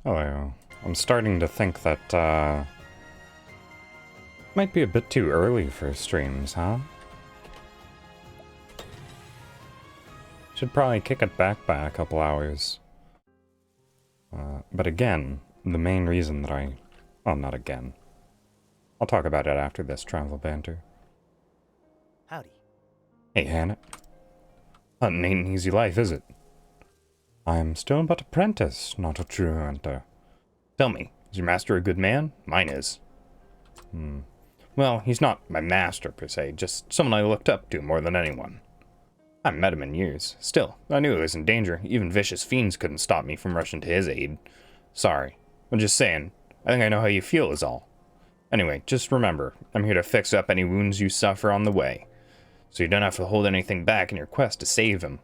Hello. I'm starting to think that, might be a bit too early for streams, huh? Should probably kick it back by a couple hours. But again, the main reason that well, not again. I'll talk about it after this travel banter. Howdy. Hey, Hannah. Hunting ain't an easy life, is it? I am still but apprentice, not a true hunter. Tell me, is your master a good man? Mine is. Well, he's not my master, per se, just someone I looked up to more than anyone. I haven't met him in years. Still, I knew he was in danger. Even vicious fiends couldn't stop me from rushing to his aid. Sorry. I'm just saying. I think I know how you feel is all. Anyway, just remember, I'm here to fix up any wounds you suffer on the way. So you don't have to hold anything back in your quest to save him.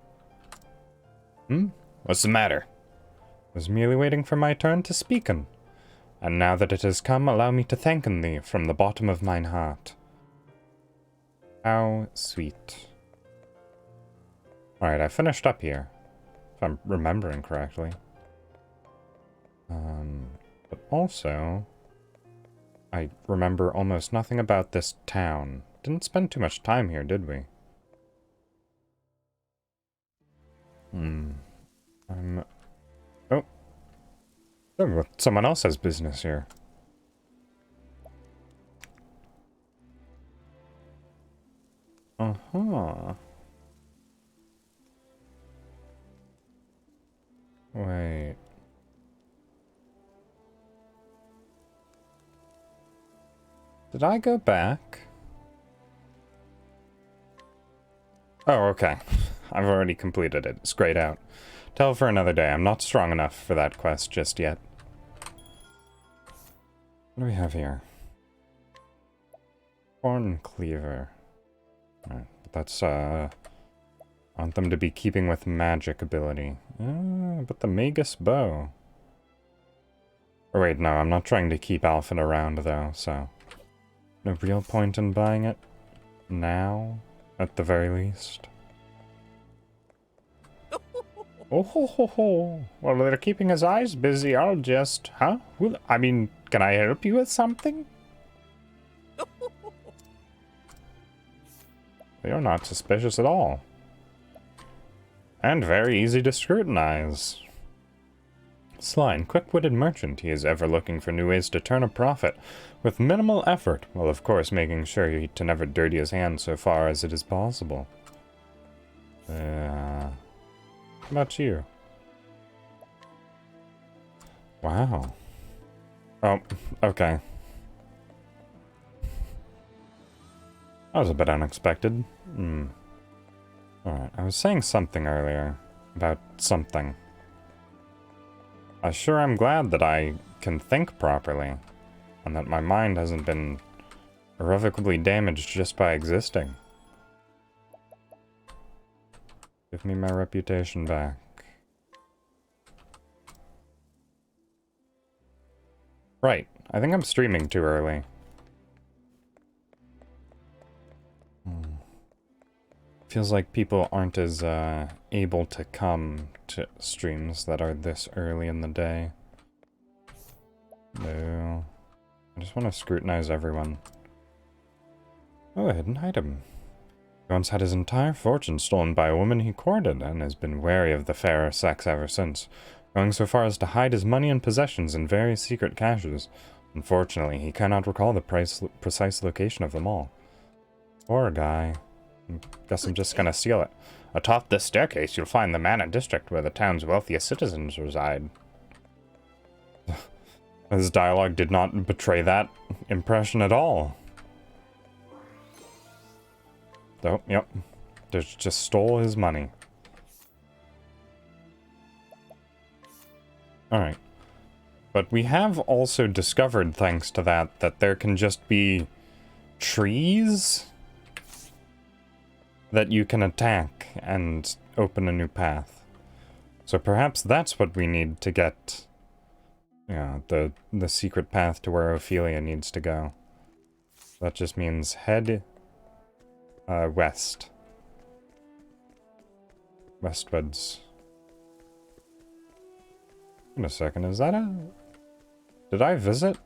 What's the matter? I was merely waiting for my turn to speaken. And now that it has come, allow me to thanken thee from the bottom of mine heart. How sweet. Alright, I finished up here, if I'm remembering correctly. But also, I remember almost nothing about this town. Didn't spend too much time here, did we? Oh. Oh, someone else has business here. Uh-huh. Wait. Did I go back? Oh, okay. I've already completed it. It's grayed out. Tell for another day. I'm not strong enough for that quest just yet. What do we have here? Corn cleaver. Alright, that's, I want them to be keeping with magic ability. But the Magus bow. Or wait, no, I'm not trying to keep Alpha around, though, so... No real point in buying it now, at the very least. Oh ho ho ho. Well, they're keeping his eyes busy. I'll just... Huh? Well, I mean, can I help you with something? You're not suspicious at all. And very easy to scrutinize. Sly and quick-witted merchant, he is ever looking for new ways to turn a profit, with minimal effort, while of course making sure to never dirty his hands so far as it is possible. How about you? Wow. Oh, okay. That was a bit unexpected. Alright, I was saying something earlier. About something. I sure am glad that I can think properly, and that my mind hasn't been irrevocably damaged just by existing. Give me my reputation back. Right, I think I'm streaming too early. Feels like people aren't as able to come to streams that are this early in the day. No. I just want to scrutinize everyone. Oh, a hidden item. He once had his entire fortune stolen by a woman he courted, and has been wary of the fairer sex ever since, going so far as to hide his money and possessions in various secret caches. Unfortunately, he cannot recall the precise location of them all. Poor guy. Guess I'm just gonna steal it. Atop this staircase, you'll find the Manor District, where the town's wealthiest citizens reside. His dialogue did not betray that impression at all. Oh, yep. Just stole his money. Alright. But we have also discovered, thanks to that there can just be trees that you can attack and open a new path. So perhaps that's what we need to get, yeah, the secret path to where Ophelia needs to go. That just means head west. Westwards. Wait a second, is that a... Did I visit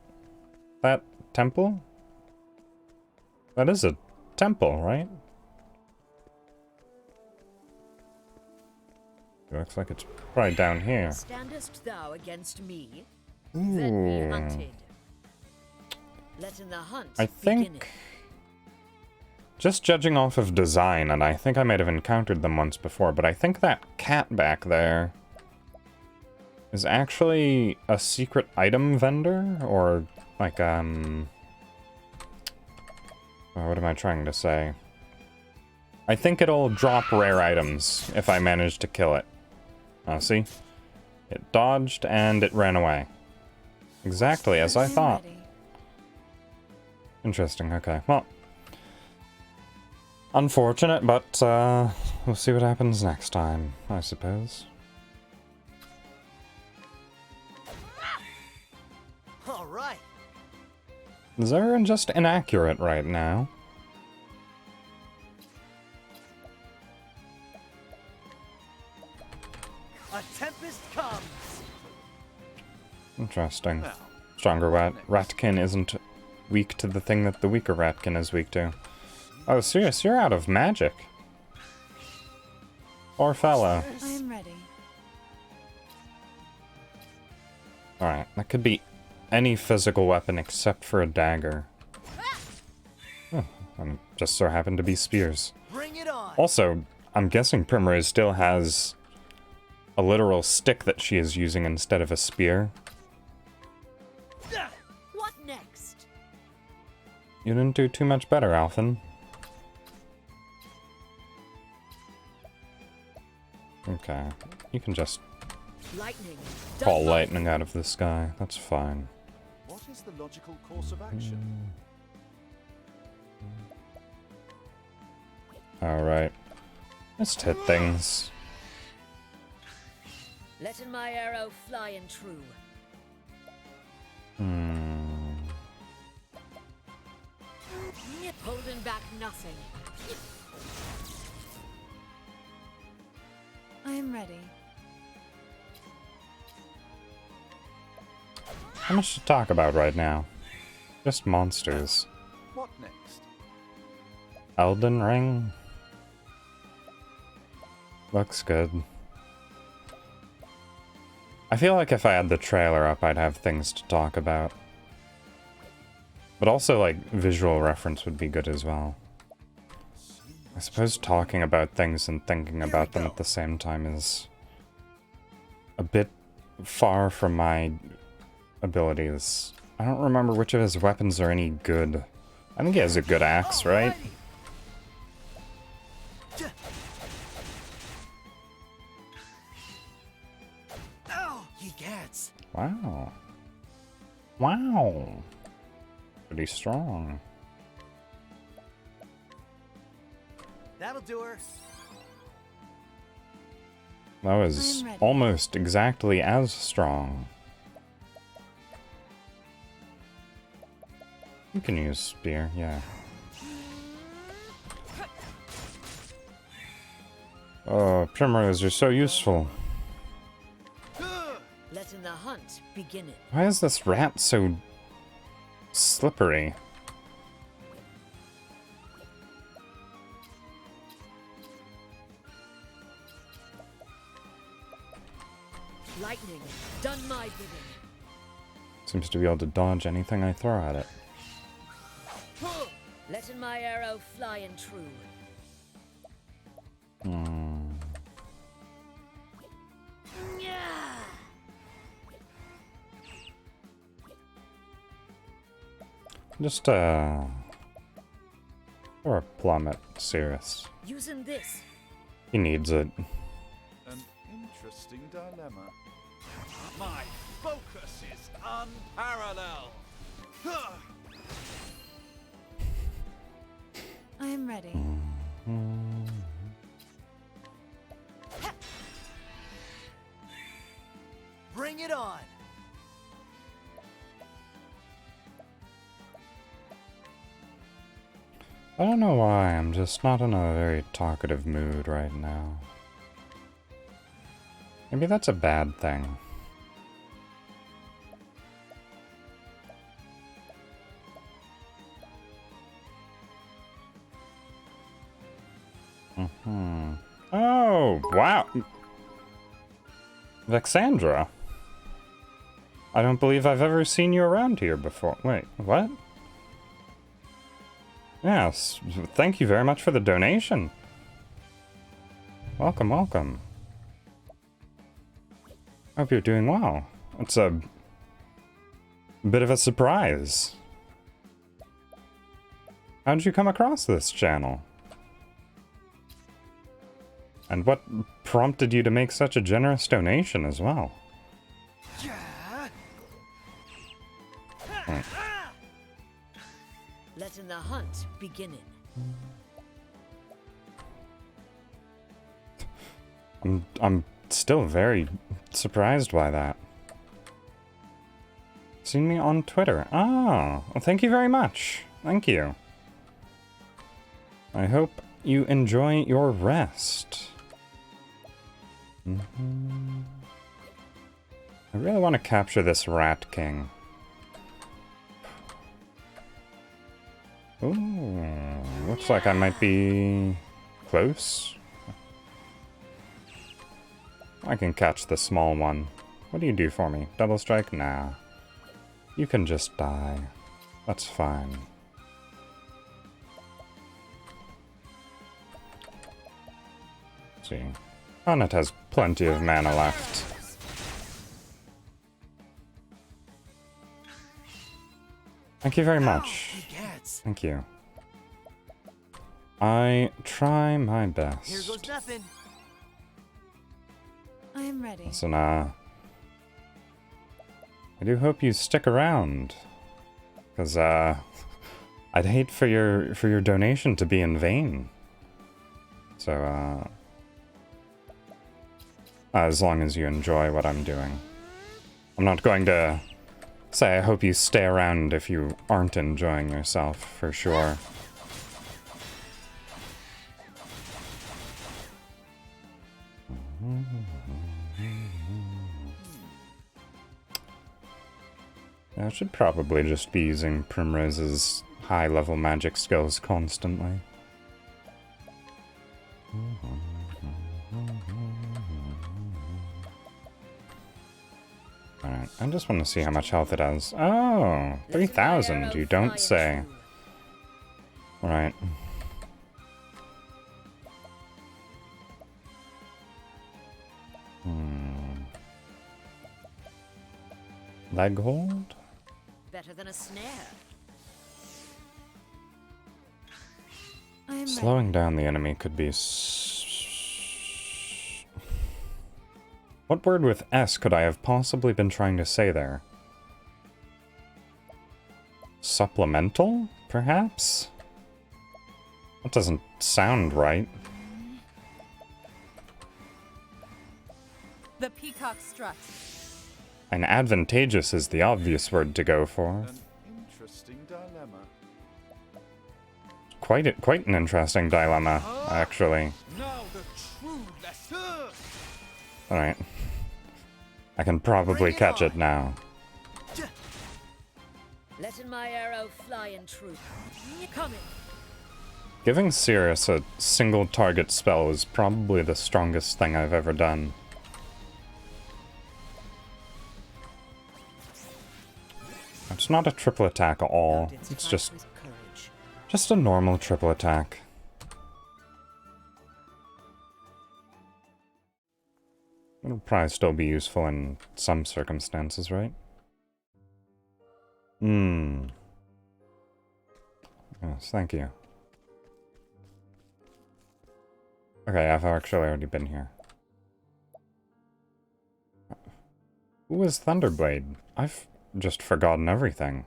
that temple? That is a temple, right? It looks like it's probably down here. Standest thou against me? Ooh. Then be hunted. Let in the hunt I think... beginneth. Just judging off of design, and I think I might have encountered them once before, but I think that cat back there is actually a secret item vendor, or like, oh, what am I trying to say? I think it'll drop rare items if I manage to kill it. Oh, see? It dodged and it ran away. Exactly as I thought. Interesting, okay. Well, unfortunate, but we'll see what happens next time, I suppose. All right. Zeren just inaccurate right now. A tempest comes. Interesting. Stronger ratkin isn't weak to the thing that the weaker ratkin is weak to. Oh, serious, you're out of magic. Poor fellow. I am ready. Alright, that could be any physical weapon except for a dagger. Oh, and just so happened to be spears. Bring it on. Also, I'm guessing Primrose still has a literal stick that she is using instead of a spear. What next? You didn't do too much better, Alphen. Okay, you can just Lightning. call lightning out of the sky. That's fine. What is the logical course of action? Alright. Just hit things. Let in my arrow fly and true. Holding back nothing. I am ready. How much to talk about right now? Just monsters. What next? Elden Ring? Looks good. I feel like if I had the trailer up, I'd have things to talk about. But also, like, visual reference would be good as well. I suppose talking about things and thinking about them at the same time is a bit far from my abilities. I don't remember which of his weapons are any good. I think he has a good axe, right? Oh, he gets. Wow. Wow. Pretty strong. That'll do her. That was almost exactly as strong. You can use spear, yeah. Oh, Primrose, you're so useful. Letting the hunt begin it. Why is this rat so slippery? Lightning, done my bidding. Seems to be able to dodge anything I throw at it. Letting my arrow fly and true. Yeah. Just, or a plummet, Cirrus. Using this. He needs it. An interesting dilemma. My focus is unparalleled. I am ready. Bring it on. I don't know why, I'm just not in a very talkative mood right now. Maybe that's a bad thing. Oh, wow. Vexandra. I don't believe I've ever seen you around here before. Wait, what? Yes, thank you very much for the donation. Welcome, welcome. Hope you're doing well. It's a bit of a surprise. How did you come across this channel? And what prompted you to make such a generous donation as well? Letting the hunt begin. I'm still very surprised by that. Seen me on Twitter. Ah, well, thank you very much. Thank you. I hope you enjoy your rest. I really want to capture this Rat King. Ooh, looks like I might be close. I can catch the small one. What do you do for me? Double strike? Nah. You can just die. That's fine. Let's see. Onett has plenty of mana left. Thank you very much. Thank you. I try my best. Here goes nothing. I am ready. Listen, I do hope you stick around, because I'd hate for your donation to be in vain. So as long as you enjoy what I'm doing, I'm not going to say I hope you stay around if you aren't enjoying yourself, for sure. I should probably just be using Primrose's high-level magic skills constantly. Alright, I just want to see how much health it has. Oh, 3,000, you don't say. Right. Leg hold? Better than a snare. Slowing down the enemy could be What word with S could I have possibly been trying to say there? Supplemental, perhaps? That doesn't sound right. The peacock strut. And advantageous is the obvious word to go for. An interesting dilemma. Quite an interesting dilemma, actually. Now the true lesson. Alright. I can probably catch it now. Letting my arrow fly in truth. Coming. Giving Sirius a single target spell is probably the strongest thing I've ever done. It's not a triple attack at all. It's just a normal triple attack. It'll probably still be useful in some circumstances, right? Yes, thank you. Okay, I've actually already been here. Who is Thunderblade? I've just forgotten everything.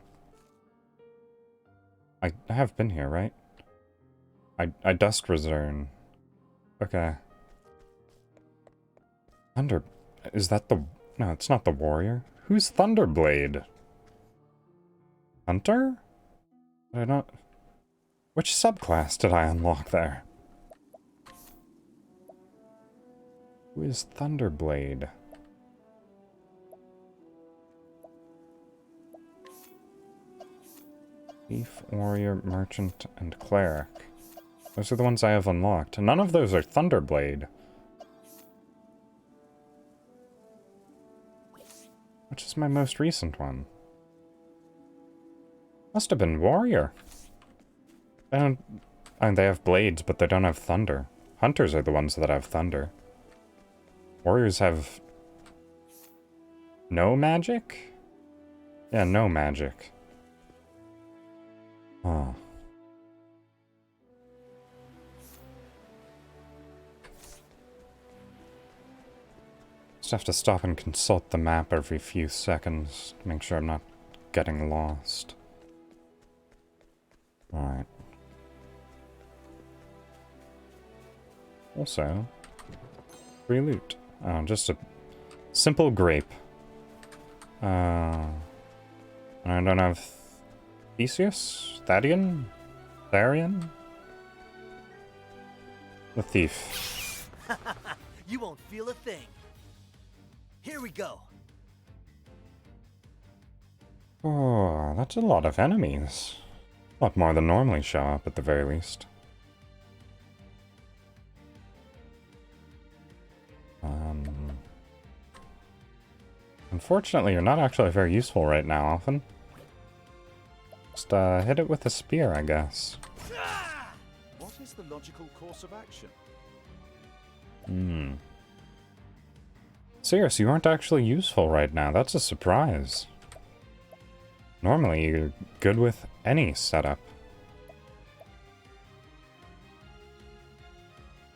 I have been here, right? I dust return. Okay. Is that the... No, it's not the warrior. Who's Thunderblade? Hunter? Did I not... Which subclass did I unlock there? Who is Thunderblade? Thief, warrior, merchant, and cleric. Those are the ones I have unlocked. None of those are Thunderblade. Which is my most recent one? Must have been Warrior. They don't... I mean, they have blades, but they don't have thunder. Hunters are the ones that have thunder. Warriors have... no magic? Yeah, no magic. Huh. Just have to stop and consult the map every few seconds to make sure I'm not getting lost. Alright. Also, free loot. Oh, just a simple grape. And I don't have Theseus? Thadian? Tharian? The thief. You won't feel a thing. Here we go. Oh, that's a lot of enemies. A lot more than normally show up, at the very least. Unfortunately, you're not actually very useful right now, often. Just, hit it with a spear, I guess. What is the logical course of action? Serious, you aren't actually useful right now. That's a surprise. Normally, you're good with any setup.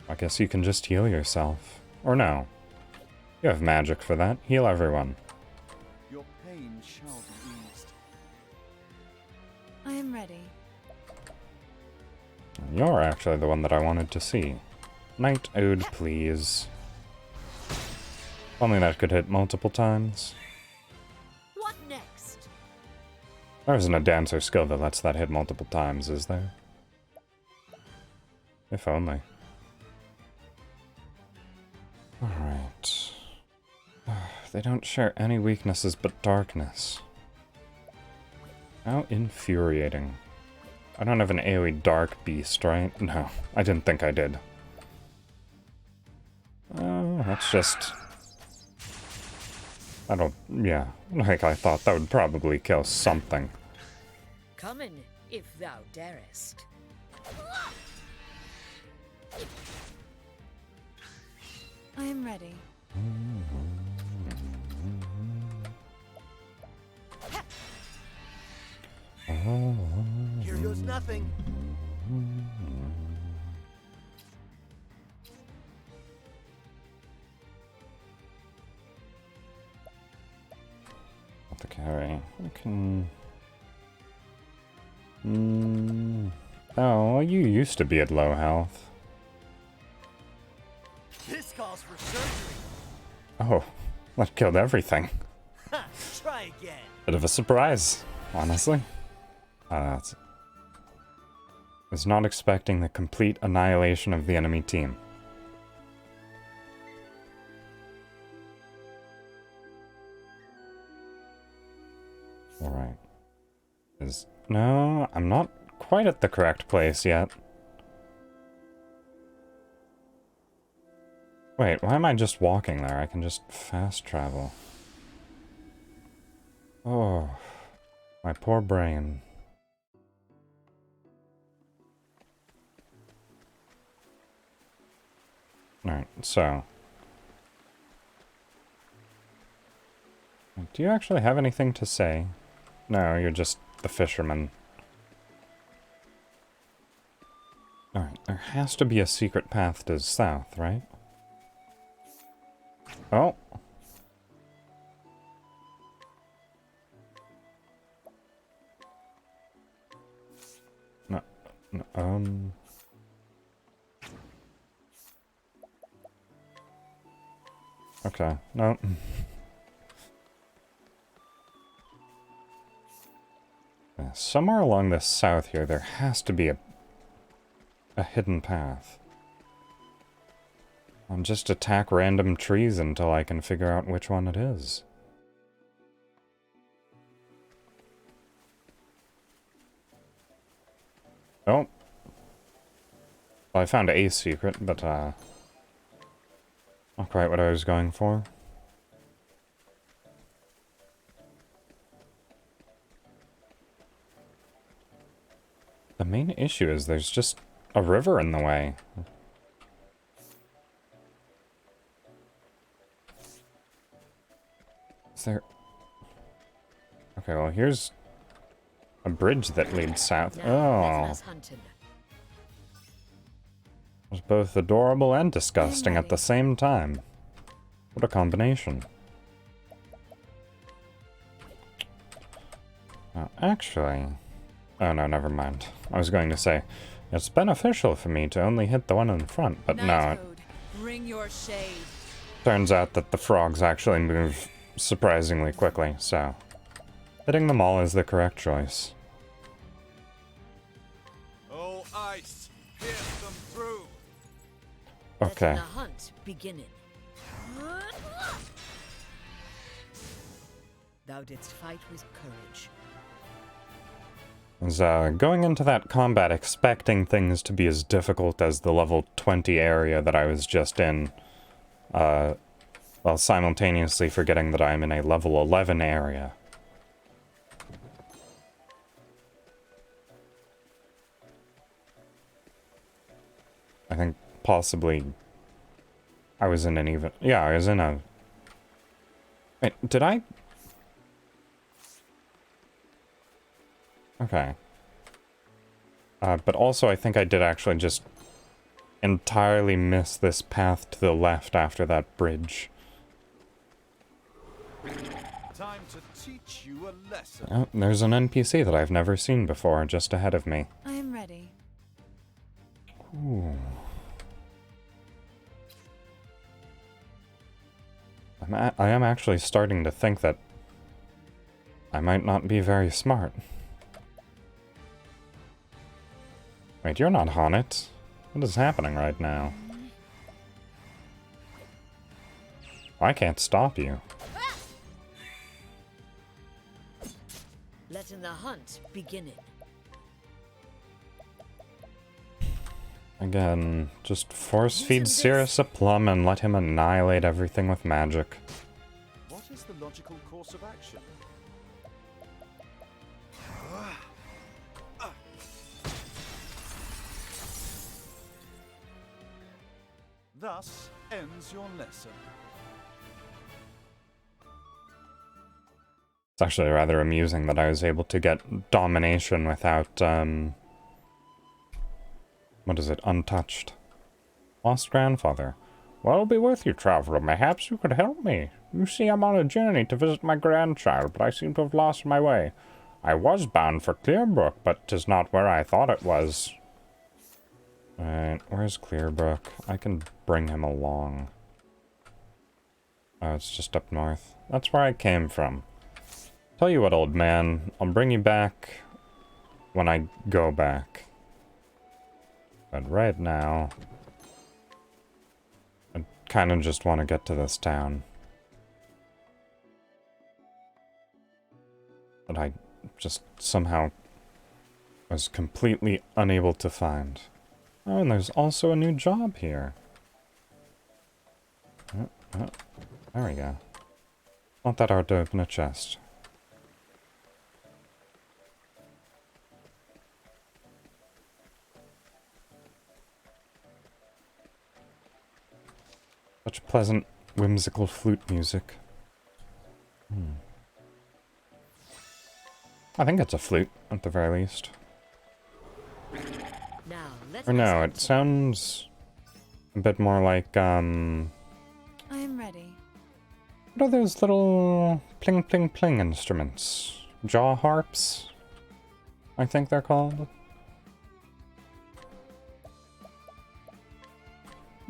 I guess you can just heal yourself. Or no. You have magic for that. Heal everyone. Your pain shall be eased. I am ready. You're actually the one that I wanted to see. Knight Ode, please. Only that could hit multiple times. What next? There isn't a dancer skill that lets that hit multiple times, is there? If only. Alright. They don't share any weaknesses but darkness. How infuriating. I don't have an AoE Dark Beast, right? No, I didn't think I did. Oh, that's just... I don't... yeah, like I thought that would probably kill something. Come in, if thou darest. I am ready. Here goes nothing. Not the carry. I can... Oh, well, you used to be at low health. This calls for surgery. Oh, that killed everything. Ha! Try again. Bit of a surprise, honestly. I was not expecting the complete annihilation of the enemy team. Alright. No, I'm not quite at the correct place yet. Wait, why am I just walking there? I can just fast travel. Oh, my poor brain. Alright, so... do you actually have anything to say? No, you're just the fisherman. Alright, there has to be a secret path to the south, right? Oh! No, no, okay, no. Yeah, somewhere along the south here, there has to be a hidden path. I'll just attack random trees until I can figure out which one it is. Oh. Well, I found a secret, but not quite what I was going for. The main issue is there's just a river in the way. Is there... Okay, well, here's a bridge that leads south. Now, let Oh. us hunt him. It was both adorable and disgusting at the same time. What a combination. Actually... Oh no, never mind. I was going to say, it's beneficial for me to only hit the one in front, but no. Bring your shade. Turns out that the frogs actually move surprisingly quickly, so... hitting them all is the correct choice. Oh, ice! Pierce them through! Okay. Letting the hunt beginning. Thou didst fight with courage. I was going into that combat expecting things to be as difficult as the level 20 area that I was just in, while simultaneously forgetting that I'm in a level 11 area. I think possibly I was in an even... Yeah, I was in a... Wait, did I... Okay. But also I think I did actually just entirely miss this path to the left after that bridge. Time to teach you a lesson. Oh, there's an NPC that I've never seen before just ahead of me. I am ready. Ooh. I am actually starting to think that I might not be very smart. Wait, you're not Honnet. What is happening right now? I can't stop you. Letting the hunt beginning. Again, just force feed Sirius a plum and let him annihilate everything with magic. What is the logical course of action? Thus ends your lesson. It's actually rather amusing that I was able to get domination without, what is it? Untouched. Lost grandfather. Well, it'll be worth your traveler. Perhaps you could help me. You see, I'm on a journey to visit my grandchild, but I seem to have lost my way. I was bound for Clearbrook, but 'tis not where I thought it was. Alright, where's Clearbrook? I can bring him along. Oh, it's just up north. That's where I came from. Tell you what, old man, I'll bring you back when I go back. But right now, I kind of just want to get to this town. That I just somehow was completely unable to find. Oh, and there's also a new job here. Oh, there we go. Not that hard to open a chest. Such pleasant, whimsical flute music. I think it's a flute, at the very least. Now, let Or us no, hunt it him. sounds a bit more like, I am ready. what are those little pling pling pling instruments? Jaw harps? I think they're called.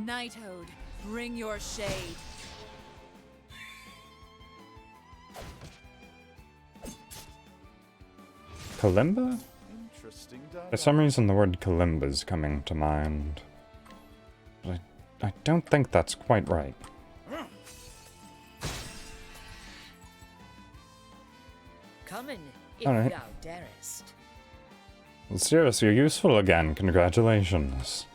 Nighthode, bring your shade. Kalimba? Interesting For dynamic. some reason the word Kalimba's coming to mind. But I don't think that's quite right. Coming, if Alright. thou darest. Well, Sirius, you're useful again. Congratulations.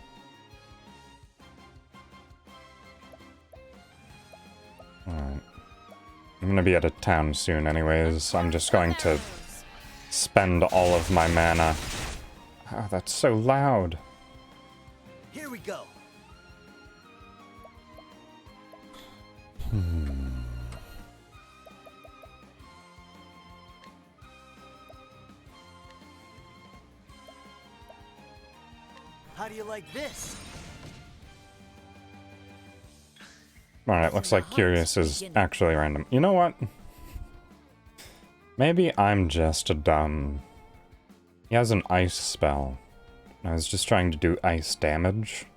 I'm gonna be out of town soon anyways. I'm just going to spend all of my mana. Oh, that's so loud. Here we go. How do you like this? Alright, looks like Curious is actually random. You know what? Maybe I'm just dumb. He has an ice spell. I was just trying to do ice damage.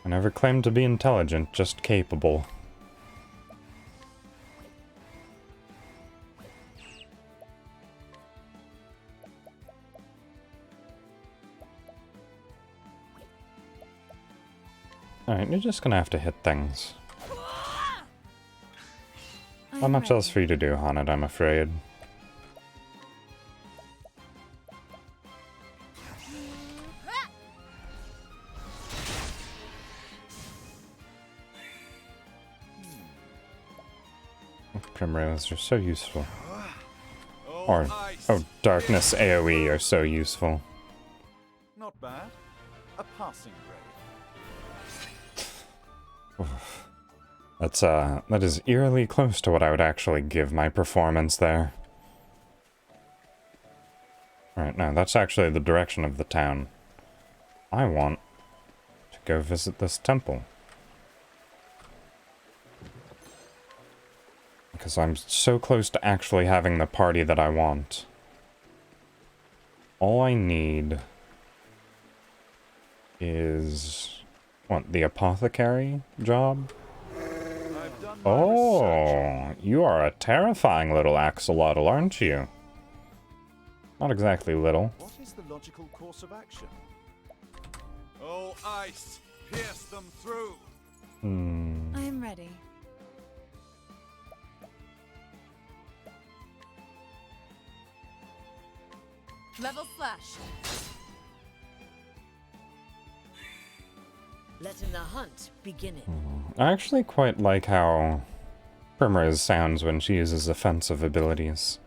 I never claimed to be intelligent, just capable. Alright, you're just gonna have to hit things. Not much else for you to do, Haunted, I'm afraid. Primrose are so useful. Or, oh, Darkness AoE are so useful. Not bad. A passing grade. That is eerily close to what I would actually give my performance there. Alright, no, that's actually the direction of the town. I want to go visit this temple. Because I'm so close to actually having the party that I want. All I need is... what, the apothecary job? Oh, you are a terrifying little axolotl, aren't you? Not exactly little. What is the logical course of action? Oh, ice! Pierce them through! I am ready. Level slash. Letting the hunt begin. I actually quite like how Primrose sounds when she uses offensive abilities.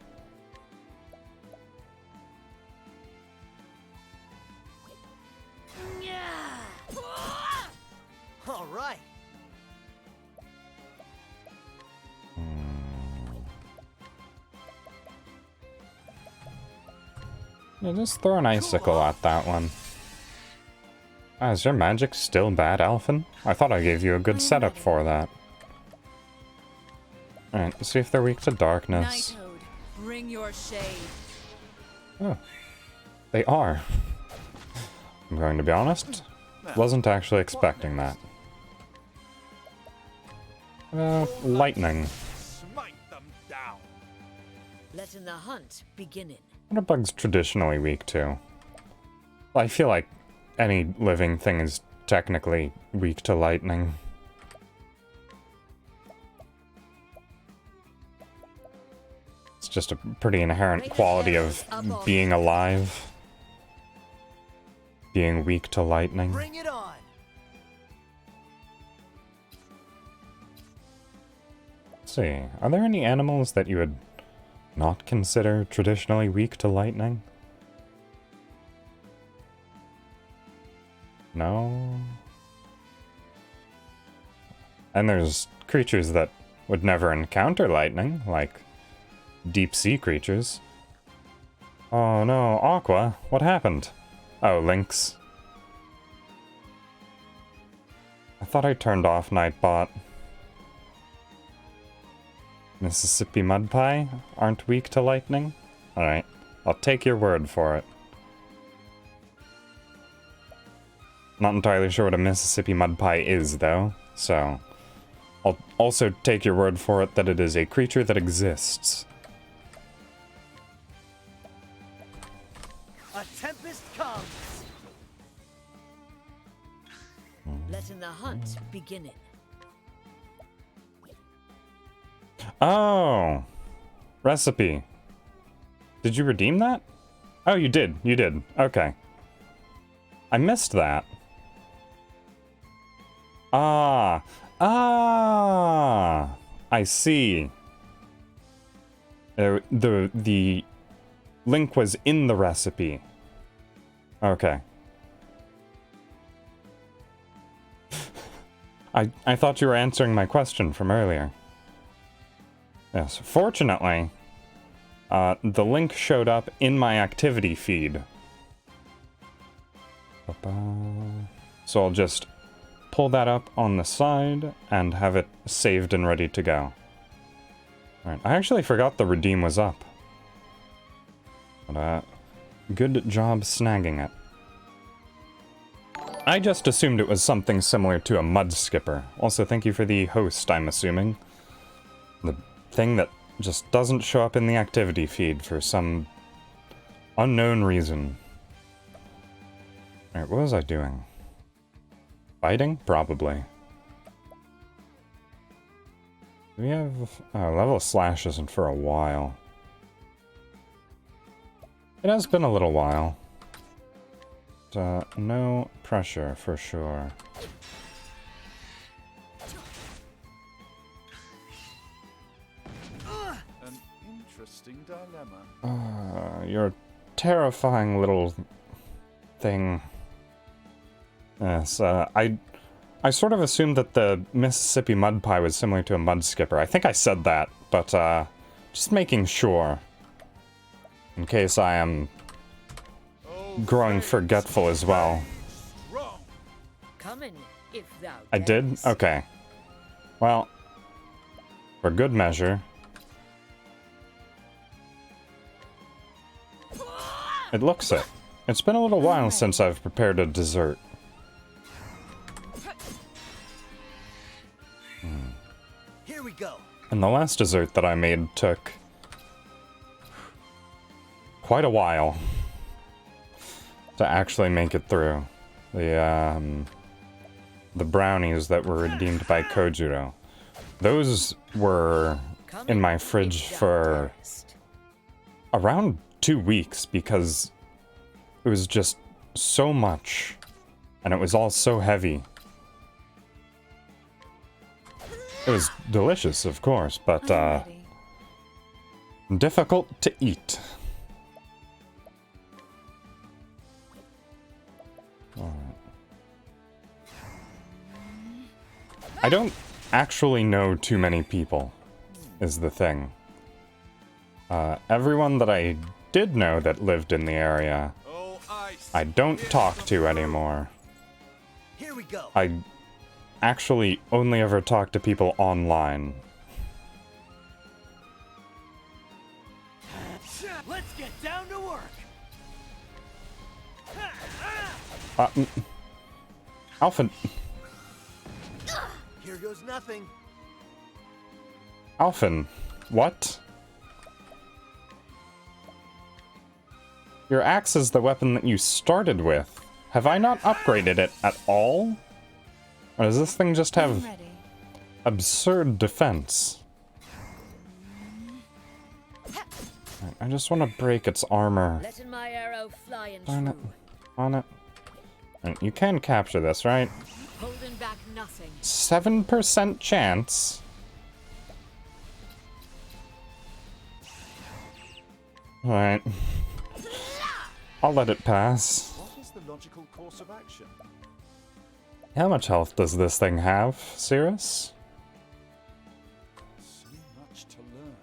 All right. Yeah, just throw an icicle at that one. Ah, is your magic still bad, Alphen? I thought I gave you a good setup for that. Alright, let's see if they're weak to darkness. Nighthode, bring your shade. Oh, they are. I'm going to be honest, wasn't actually expecting that. Lightning. Smite them down! Letting the hunt begin. What are bugs traditionally weak to? I feel like any living thing is technically weak to lightning. It's just a pretty inherent quality of being alive. Being weak to lightning. Bring it on. Let's see, are there any animals that you would not consider traditionally weak to lightning? No? And there's creatures that would never encounter lightning, like deep sea creatures. Oh no, Aqua, what happened? Oh, Lynx. I thought I turned off Nightbot. Mississippi Mud Pie aren't weak to lightning? Alright, I'll take your word for it. Not entirely sure what a Mississippi Mud Pie is, though, so I'll also take your word for it that it is a creature that exists. A tempest comes. Letting the hunt begin. Oh! Recipe. Did you redeem that? Oh, you did. You did. Okay. I missed that. Ah. Ah. I see. The link was in the recipe. Okay. I thought you were answering my question from earlier. Yes, fortunately, the link showed up in my activity feed. So I'll just pull that up on the side and have it saved and ready to go. Alright, I actually forgot the redeem was up. But, good job snagging it. I just assumed it was something similar to a mud skipper. Also, thank you for the host, I'm assuming. The thing that just doesn't show up in the activity feed for some unknown reason. Alright, what was I doing? Fighting? Probably. Do we have... level slash isn't for a while. It has been a little while. No pressure, for sure. An interesting dilemma. You're a terrifying little thing. Yes, I sort of assumed that the Mississippi mud pie was similar to a mud skipper. I think I said that, but just making sure. In case I am growing forgetful as well. Come in, if thou I did? darest. Okay. Well, for good measure. It looks it. It's been a little while since I've prepared a dessert. Here we go. And the last dessert that I made took quite a while to actually make it through. The brownies that were redeemed by Kojuro. Those were Come in my if fridge thou for darest. around 2 weeks because it was just so much and it was all so heavy. It was delicious, of course, but I'm ready. difficult to eat. I don't actually know too many people, is the thing. Everyone that I did know that lived in the area, Oh, ice. I don't talk to anymore. Here we go. I actually only ever talk to people online. Let's get down to work. Alpha... Here goes nothing. Alphin, what? Your axe is the weapon that you started with. Have I not upgraded it at all? Or does this thing just I'm have ready. absurd defense? I just want to break its armor. Letting my arrow fly and Darn it. true. On it. And you can capture this, right? Holding back nothing. 7% chance. Alright. I'll let it pass. What is the logical course of action? How much health does this thing have, Cirrus? So much to learn.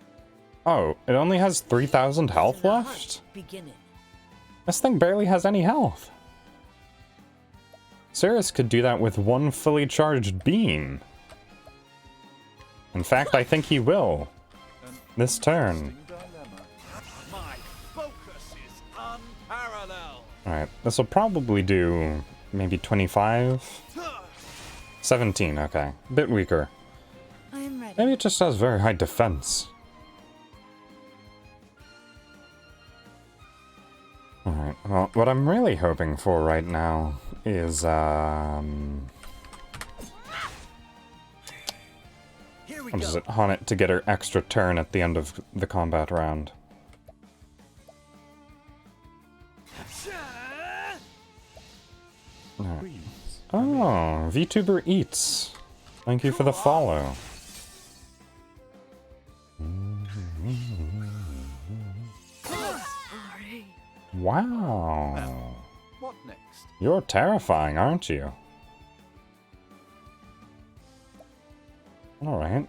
Oh, it only has 3,000 health And the hunt left? beginning. This thing barely has any health. Cirrus could do that with one fully charged beam. In fact, I think he will. An This turn. interesting dilemma. My focus is unparalleled. Alright, this will probably do maybe 25? 17, okay. A bit weaker. I am ready. Maybe it just has very high defense. Alright, well, what I'm really hoping for right now is, Here we what is go. it? Haunt to get her extra turn at the end of the combat round. Please. Oh, Vtuber Eats. Thank you for the follow. Wow. What next? You're terrifying, aren't you? Alright.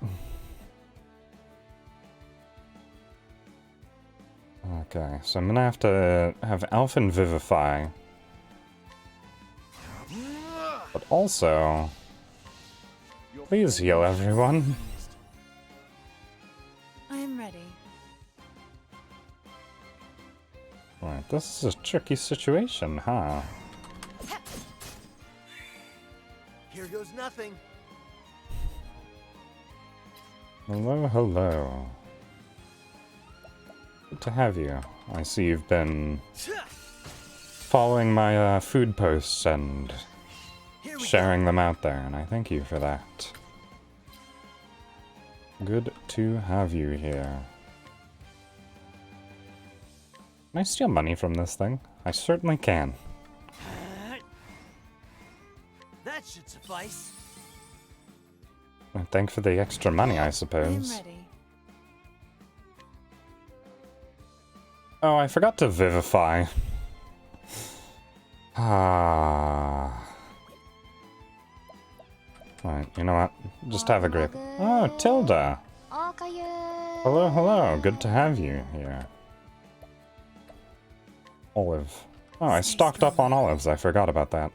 Okay, so I'm gonna have to have Elfin Vivify. But also, please heal everyone. I am ready. Right, this is a tricky situation, huh? Here goes nothing. Hello, hello. Good to have you. I see you've been following my food posts and Here we sharing them out there, and I thank you for that. Good to have you here. Can I steal money from this thing? I certainly can. go. That should suffice. And thank for the extra money, I I am suppose. ready. Oh, I forgot to vivify. Ah. Right, you know what? Just have a grip. Oh, Tilda! Hello, hello. Good to have you here. Olive. Oh, I stocked up on olives. I forgot about that.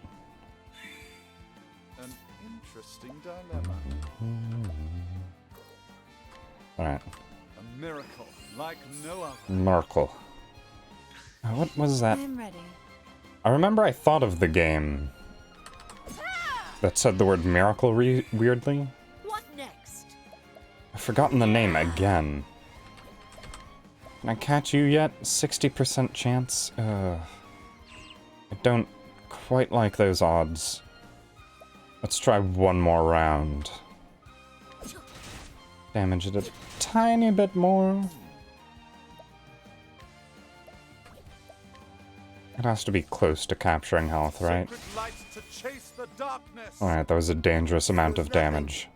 An interesting dilemma. Alright. A miracle like no other. Merkel. What was I that? am ready. I remember I thought of the game that said the word miracle weirdly. What next? I've forgotten the name again. Can I catch you yet? 60% chance? I don't quite like those odds. Let's try one more round. Damage it a tiny bit more. It has to be close to capturing health, right? Sacred lights to chase the darkness. Alright, that was a dangerous amount of damage.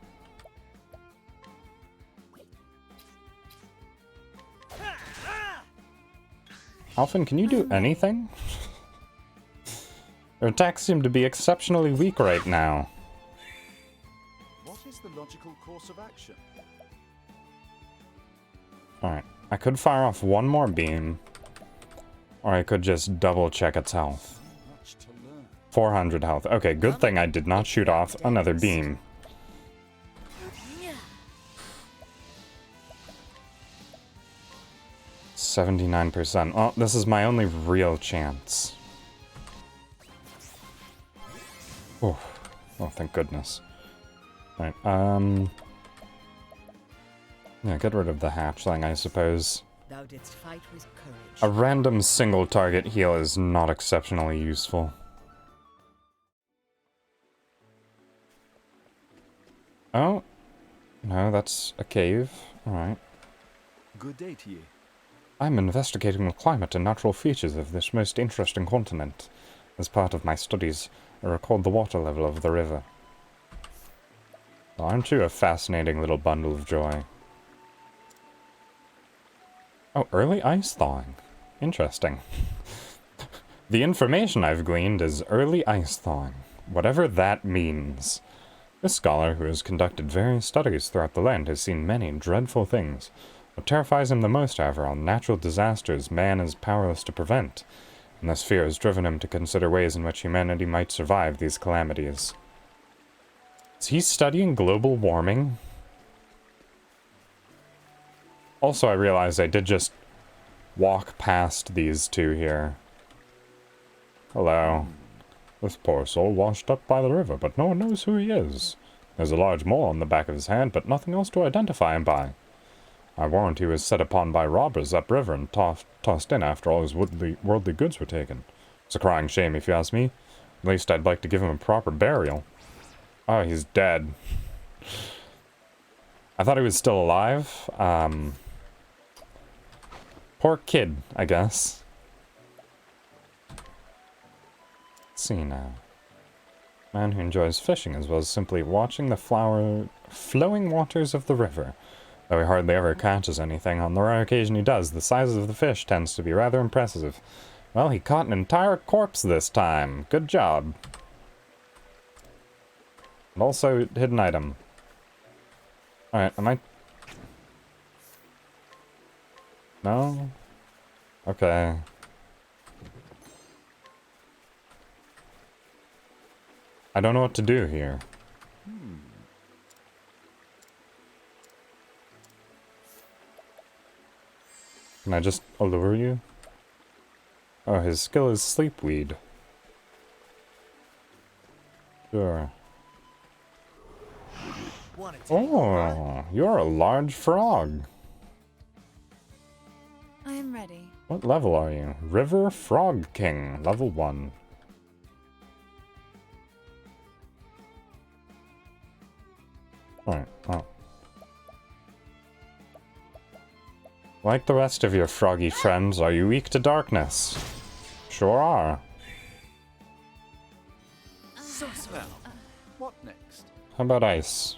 Alphen, can you do anything? Your attacks seem to be exceptionally weak right now. What is the logical course of action? Alright, I could fire off one more beam, or I could just double check its health. Much to learn. 400 health. Okay, good thing I did not shoot off another beam. Yeah. 79%. Oh, this is my only real chance. Oh, oh, thank goodness. Right, yeah, get rid of the hatchling, I suppose. Thou didst fight with A courage. random single target heal is not exceptionally useful. Oh, no, that's a cave. Alright. Good day to you. I'm investigating the climate and natural features of this most interesting continent. As part of my studies, I record the water level of the river. Aren't you a fascinating little bundle of joy? Oh, early ice thawing. Interesting. The information I've gleaned is early ice thawing, whatever that means. This scholar, who has conducted various studies throughout the land, has seen many dreadful things. What terrifies him the most, however, are natural disasters man is powerless to prevent, and this fear has driven him to consider ways in which humanity might survive these calamities. Is he studying global warming? Also, I realized I did just walk past these two here. Hello. This poor soul washed up by the river, but no one knows who he is. There's a large mole on the back of his hand, but nothing else to identify him by. I warrant he was set upon by robbers upriver and tossed in after all his worldly goods were taken. It's a crying shame, if you ask me. At least I'd like to give him a proper burial. Oh, he's dead. I thought he was still alive. Poor kid, I guess. Let's see now. Man who enjoys fishing as well as simply watching the flowing waters of the river. Though he hardly ever catches anything, on the rare occasion he does, the size of the fish tends to be rather impressive. Well, he caught an entire corpse this time. Good job. And also, hidden item. Alright, am I... No? Okay. I don't know what to do here. Can I just allure you? Oh, his skill is sleepweed. Sure. Wanna take a run? Oh, you're a large frog. I am ready. What level are you? River Frog King, level 1. Alright, well. Like the rest of your froggy friends, are you weak to darkness? Sure are. Now, what next? How about ice?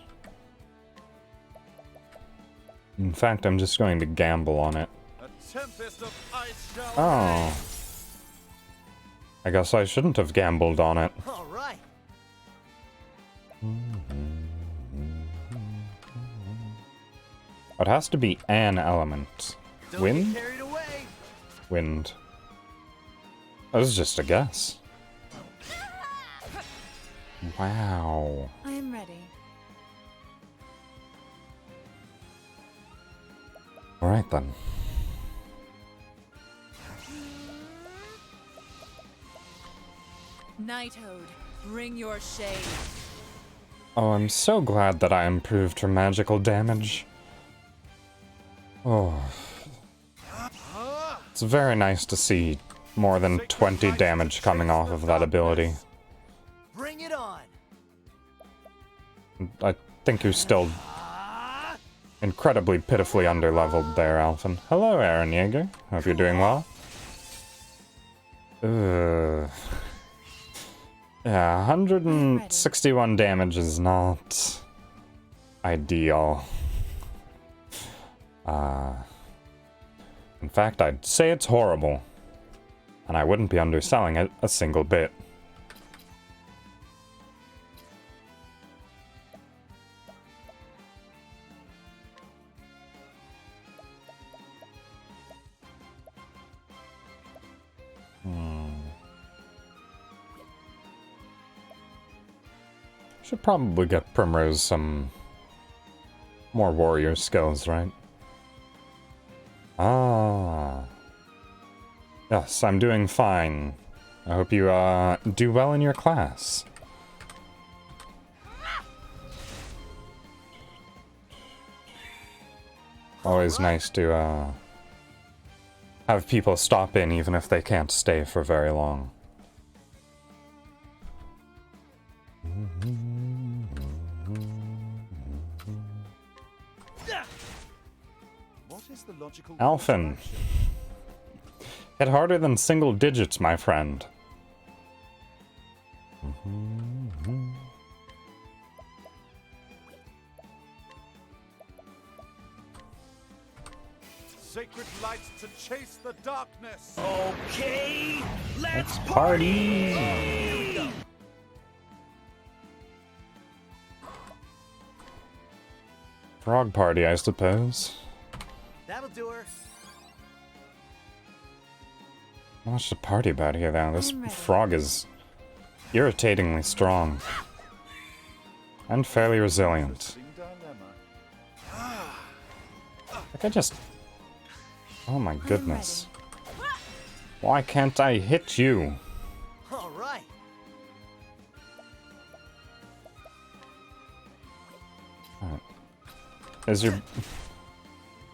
In fact, I'm just going to gamble on it. A tempest of ice shall Oh. I guess I shouldn't have gambled on it. All right. It has to be an element. Don't Wind? get carried away. Wind. That was just a guess. Wow. I am ready. Alright then. Nighthode, bring your shade. Oh, I'm so glad that I improved her magical damage. Oh. It's very nice to see more than 20 damage coming off of that ability. Bring it on. I think you're still incredibly pitifully underleveled there, Alphen. Hello, Aaron Yeager. Hope you're doing well. Ugh. Yeah, 161 damage is not ideal. In fact, I'd say it's horrible. And I wouldn't be underselling it a single bit. Should probably get Primrose some more warrior skills, right? Ah. Yes, I'm doing fine. I hope you, do well in your class. Always nice to, have people stop in even if they can't stay for very long. What is the logical Alphen. Hit harder than single digits, my friend. sacred lights to chase the darkness? Okay, let's Party! Frog party, I suppose. That'll do her. Not much to party about here, though. This I'm ready. frog is irritatingly strong. And fairly resilient. Interesting dilemma. Like, I just... Oh my goodness. Why can't I hit you? All right. Is your...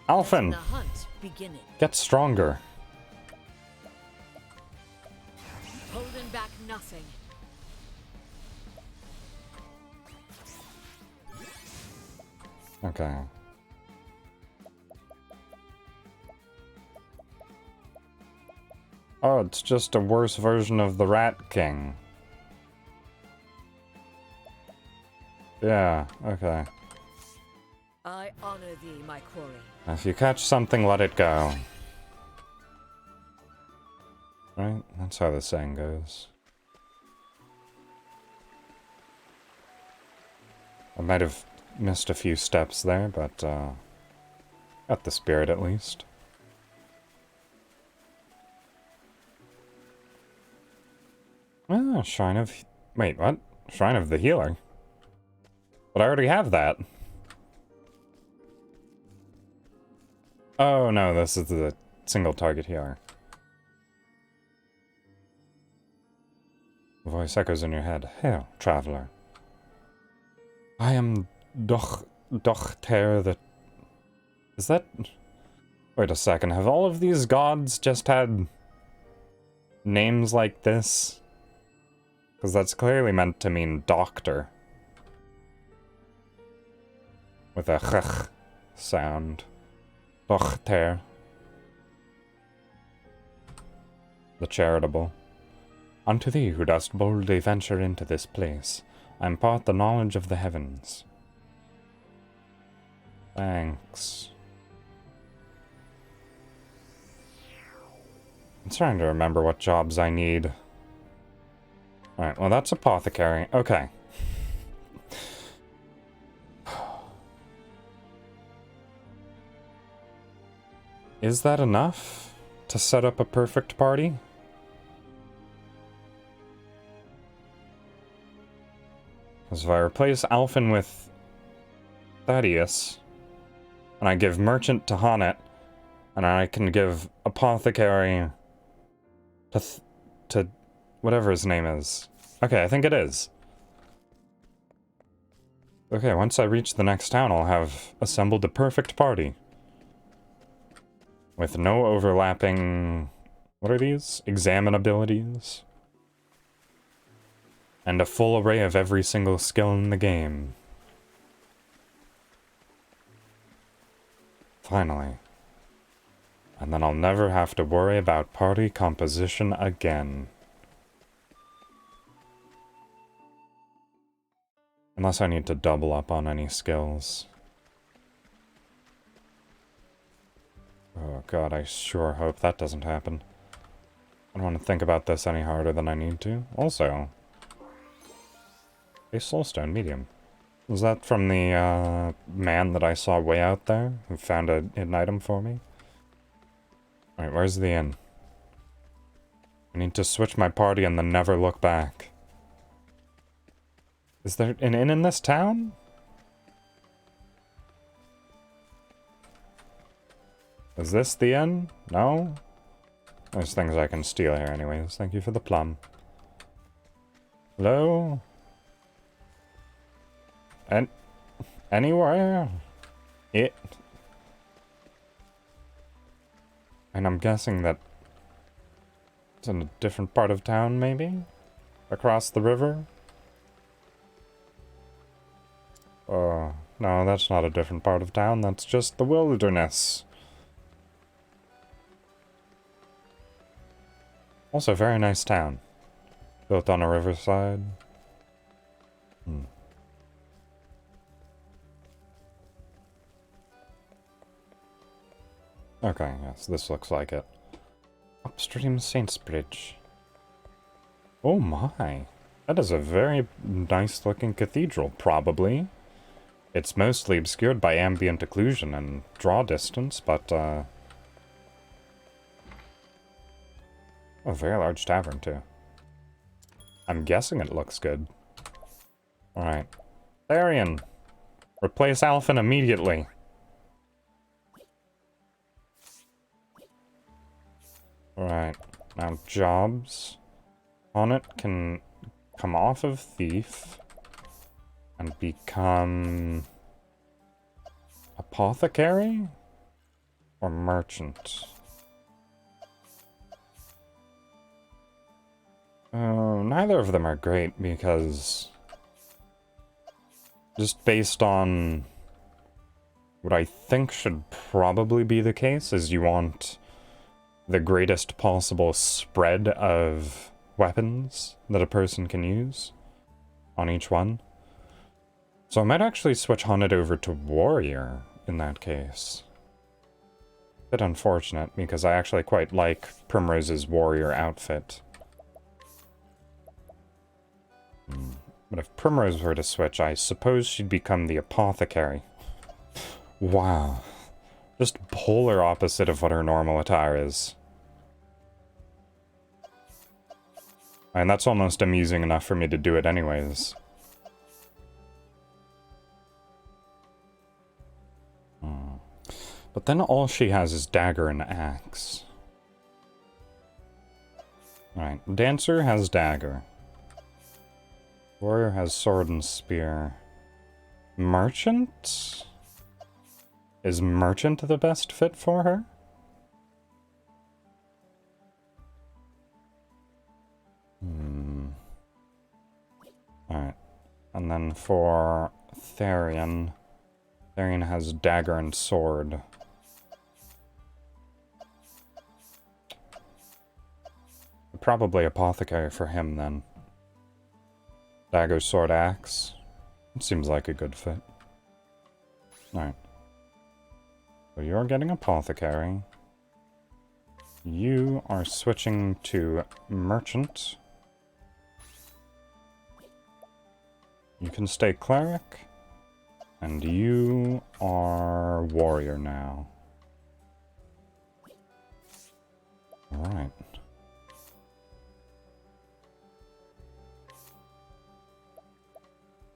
Alphen! The hunt beginning. Get stronger. Holding back nothing. Okay. Oh, it's just a worse version of the Rat King. Yeah, okay. I honor thee, my quarry. If you catch something, let it go. Right? That's how the saying goes. I might have missed a few steps there, but, got the spirit at least. Ah, Shrine of... Wait, what? Shrine of the Healer? But I already have that. Oh, no, this is the single target healer. The voice echoes in your head. Hail, traveler. I am Dochter the... Is that... Wait a second, have all of these gods just had names like this? Because that's clearly meant to mean doctor. With a ch sound. Dochter. The charitable. Unto thee who dost boldly venture into this place, I impart the knowledge of the heavens. Thanks. I'm trying to remember what jobs I need. Alright, well that's apothecary. Okay. Is that enough to set up a perfect party? Because if I replace Alphen with Thaddeus, and I give Merchant to Honnet, and I can give Apothecary to whatever his name is. Okay, I think it is. Okay, once I reach the next town, I'll have assembled a perfect party. With no overlapping... What are these? Examine abilities. And a full array of every single skill in the game. Finally. And then I'll never have to worry about party composition again. Unless I need to double up on any skills. Oh god, I sure hope that doesn't happen. I don't want to think about this any harder than I need to. Also, a soulstone medium. Was that from the man that I saw way out there, who found a hidden item for me? Alright, where's the inn? I need to switch my party and then never look back. Is there an inn in this town? Is this the inn? No? There's things I can steal here anyways. Thank you for the plum. Hello? Anywhere? And I'm guessing that it's in a different part of town, maybe? Across the river? Oh, no, that's not a different part of town. That's just the wilderness. Also, very nice town. Built on a riverside. Okay, yes, this looks like it. Upstream Saints Bridge. Oh my. That is a very nice looking cathedral, probably. It's mostly obscured by ambient occlusion and draw distance, but, a very large tavern, too. I'm guessing it looks good. Alright. Therian! Replace Alphen immediately! Alright. Now, jobs. On it can come off of Thief. And become... Apothecary? Or Merchant? Neither of them are great because... Just based on... What I think should probably be the case is you want the greatest possible spread of weapons that a person can use on each one. So I might actually switch Hunted over to Warrior in that case. Bit unfortunate, because I actually quite like Primrose's Warrior outfit. But if Primrose were to switch, I suppose she'd become the Apothecary. Wow. Just polar opposite of what her normal attire is. And that's almost amusing enough for me to do it anyways. But then all she has is dagger and axe. Alright, Dancer has dagger. Warrior has sword and spear. Merchant? Is Merchant the best fit for her? Alright. And then for Therian, Therian has dagger and sword. Probably Apothecary for him then. Dagger, sword, axe. It seems like a good fit. Alright. So you're getting Apothecary. You are switching to Merchant. You can stay Cleric. And you are Warrior now. Alright.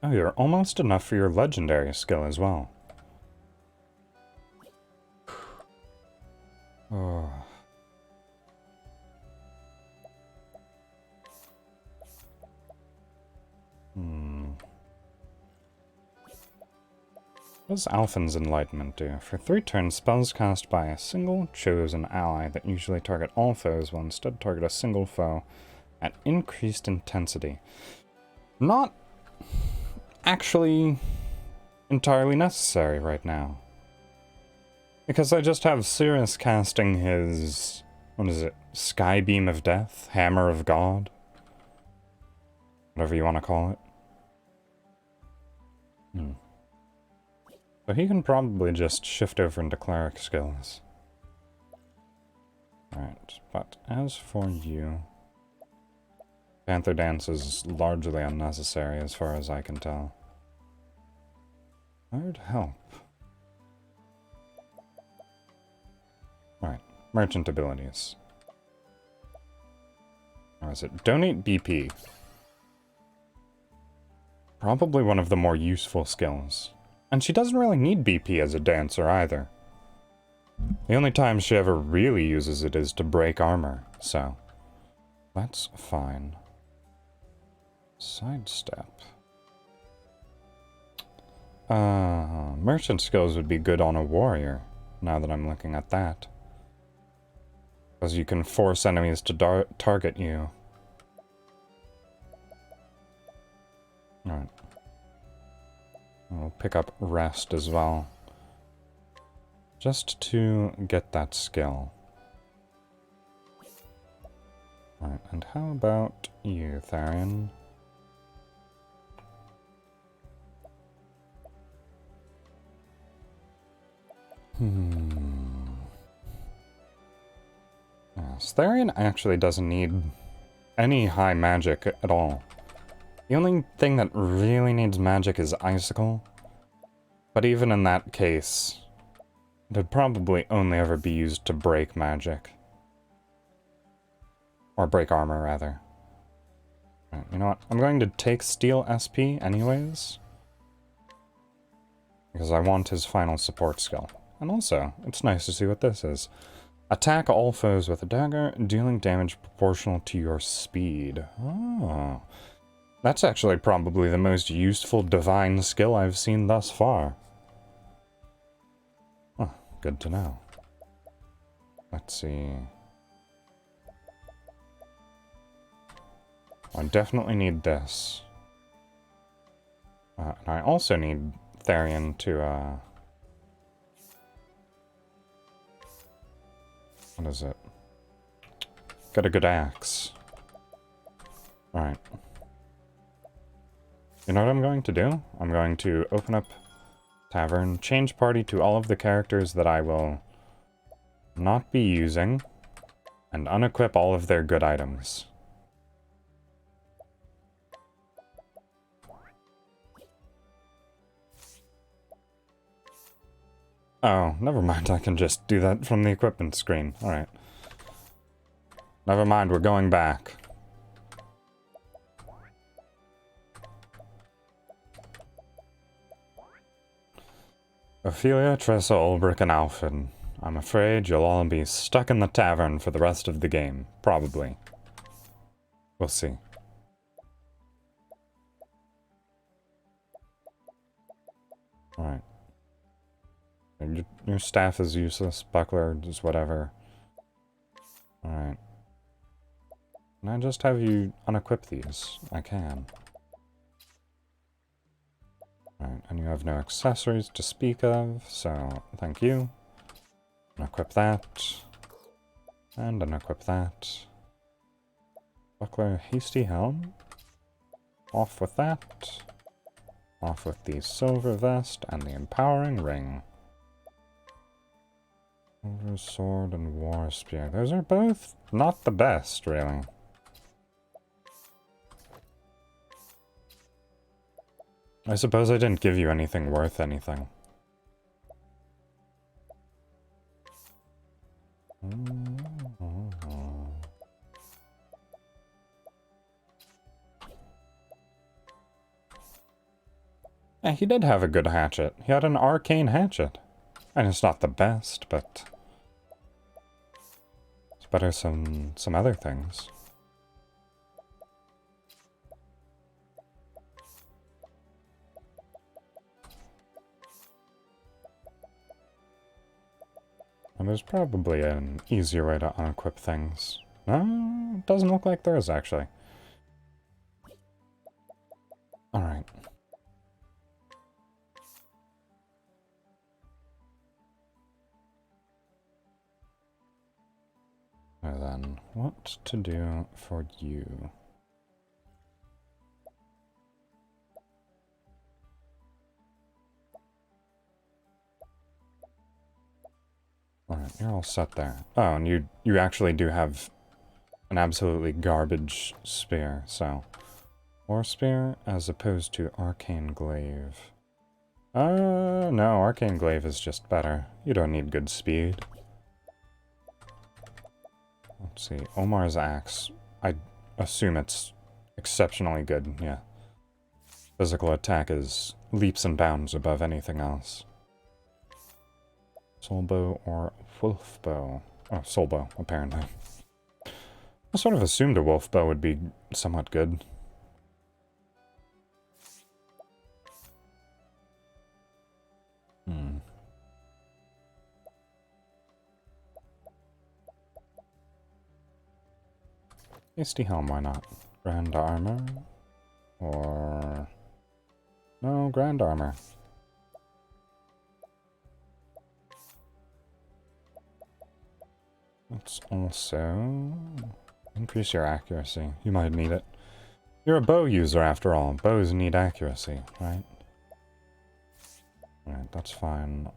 Oh, you're almost enough for your legendary skill as well. Oh. What does Alphen's Enlightenment do? For 3 turns, spells cast by a single chosen ally that usually target all foes will instead target a single foe at increased intensity. Not actually entirely necessary right now. Because I just have Cirrus casting his... what is it? Skybeam of Death? Hammer of God? Whatever you want to call it. So he can probably just shift over into Cleric skills. Alright, but as for you... Panther Dance is largely unnecessary as far as I can tell. Hired help. Right, merchant abilities. Or is it donate BP? Probably one of the more useful skills. And she doesn't really need BP as a dancer either. The only time she ever really uses it is to break armor, so that's fine. Sidestep. Merchant skills would be good on a warrior, now that I'm looking at that. Because you can force enemies to target you. Alright. We'll pick up rest as well. Just to get that skill. Alright, and how about you, Therian? Yes, Therian actually doesn't need any high magic at all. The only thing that really needs magic is Icicle. But even in that case, it would probably only ever be used to break magic. Or break armor, rather. Right, you know what? I'm going to take Steel SP anyways. Because I want his final support skill. And also, it's nice to see what this is. Attack all foes with a dagger, dealing damage proportional to your speed. Oh. That's actually probably the most useful divine skill I've seen thus far. Oh, good to know. Let's see. I definitely need this. And I also need Therian to, what is it? Get a good axe. Right. You know what I'm going to do? I'm going to open up Tavern, change party to all of the characters that I will not be using, and unequip all of their good items. Oh, never mind, I can just do that from the equipment screen. Alright. Never mind, we're going back. Ophelia, Tressa, Ulbrich, and Alfred. I'm afraid you'll all be stuck in the tavern for the rest of the game. Probably. We'll see. Alright. Your staff is useless. Buckler is whatever. Alright. Can I just have you unequip these? I can. Alright, and you have no accessories to speak of, so thank you. Unequip that. And unequip that. Buckler, Hasty Helm. Off with that. Off with the Silver Vest and the Empowering Ring. Silver Sword and War Spear. Those are both not the best, really. I suppose I didn't give you anything worth anything. Yeah, he did have a good hatchet. He had an arcane hatchet. And it's not the best, but it's better than some other things. And there's probably an easier way to unequip things. No, it doesn't look like there is, actually. Alright. So then, what to do for you? Alright, you're all set there. Oh, and you actually do have an absolutely garbage spear, so... War Spear as opposed to Arcane Glaive. No, Arcane Glaive is just better. You don't need good speed. Let's see, Omar's Axe. I assume it's exceptionally good, yeah. Physical attack is leaps and bounds above anything else. Soulbow or Wolfbow? Oh, Soulbow, apparently. I sort of assumed a Wolfbow would be somewhat good. Hasty Helm, why not? Grand Armor? Or... No, Grand Armor. Let's also... increase your accuracy. You might need it. You're a bow user after all. Bows need accuracy, right? Alright, that's fine.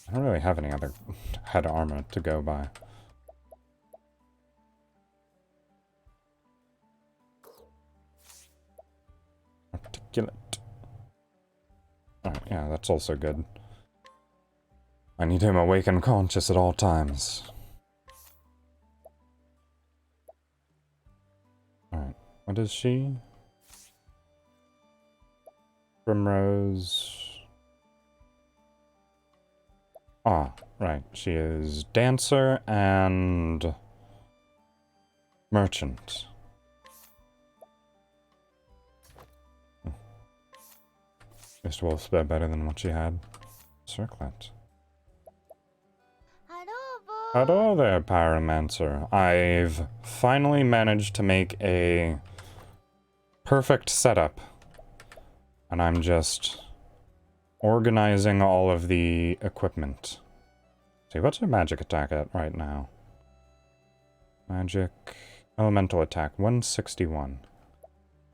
I don't really have any other head armor to go by. Articulate. Alright, yeah, that's also good. I need him awake and conscious at all times. Alright, what is she? Primrose... Ah, right, she is Dancer and... Merchant. This wolf's better than what she had. Circlet. Hello there, Pyromancer. I've finally managed to make a perfect setup. And I'm just organizing all of the equipment. See, what's her magic attack at right now? Magic... Elemental attack, 161.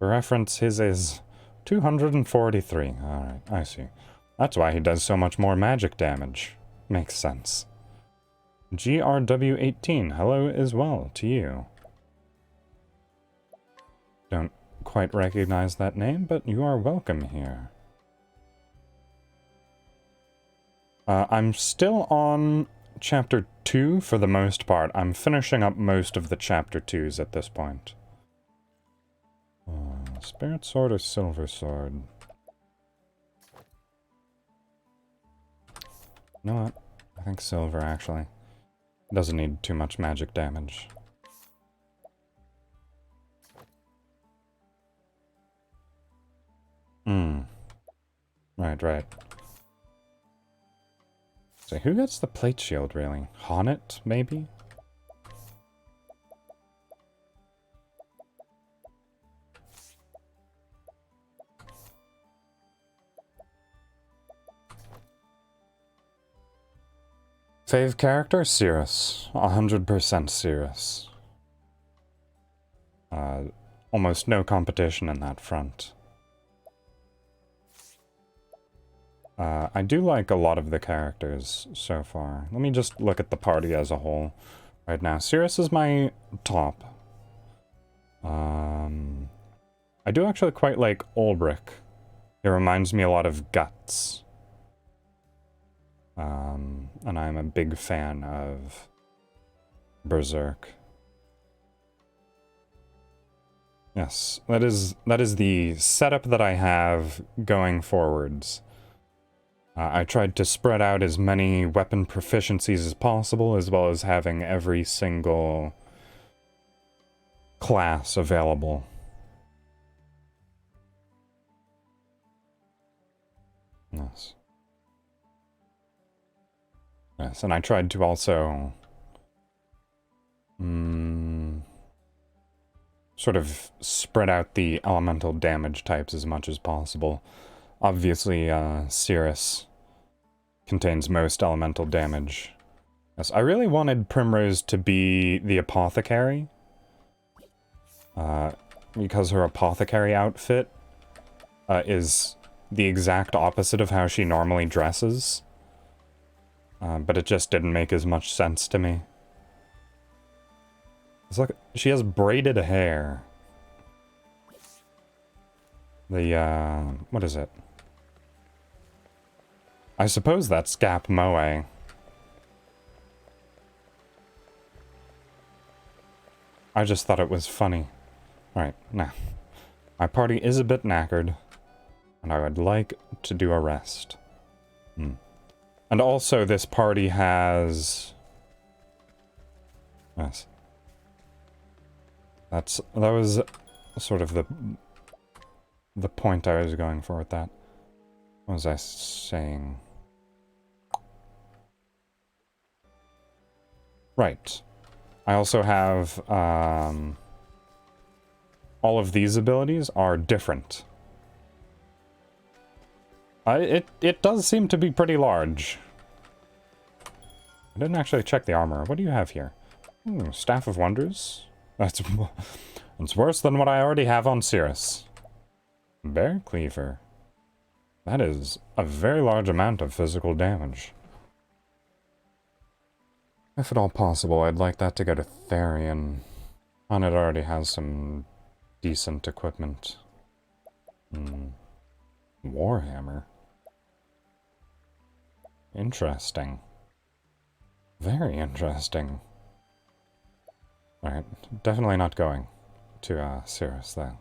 For reference, his is 243. Alright, I see. That's why he does so much more magic damage. Makes sense. GRW18, hello as well to you. Don't quite recognize that name, but you are welcome here. I'm still on Chapter 2 for the most part. I'm finishing up most of the Chapter 2s at this point. Spirit Sword or Silver Sword? You know what? I think Silver, actually. Doesn't need too much magic damage. Right. So who gets the plate shield, really? Honnet, maybe? Fave character? Cirrus. 100% Cirrus. Almost no competition in that front. I do like a lot of the characters so far. Let me just look at the party as a whole right now. Cirrus is my top. I do actually quite like Ulbrich. He reminds me a lot of Guts. And I'm a big fan of Berserk. Yes, that is the setup that I have going forwards. I tried to spread out as many weapon proficiencies as possible, as well as having every single class available. Yes. Yes, and I tried to also sort of spread out the elemental damage types as much as possible. Obviously, Cirrus contains most elemental damage. Yes, I really wanted Primrose to be the apothecary. Because her apothecary outfit is the exact opposite of how she normally dresses. But it just didn't make as much sense to me. It's like, she has braided hair. What is it? I suppose that's Gap Moe. I just thought it was funny. Alright, now. My party is a bit knackered, and I would like to do a rest. And also, this party has... Yes. That was sort of the point I was going for with that. What was I saying? Right. I also have, all of these abilities are different. It does seem to be pretty large. I didn't actually check the armor. What do you have here? Staff of Wonders? That's worse than what I already have on Cirrus. Bear Cleaver. That is a very large amount of physical damage. If at all possible, I'd like that to go to Therian. On it already has some decent equipment. Warhammer. Interesting. Very interesting. Alright, definitely not going to Cirrus, though.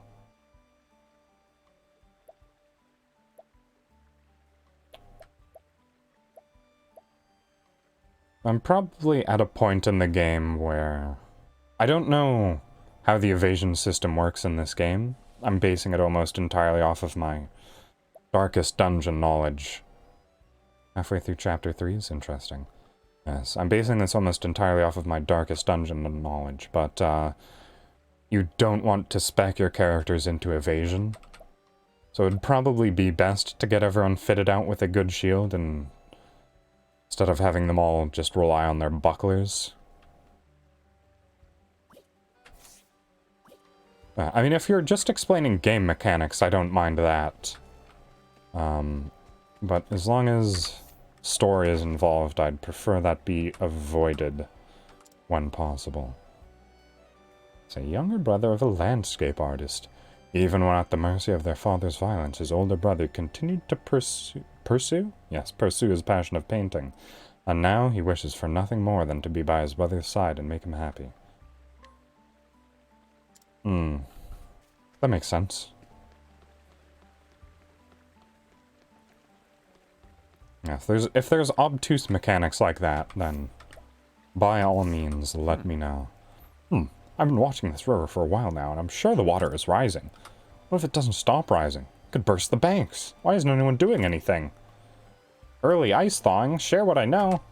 I'm probably at a point in the game where... I don't know how the evasion system works in this game. I'm basing it almost entirely off of my Darkest Dungeon knowledge. Halfway through Chapter 3 is interesting. Yes, I'm basing this almost entirely off of my Darkest Dungeon knowledge, but you don't want to spec your characters into evasion. So it'd probably be best to get everyone fitted out with a good shield and instead of having them all just rely on their bucklers. I mean, if you're just explaining game mechanics, I don't mind that. But as long as story is involved, I'd prefer that be avoided when possible. It's a younger brother of a landscape artist. Even when at the mercy of their father's violence, his older brother continued to pursue his passion of painting. And now he wishes for nothing more than to be by his brother's side and make him happy. That makes sense. Yeah, if there's obtuse mechanics like that, then by all means, let me know. I've been watching this river for a while now, and I'm sure the water is rising. What if it doesn't stop rising? It could burst the banks. Why isn't anyone doing anything? Early ice thawing, share what I know.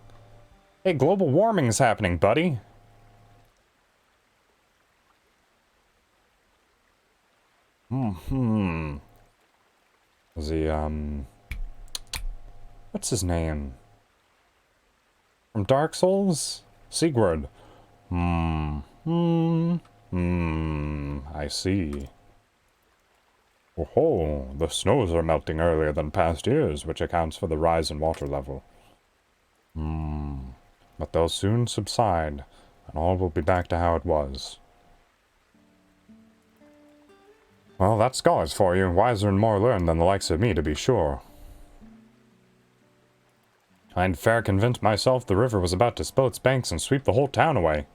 Hey, global warming is happening, buddy. Was he, what's his name? From Dark Souls? Sigurd. I see. Oh, the snows are melting earlier than past years, which accounts for the rise in water level. But they'll soon subside, and all will be back to how it was. Well, that's scholars for you, wiser and more learned than the likes of me, to be sure. I'd fair convinced myself the river was about to spill its banks and sweep the whole town away.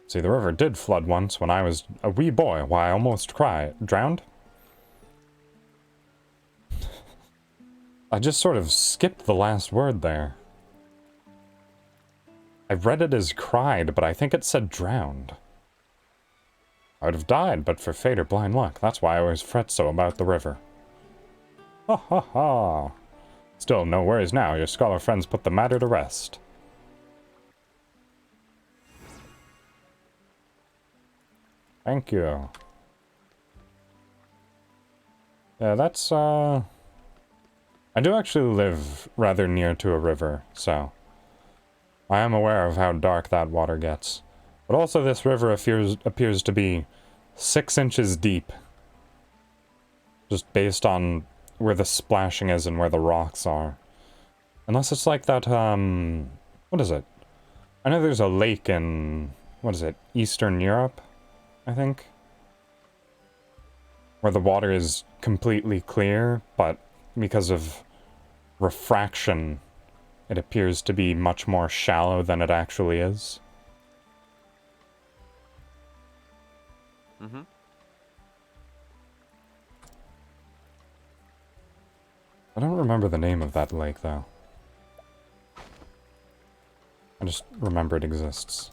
See, the river did flood once when I was a wee boy, why I almost drowned. I just sort of skipped the last word there. I read it as cried, but I think it said drowned. I would have died, but for fate or blind luck. That's why I always fret so about the river. Ha ha ha. Still, no worries now. Your scholar friends put the matter to rest. Thank you. Yeah, that's, I do actually live rather near to a river, so I am aware of how dark that water gets. But also this river appears to be 6 inches deep. Just based on where the splashing is and where the rocks are. Unless it's like that, what is it? I know there's a lake in, what is it, Eastern Europe, I think? Where the water is completely clear, but because of refraction, it appears to be much more shallow than it actually is. I don't remember the name of that lake, though. I just remember it exists.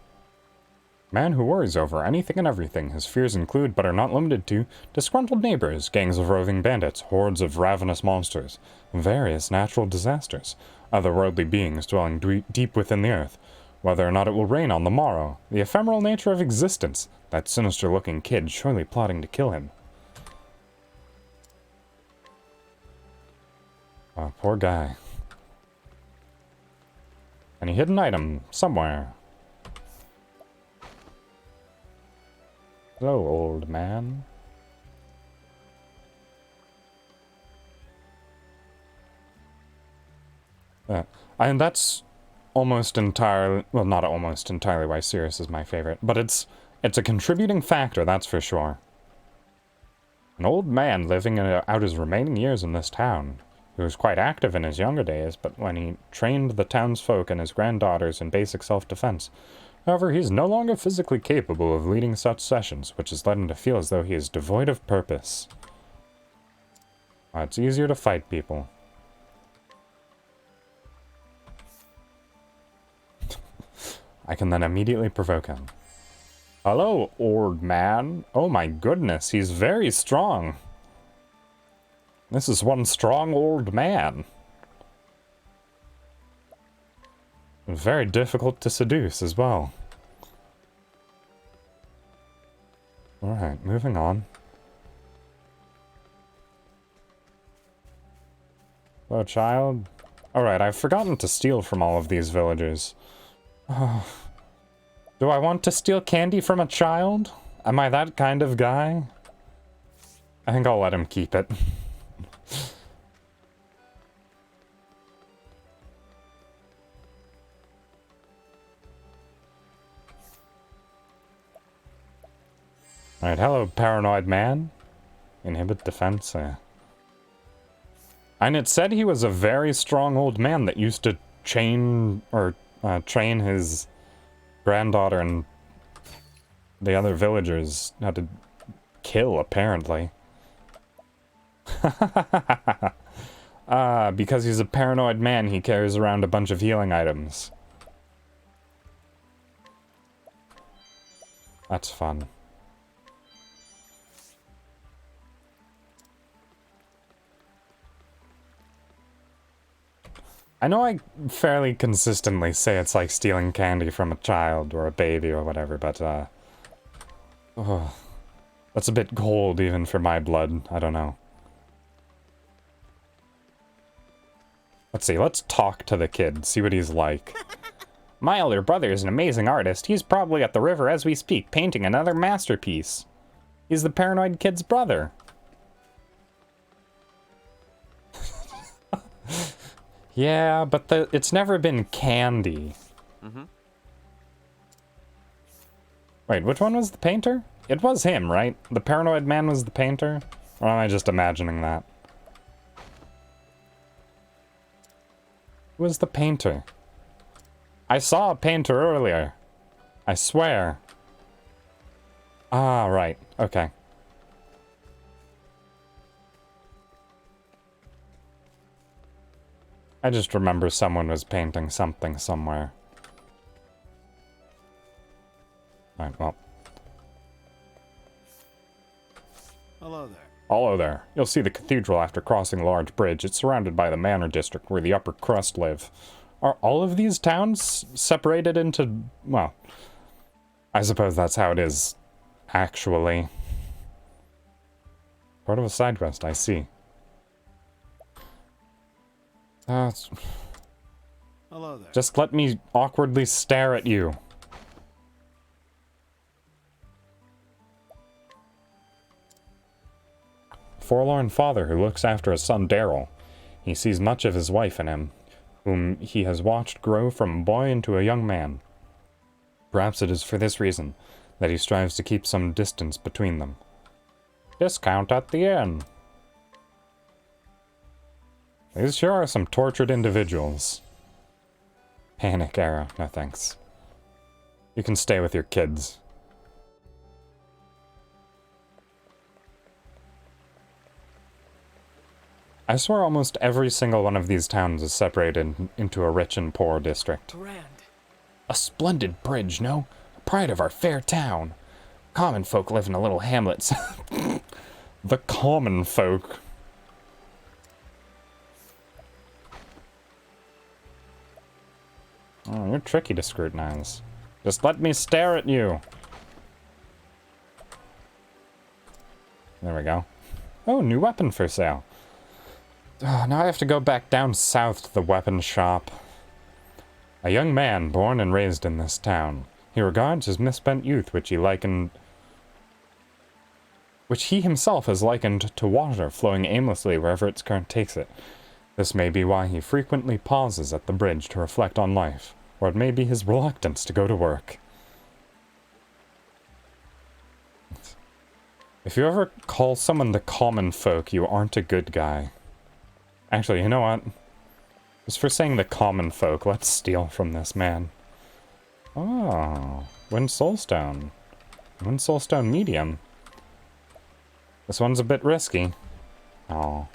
Man who worries over anything and everything. His fears include, but are not limited to, disgruntled neighbors, gangs of roving bandits, hordes of ravenous monsters, various natural disasters, otherworldly beings dwelling deep within the earth, whether or not it will rain on the morrow, the ephemeral nature of existence, that sinister-looking kid surely plotting to kill him. Oh, poor guy. Any hidden item somewhere. Hello, old man. And that's almost entirely, well, not almost entirely why Sirius is my favorite, but it's a contributing factor, that's for sure. An old man living out his remaining years in this town. He was quite active in his younger days, but when he trained the townsfolk and his granddaughters in basic self-defense. However, he is no longer physically capable of leading such sessions, which has led him to feel as though he is devoid of purpose. It's easier to fight people. I can then immediately provoke him. Hello, old man. Oh my goodness, he's very strong. This is one strong old man. And very difficult to seduce as well. Alright, moving on. Hello, child. Alright, I've forgotten to steal from all of these villagers. Oh, Do I want to steal candy from a child? Am I that kind of guy? I think I'll let him keep it. Alright, hello, paranoid man. Inhibit defense. And it said he was a very strong old man that used to train his granddaughter and the other villagers how to kill, apparently. Because he's a paranoid man, he carries around a bunch of healing items. That's fun. I know I fairly consistently say it's like stealing candy from a child or a baby or whatever, but, oh, that's a bit cold even for my blood. I don't know. Let's see, let's talk to the kid, see what he's like. My elder brother is an amazing artist. He's probably at the river as we speak, painting another masterpiece. He's the paranoid kid's brother. Yeah, but it's never been candy. Wait, which one was the painter? It was him, right? The paranoid man was the painter? Or am I just imagining that? Who was the painter? I saw a painter earlier. I swear. Ah, right. Okay. I just remember someone was painting something somewhere. Alright, well. Hello there. Hello there. You'll see the cathedral after crossing a large bridge. It's surrounded by the manor district where the upper crust live. Are all of these towns separated into... well, I suppose that's how it is, actually. Part of a side quest, I see. Hello there. Just let me awkwardly stare at you. Forlorn father who looks after his son Daryl. He sees much of his wife in him, whom he has watched grow from a boy into a young man. Perhaps it is for this reason that he strives to keep some distance between them. Discount at the inn. These sure are some tortured individuals. Panic era, no thanks. You can stay with your kids. I swear almost every single one of these towns is separated into a rich and poor district. Grand. A splendid bridge, no? Pride of our fair town. Common folk live in a little hamlet. The common folk. Oh, you're tricky to scrutinize. Just let me stare at you. There we go. Oh, new weapon for sale. Oh, now I have to go back down south to the weapon shop. A young man born and raised in this town. He regards his misspent youth, which he himself has likened to water flowing aimlessly wherever its current takes it. This may be why he frequently pauses at the bridge to reflect on life, or it may be his reluctance to go to work. If you ever call someone the common folk, you aren't a good guy. Actually, you know what? Just for saying the common folk, let's steal from this man. Oh, Wind Soulstone. Wind Soulstone medium. This one's a bit risky. Oh.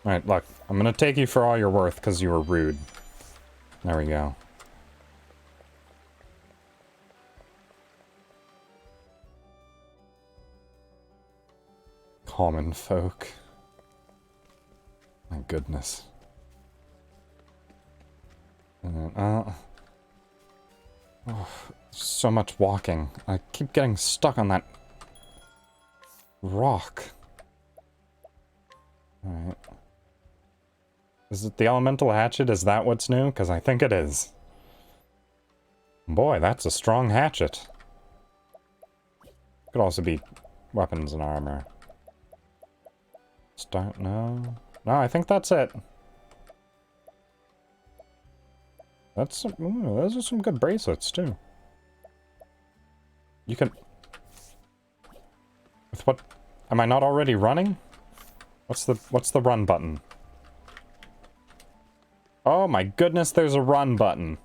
Alright, look. I'm gonna take you for all you're worth because you were rude. There we go. Common folk. My goodness. Oh, so much walking. I keep getting stuck on that rock. Alright. Is it the elemental hatchet? Is that what's new? Because I think it is. Boy, that's a strong hatchet. Could also be weapons and armor. Start, no. No, I think that's it. That's some, ooh, those are some good bracelets too. You can... With what? Am I not already running? What's the run button? Oh my goodness, there's a run button.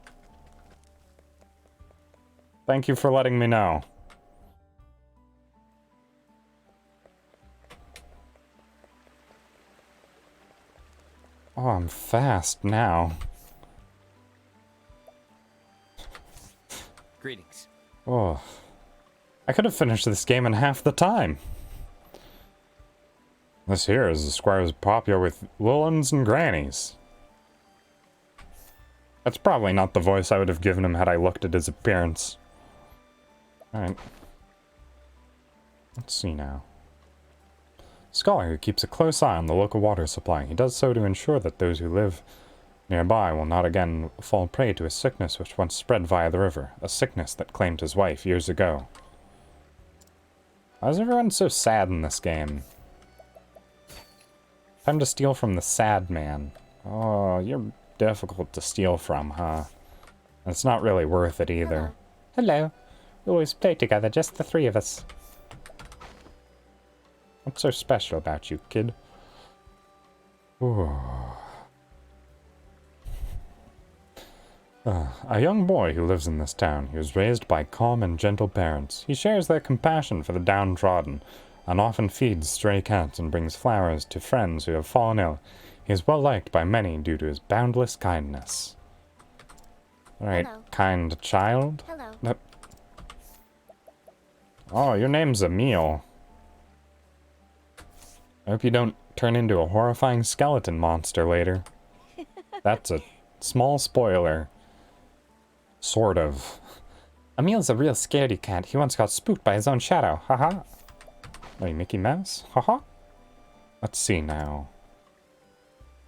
Thank you for letting me know. Oh, I'm fast now. Greetings. Oh. I could have finished this game in half the time. This here is the squire's popular with Lillans and Grannies. That's probably not the voice I would have given him had I looked at his appearance. Alright. Let's see now. Scholar who keeps a close eye on the local water supply. He does so to ensure that those who live nearby will not again fall prey to a sickness which once spread via the river. A sickness that claimed his wife years ago. Why is everyone so sad in this game? Time to steal from the sad man. Oh, you're difficult to steal from, huh? It's not really worth it either. Hello. We always play together, just the three of us. What's so special about you, kid? Ooh. A young boy who lives in this town. He was raised by calm and gentle parents. He shares their compassion for the downtrodden, and often feeds stray cats and brings flowers to friends who have fallen ill. He is well liked by many due to his boundless kindness. Alright, kind child. Hello. Oh, your name's Emil. I hope you don't turn into a horrifying skeleton monster later. That's a small spoiler. Sort of. Emil's a real scaredy cat. He once got spooked by his own shadow. Haha. Wait, Mickey Mouse? Haha. Let's see now.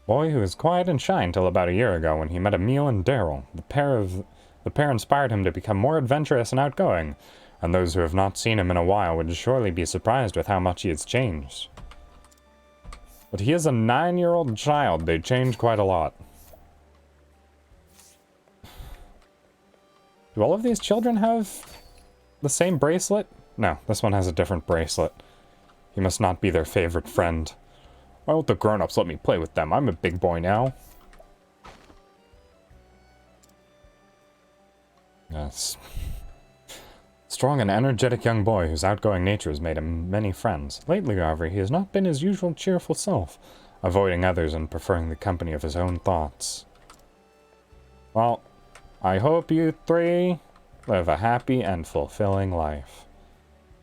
Boy who was quiet and shy until about a year ago when he met Emil and Daryl. The pair inspired him to become more adventurous and outgoing, and those who have not seen him in a while would surely be surprised with how much he has changed. But he is a 9-year-old child. They change quite a lot. Do all of these children have the same bracelet? No, this one has a different bracelet. He must not be their favorite friend. Why won't the grown-ups let me play with them? I'm a big boy now. Yes. Strong and energetic young boy whose outgoing nature has made him many friends. Lately, however, he has not been his usual cheerful self, avoiding others and preferring the company of his own thoughts. Well, I hope you three live a happy and fulfilling life.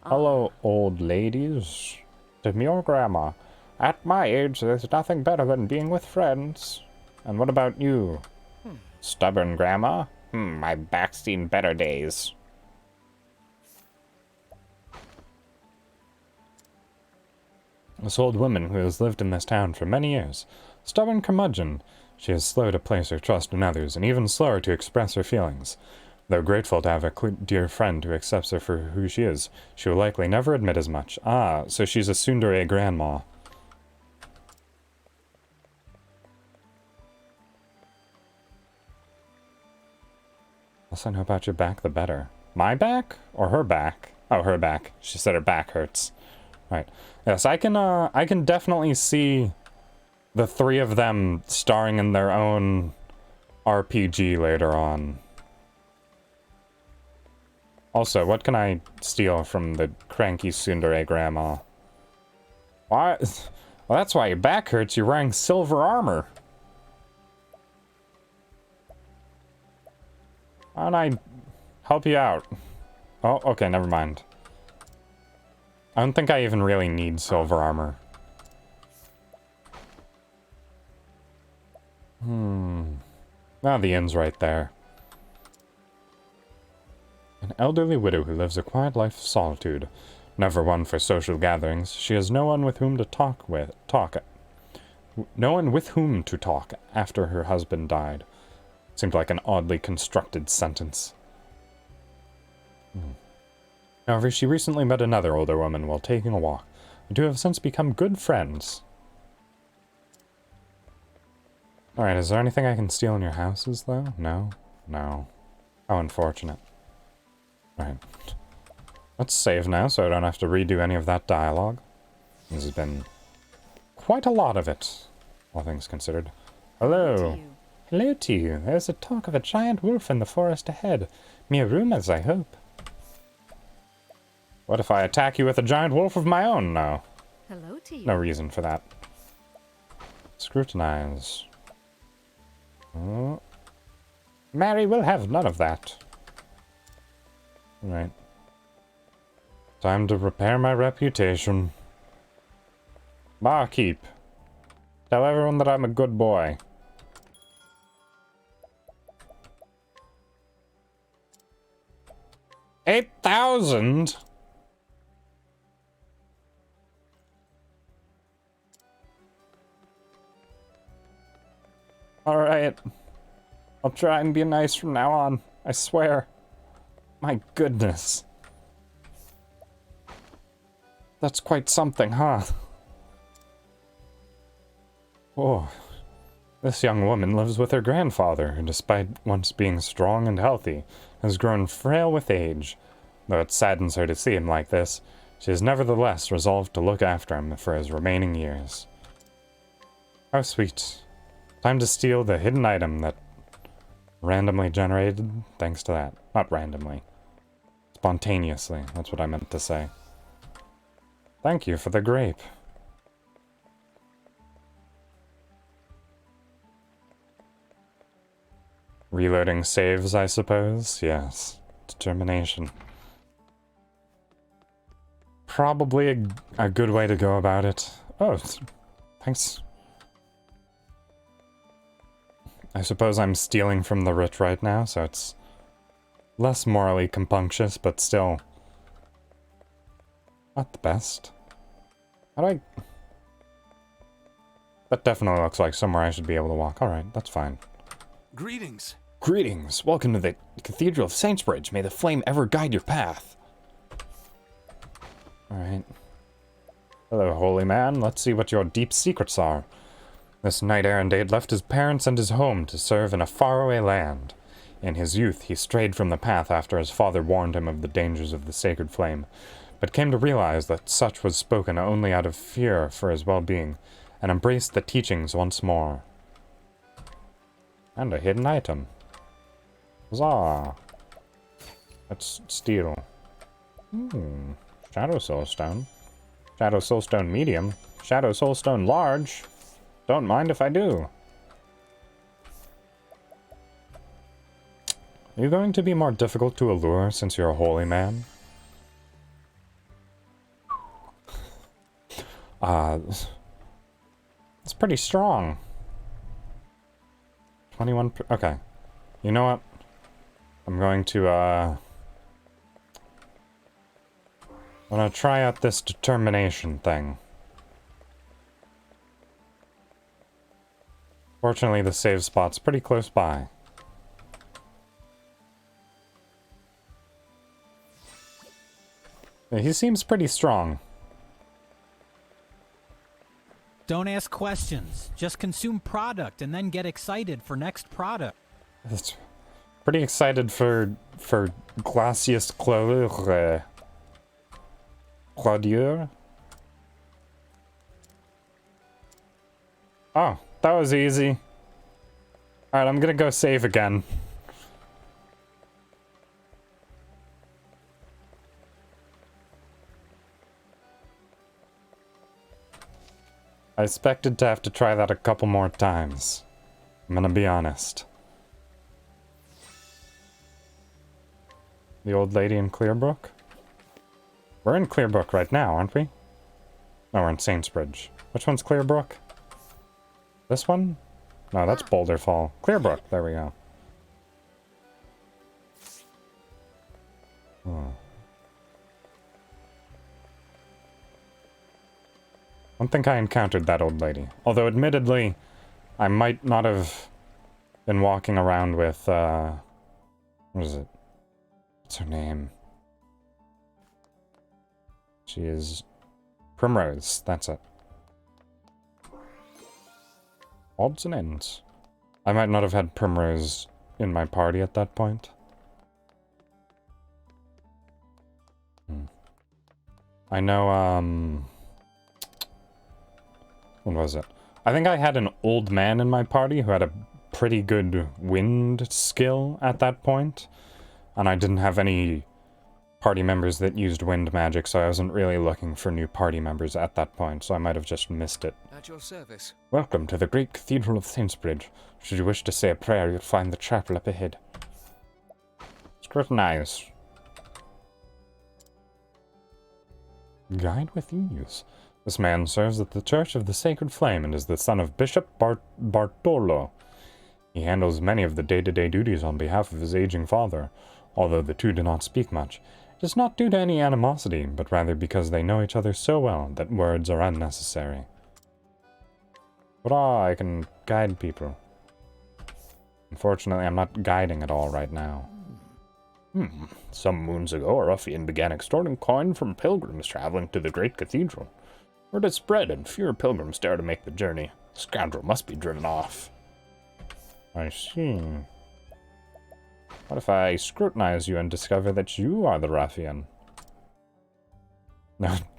Hello, old ladies. Demure grandma. At my age, there's nothing better than being with friends. And what about you? Stubborn grandma? My back's seen better days. This old woman who has lived in this town for many years. Stubborn curmudgeon. She is slow to place her trust in others, and even slower to express her feelings. Though grateful to have a dear friend who accepts her for who she is, she will likely never admit as much. Ah, so she's a tsundere grandma. The less I know about your back, the better. My back? Or her back? Oh, her back. She said her back hurts. Right. Yes, I can definitely see the three of them starring in their own RPG later on. Also, what can I steal from the cranky tsundere grandma? Why? Well, that's why your back hurts. You're wearing silver armor. Why don't I help you out? Oh, okay, never mind. I don't think I even really need silver armor. Ah, the inn's right there. An elderly widow who lives a quiet life of solitude. Never one for social gatherings. She has no one with whom to talk. No one with whom to talk after her husband died. Seemed like an oddly constructed sentence. However, she recently met another older woman while taking a walk. The two have since become good friends. Alright, is there anything I can steal in your houses, though? No? No. How unfortunate. Alright. Let's save now, so I don't have to redo any of that dialogue. This has been quite a lot of it, all things considered. Hello. Hello to you. There's a talk of a giant wolf in the forest ahead. Mere rumors, I hope. What if I attack you with a giant wolf of my own now? Hello to you. No reason for that. Scrutinize. Oh. Mary will have none of that. Right. Time to repair my reputation. Barkeep. Tell everyone that I'm a good boy. $8,000? Alright. I'll try and be nice from now on. I swear. My goodness. That's quite something, huh? Oh. This young woman lives with her grandfather, who, despite once being strong and healthy, has grown frail with age. Though it saddens her to see him like this, she is nevertheless resolved to look after him for his remaining years. How sweet. Time to steal the hidden item that randomly generated thanks to that. Not randomly. Spontaneously, that's what I meant to say. Thank you for the grape. Reloading saves, I suppose? Yes. Determination. Probably a good way to go about it. Oh, thanks. I suppose I'm stealing from the rich right now, so it's less morally compunctious, but still not the best. How do I... That definitely looks like somewhere I should be able to walk. Alright, that's fine. Greetings. Greetings. Welcome to the Cathedral of Saintsbridge. May the flame ever guide your path. Alright. Hello, holy man. Let's see what your deep secrets are. This knight-errant had left his parents and his home to serve in a faraway land. In his youth, he strayed from the path after his father warned him of the dangers of the sacred flame, but came to realize that such was spoken only out of fear for his well-being, and embraced the teachings once more. And a hidden item. Huzzah! Let's steal. Shadow Soulstone. Shadow Soulstone medium. Shadow Soulstone large. Don't mind if I do. Are you going to be more difficult to allure since you're a holy man? It's pretty strong. 21. Okay. You know what? I'm going to, I'm gonna try out this determination thing. Fortunately, the save spot's pretty close by. Yeah, he seems pretty strong. Don't ask questions. Just consume product and then get excited for next product. It's pretty excited for Glacius Claudure. Oh, that was easy. Alright, I'm gonna go save again. I expected to have to try that a couple more times. I'm gonna be honest. The old lady in Clearbrook? We're in Clearbrook right now, aren't we? No, we're in Saintsbridge. Which one's Clearbrook? This one? No, that's Boulder Fall. Clearbrook, there we go. Oh. I don't think I encountered that old lady. Although, admittedly, I might not have been walking around with, what is it? What's her name? She is Primrose, that's it. Odds and ends. I might not have had Primrose in my party at that point. I know, what was it? I think I had an old man in my party who had a pretty good wind skill at that point, and I didn't have any party members that used wind magic, so I wasn't really looking for new party members at that point, so I might have just missed it. At your service. Welcome to the great Cathedral of Saintsbridge. Should you wish to say a prayer, you'll find the chapel up ahead. Scrutinize. Guide with ease. This man serves at the Church of the Sacred Flame and is the son of Bishop Bartolo. He handles many of the day-to-day duties on behalf of his aging father, although the two do not speak much. It is not due to any animosity, but rather because they know each other so well that words are unnecessary. Hurrah, I can guide people. Unfortunately, I'm not guiding at all right now. Some moons ago, a ruffian began extorting coin from pilgrims traveling to the great cathedral. Word has spread, and fewer pilgrims dare to make the journey. The scoundrel must be driven off. I see. What if I scrutinize you and discover that you are the ruffian?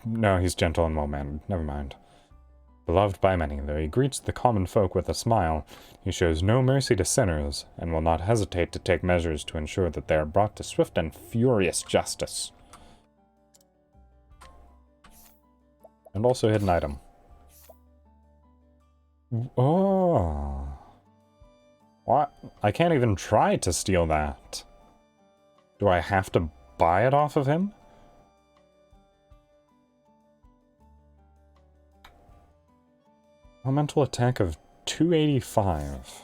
No, he's gentle and well-mannered. Never mind. Beloved by many, though he greets the common folk with a smile, he shows no mercy to sinners, and will not hesitate to take measures to ensure that they are brought to swift and furious justice. And also hidden item. Oh. What? I can't even try to steal that. Do I have to buy it off of him? Elemental attack of 285.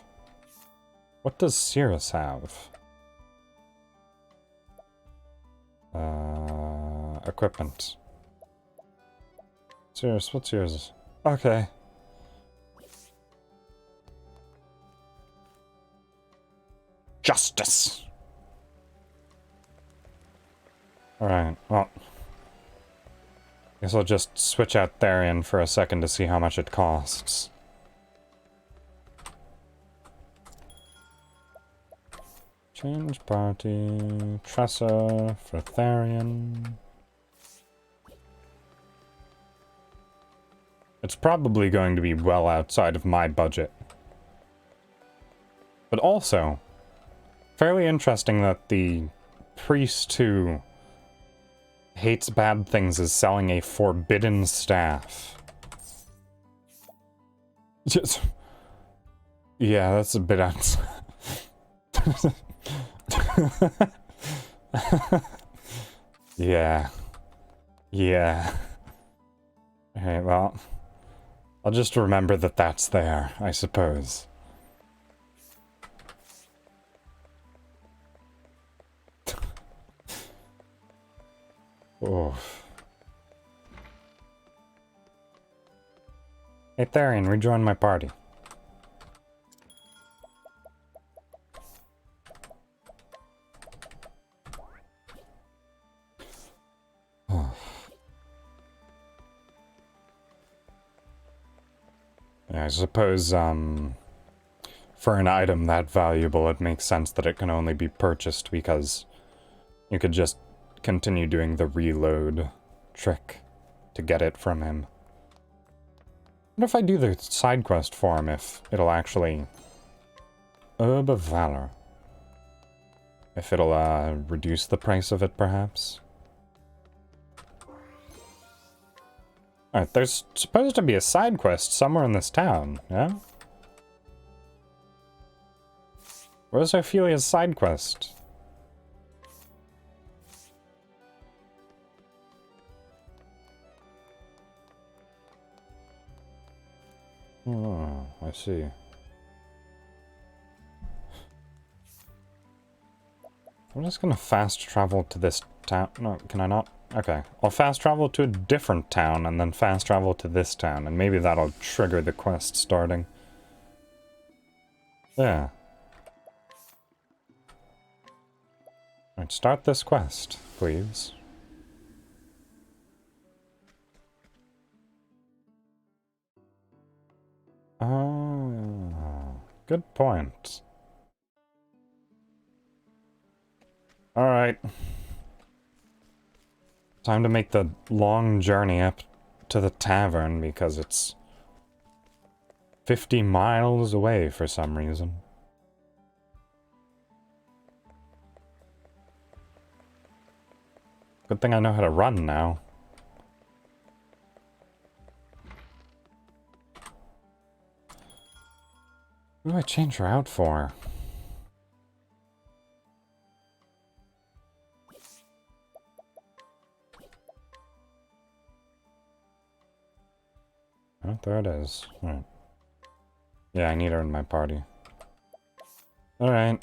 What does Cirrus have? Equipment. Cirrus, what's yours? Okay. Justice! Alright, well. Guess I'll just switch out Therian for a second to see how much it costs. Change party. Tressa for Therian. It's probably going to be well outside of my budget. But also, fairly interesting that the priest who hates bad things is selling a forbidden staff. Just, yeah, that's a bit outside. Yeah. Yeah. Okay, well, I'll just remember that that's there, I suppose. Oh. Hey, Therian, rejoin my party. Oh. Yeah, I suppose, for an item that valuable, it makes sense that it can only be purchased because you could just continue doing the reload trick to get it from him. What if I do the side quest for him, if it'll actually... Herb of Valor. If it'll, reduce the price of it, perhaps? Alright, there's supposed to be a side quest somewhere in this town, yeah? Where's Ophelia's side quest? Oh, I see. I'm just gonna fast travel to this town. No, can I not? Okay. I'll fast travel to a different town and then fast travel to this town, and maybe that'll trigger the quest starting. Yeah. Alright, start this quest, please. Oh, good point. Alright. Time to make the long journey up to the tavern because it's 50 miles away for some reason. Good thing I know how to run now. What do I change her out for? Oh, there it is. Alright. Yeah, I need her in my party. Alright.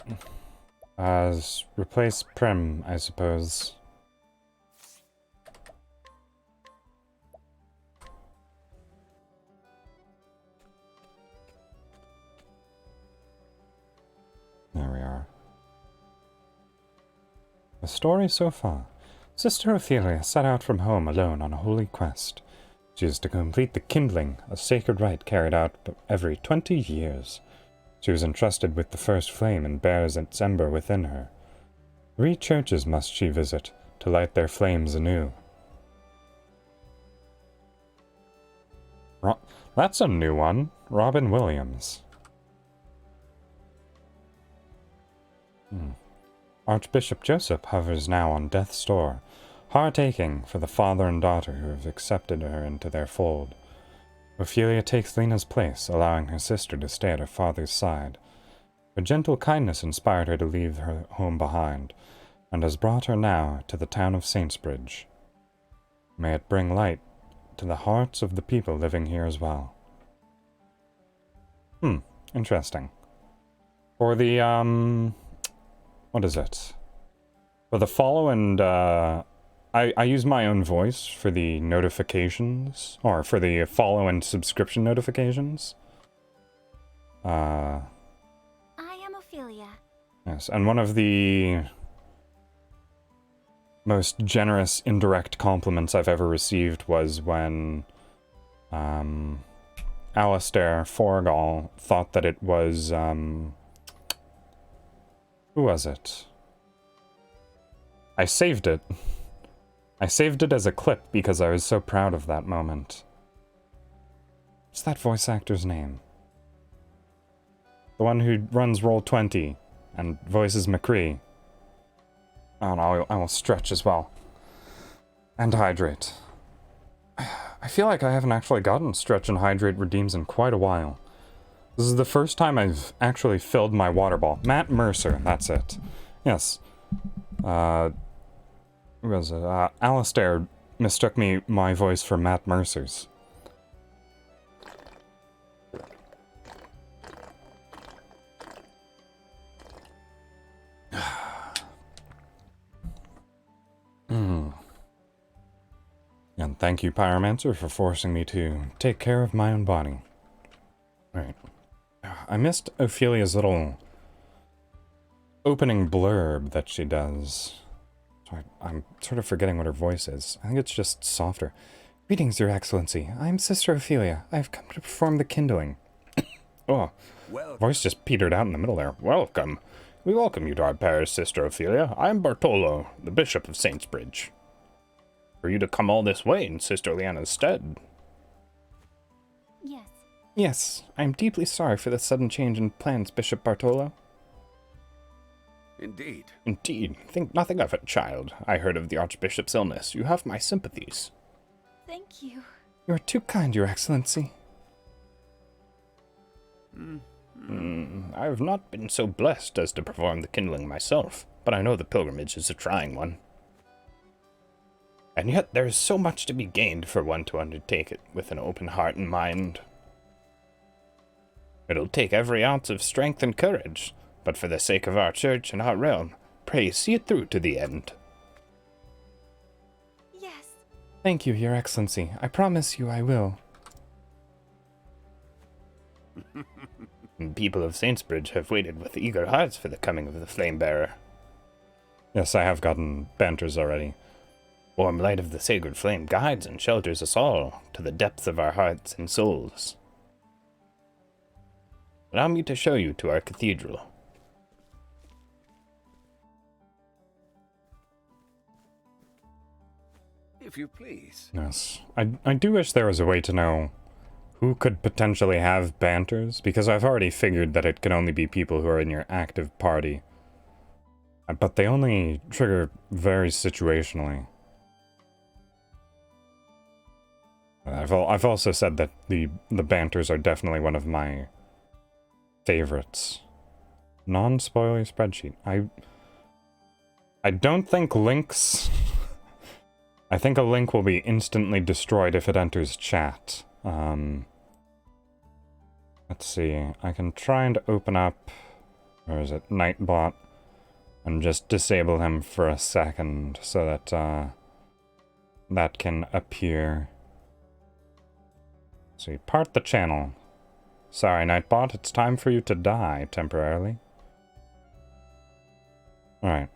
Replace Prim, I suppose. There we are. The story so far. Sister Ophelia set out from home alone on a holy quest. She is to complete the kindling, a sacred rite carried out every 20 years. She was entrusted with the first flame and bears its ember within her. 3 churches must she visit to light their flames anew. That's a new one. Robin Williams. Archbishop Joseph hovers now on death's door, heart-aching for the father and daughter who have accepted her into their fold. Ophelia takes Lena's place, allowing her sister to stay at her father's side. Her gentle kindness inspired her to leave her home behind, and has brought her now to the town of Saintsbridge. May it bring light to the hearts of the people living here as well. Interesting. For the, what is it? For the follow and, I use my own voice for the notifications, or for the follow and subscription notifications. I am Ophelia. Yes, and one of the most generous indirect compliments I've ever received was when, Alistair Forgal thought that it was, who was it? I saved it. I saved it as a clip because I was so proud of that moment. What's that voice actor's name? The one who runs Roll20 and voices McCree. Oh no, I will stretch as well. And hydrate. I feel like I haven't actually gotten stretch and hydrate redeems in quite a while. This is the first time I've actually filled my water ball. Matt Mercer, that's it. Yes. Who was it? Alistair mistook my voice for Matt Mercer's. And thank you, Pyromancer, for forcing me to take care of my own body. Right. I missed Ophelia's little opening blurb that she does. I'm sort of forgetting what her voice is. I think it's just softer. Greetings, Your Excellency. I am Sister Ophelia. I have come to perform the kindling. Oh, voice just petered out in the middle there. Welcome. We welcome you to our parish, Sister Ophelia. I am Bartolo, the Bishop of Saintsbridge. For you to come all this way in Sister Leanna's stead. Yes. Yes, I am deeply sorry for the sudden change in plans, Bishop Bartolo. Indeed. Indeed. Think nothing of it, child. I heard of the Archbishop's illness. You have my sympathies. Thank you. You are too kind, Your Excellency. I have not been so blessed as to perform the kindling myself, but I know the pilgrimage is a trying one. And yet there is so much to be gained for one to undertake it with an open heart and mind. It'll take every ounce of strength and courage, but for the sake of our church and our realm, pray see it through to the end. Yes. Thank you, Your Excellency. I promise you I will. People of Saintsbridge have waited with eager hearts for the coming of the Flame Bearer. Yes, I have gotten banters already. Warm light of the sacred flame guides and shelters us all to the depths of our hearts and souls. Allow me to show you to our cathedral. If you please. Yes. I do wish there was a way to know who could potentially have banters, because I've already figured that it can only be people who are in your active party. But they only trigger very situationally. I've also said that the banters are definitely one of my favorites. Non-spoiler spreadsheet. I don't think links... I think a link will be instantly destroyed if it enters chat. Let's see. I can try and open up... Where is it? Nightbot. And just disable him for a second so that that can appear. See, part the channel. Sorry, Nightbot, it's time for you to die temporarily. Alright.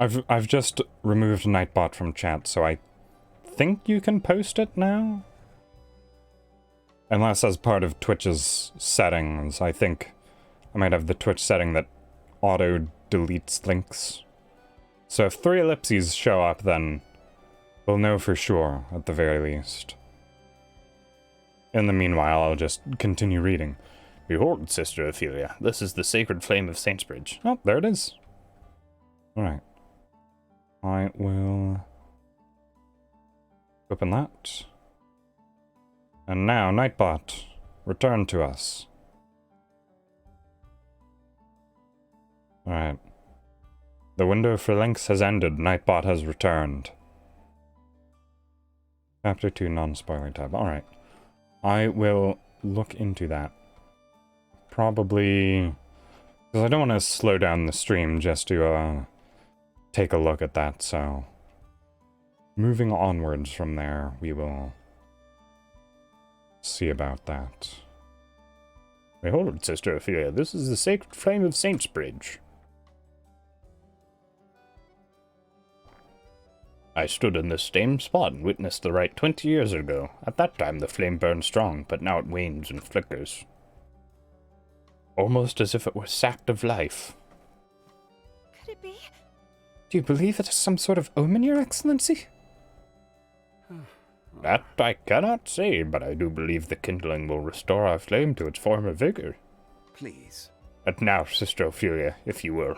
I've just removed Nightbot from chat, so I think you can post it now? Unless as part of Twitch's settings, I think I might have the Twitch setting that auto-deletes links. So if 3 ellipses show up, then we'll know for sure, at the very least. In the meanwhile, I'll just continue reading. Behold, Sister Ophelia, this is the sacred flame of Saintsbridge. Oh, there it is. Alright. I will open that. And now, Nightbot, return to us. Alright. The window for links has ended. Nightbot has returned. Chapter 2 non-spoiler tab. Alright. I will look into that. Probably... because I don't want to slow down the stream just to take a look at that, so... moving onwards from there, we will see about that. Behold, Sister Ophelia, this is the sacred flame of Saintsbridge. I stood in this same spot and witnessed the rite 20 years ago. At that time the flame burned strong, but now it wanes and flickers. Almost as if it were sapped of life. Could it be? Do you believe it is some sort of omen, Your Excellency? That I cannot say, but I do believe the kindling will restore our flame to its former vigor. Please. And now, Sister Ophelia, if you will.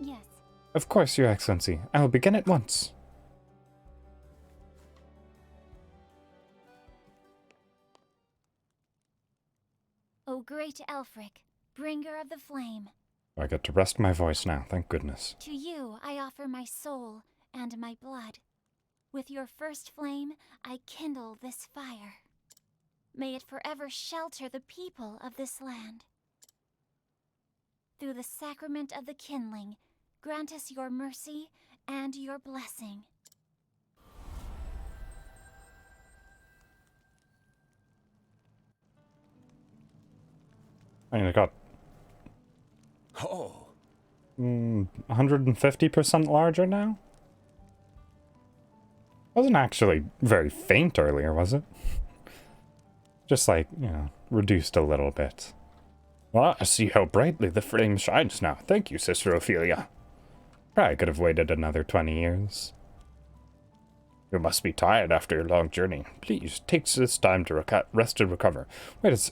Yes. Of course, Your Excellency. I will begin at once. O great Elfric, bringer of the flame, I get to rest my voice now, thank goodness. to you I offer my soul and my blood. With your first flame, I kindle this fire. May it forever shelter the people of this land. Through the sacrament of the kindling, grant us your mercy and your blessing. I mean, it got Oh. 150% larger now? Wasn't actually very faint earlier, was it? Just like, you know, reduced a little bit. Well, I see how brightly the flame shines now. Thank you, Sister Ophelia. Probably could have waited another 20 years. You must be tired after your long journey. Please, take this time to rest and recover. Wait,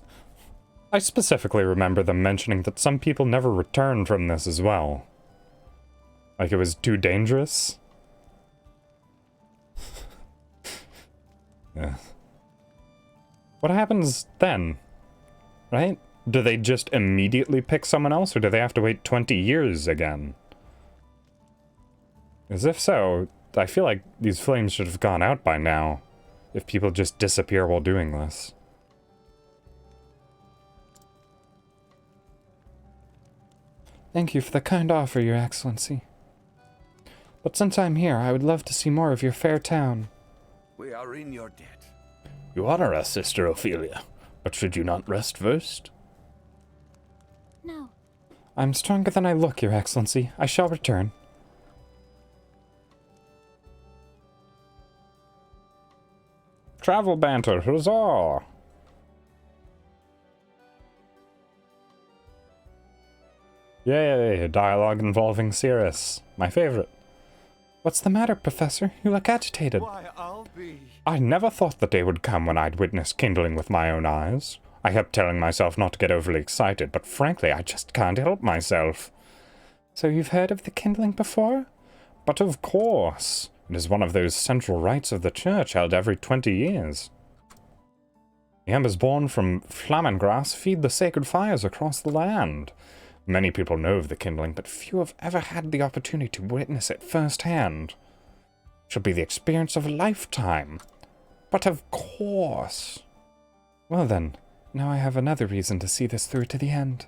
I specifically remember them mentioning that some people never returned from this as well. Like it was too dangerous. Yeah. What happens then? Right? Do they just immediately pick someone else, or do they have to wait 20 years again? As if so, I feel like these flames should have gone out by now, if people just disappear while doing this. Thank you for the kind offer, Your Excellency. But since I'm here, I would love to see more of your fair town. We are in your debt. You honor us, Sister Ophelia, but should you not rest first? No. I'm stronger than I look, Your Excellency. I shall return. Travel banter, huzzah! Yay, dialogue involving Cirrus. My favorite. What's the matter, Professor? You look agitated. Why, I'll be. I never thought the day would come when I'd witness kindling with my own eyes. I kept telling myself not to get overly excited, but frankly, I just can't help myself. So you've heard of the kindling before? But of course. It is one of those central rites of the church held every 20 years. The embers born from flamen grass feed the sacred fires across the land. Many people know of the kindling, but few have ever had the opportunity to witness it firsthand. It should be the experience of a lifetime. But of course. Well then, now I have another reason to see this through to the end.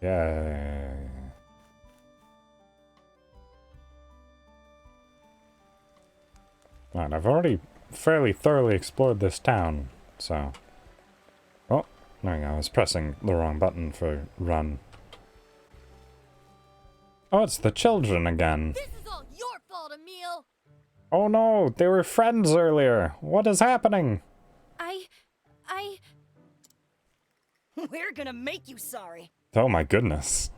Yay. Right, I've already fairly thoroughly explored this town, so... Oh, there we go, I was pressing the wrong button for run. Oh, it's the children again. This is all your fault, Emil! Oh no, they were friends earlier. What is happening? We're gonna make you sorry. Oh my goodness.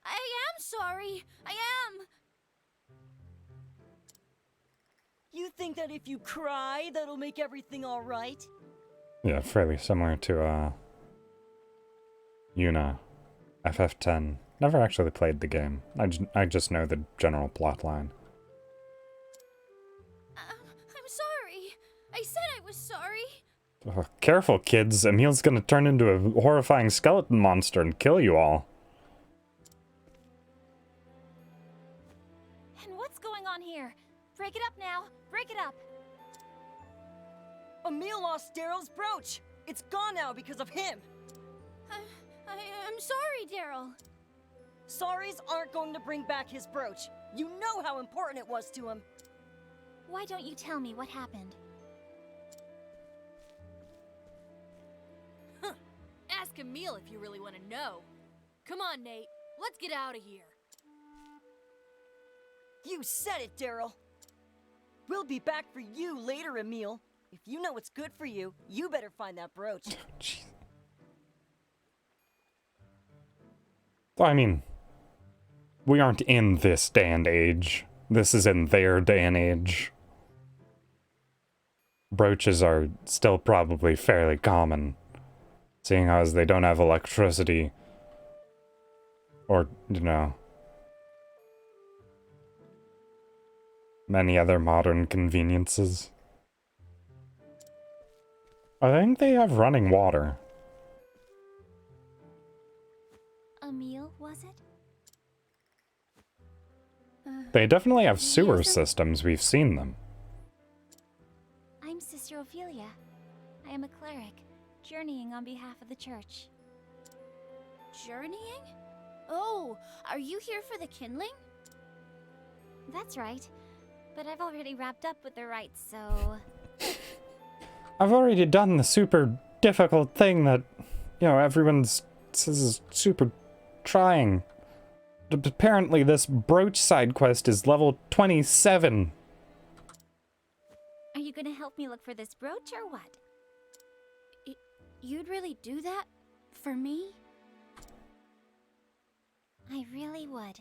I am sorry. I am. You think that if you cry, that'll make everything alright? Yeah, fairly similar to, Yuna. FF10. Never actually played the game. I just know the general plot line. I'm sorry. I said I was sorry. Oh, careful, kids. Emil's gonna turn into a horrifying skeleton monster and kill you all. And what's going on here? Break it up now. Break it up. Emil lost Daryl's brooch. It's gone now because of him. I'm sorry, Daryl. Sorries aren't going to bring back his brooch. You know how important it was to him. Why don't you tell me what happened? Ask Emil if you really want to know. Come on, Nate. Let's get out of here. You said it, Daryl. We'll be back for you later, Emil. If you know what's good for you, you better find that brooch. Jeez. I mean, we aren't in this day and age. This is in their day and age. Brooches are still probably fairly common, seeing as they don't have electricity or, you know, many other modern conveniences. I think they have running water. Emil, was it? They definitely have sewer systems. We've seen them. I'm Sister Ophelia. I am a cleric, journeying on behalf of the church. Journeying? Oh, are you here for the kindling? That's right. But I've already wrapped up with the rites, so... I've already done the super difficult thing that, you know, everyone says is super trying. Apparently this brooch side quest is level 27. Are you gonna help me look for this brooch or what? You'd really do that? For me? I really would.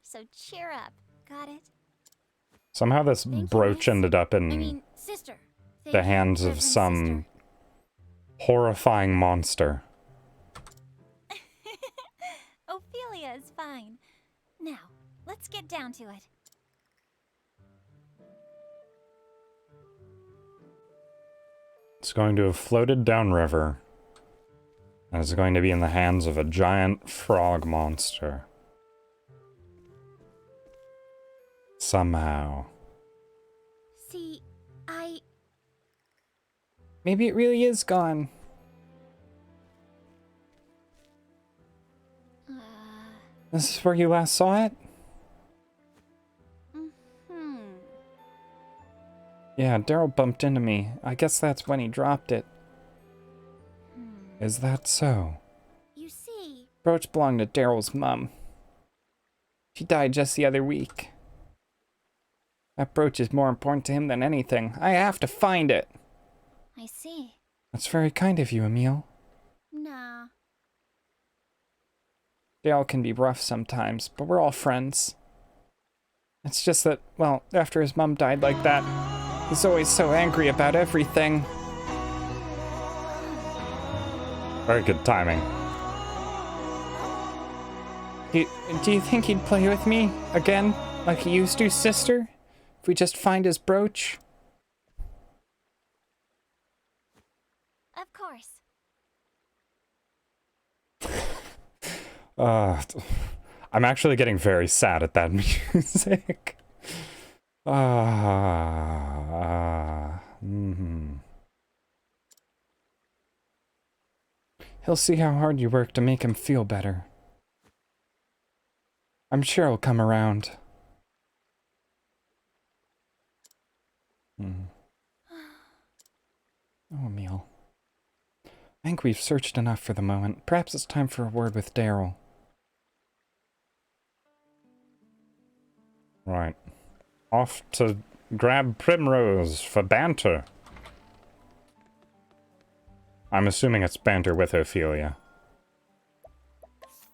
So cheer up. Got it? Somehow this Thank you, brooch miss. ended up in I mean, sister. Thank the you, hands of Reverend some sister. horrifying monster. Ophelia is fine. Now, let's get down to it. It's going to have floated downriver. And it's going to be in the hands of a giant frog monster. Somehow. See, Maybe it really is gone. This is where you last saw it? Yeah, Daryl bumped into me. I guess that's when he dropped it. Is that so? You see... Brooch belonged to Daryl's mom. She died just the other week. That brooch is more important to him than anything. I have to find it. I see. That's very kind of you, Emil. Nah, Dale can be rough sometimes, but we're all friends. It's just that, well, after his mom died like that, he's always so angry about everything. Very good timing. Do you think he'd play with me again, like he used to, sister? If we just find his brooch? Of course. I'm actually getting very sad at that music. He'll see how hard you work to make him feel better. I'm sure he'll come around. Oh, Emil. I think we've searched enough for the moment. Perhaps it's time for a word with Daryl. Right. Off to grab Primrose for banter. I'm assuming it's banter with Ophelia.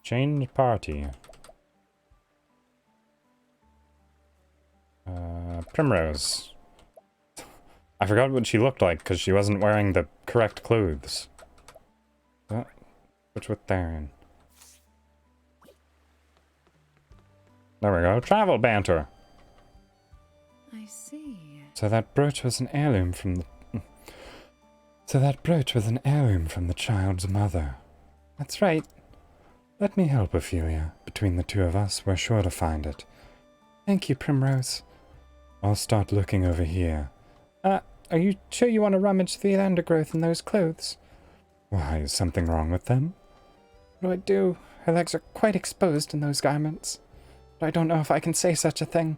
Change party. Primrose. I forgot what she looked like because she wasn't wearing the correct clothes. Which with Darren. There we go. Travel banter. I see. So that brooch was an heirloom from the... So that brooch was an heirloom from the child's mother. That's right. Let me help, Ophelia. Between the two of us, we're sure to find it. Thank you, Primrose. I'll start looking over here. Are you sure you want to rummage through the undergrowth in those clothes? Why, is something wrong with them? What do I do? Her legs are quite exposed in those garments. But I don't know if I can say such a thing.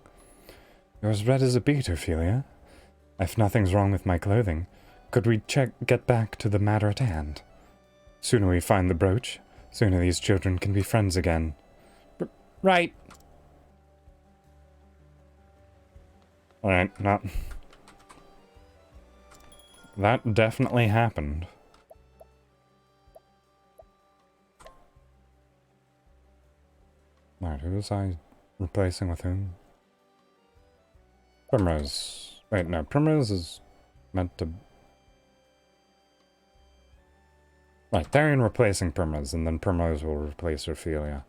You're as red as a beet, Ophelia. If nothing's wrong with my clothing, could we get back to the matter at hand? Sooner we find the brooch, sooner these children can be friends again. Right. Alright, no. That definitely happened. Alright, who was I replacing with whom? Primrose. Wait, no, Primrose is meant to... Right, Therian replacing Primrose, and then Primrose will replace Ophelia.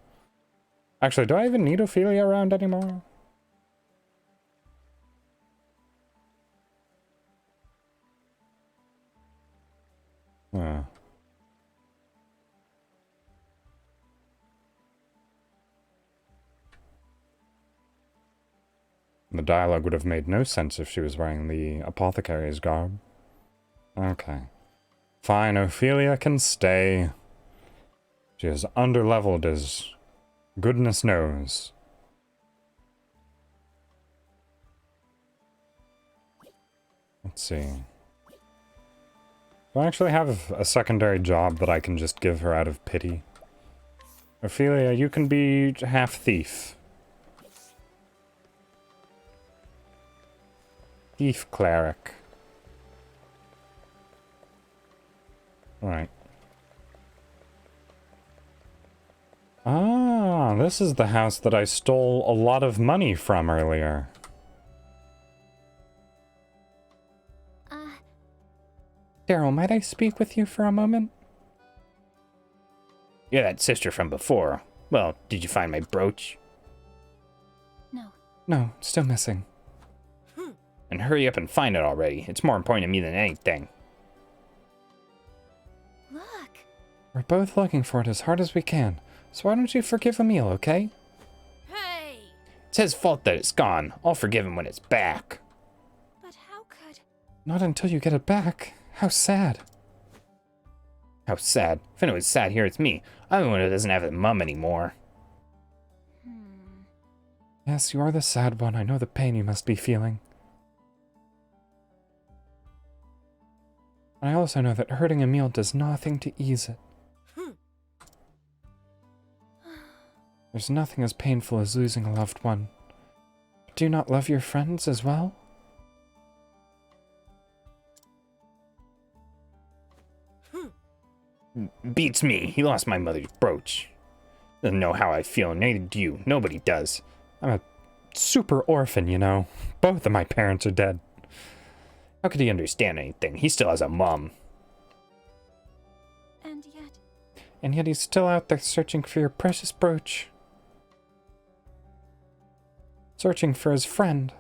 Actually, do I even need Ophelia around anymore? Yeah. The dialogue would have made no sense if she was wearing the apothecary's garb. Okay. Fine, Ophelia can stay. She is underleveled as goodness knows. Let's see. Do I actually have a secondary job that I can just give her out of pity? Ophelia, you can be half thief. Thief cleric. Right. Ah, this is the house that I stole a lot of money from earlier. Daryl, might I speak with you for a moment? You're that sister from before. Well, did you find my brooch? No, still missing. And hurry up and find it already. It's more important to me than anything. Look. We're both looking for it as hard as we can. So why don't you forgive Emil, okay? Hey! It's his fault that it's gone. I'll forgive him when it's back. But how could... Not until you get it back. How sad. How sad. If anyone's sad here, it's me. I'm the one who doesn't have a mum anymore. Yes, you are the sad one. I know the pain you must be feeling. I also know that hurting Emil does nothing to ease it. There's nothing as painful as losing a loved one. But do you not love your friends as well? Beats me. He lost my mother's brooch. Doesn't know how I feel, neither do you. Nobody does. I'm a super orphan, you know. Both of my parents are dead. How could he understand anything? He still has a mom. And yet he's still out there searching for your precious brooch. Searching for his friend.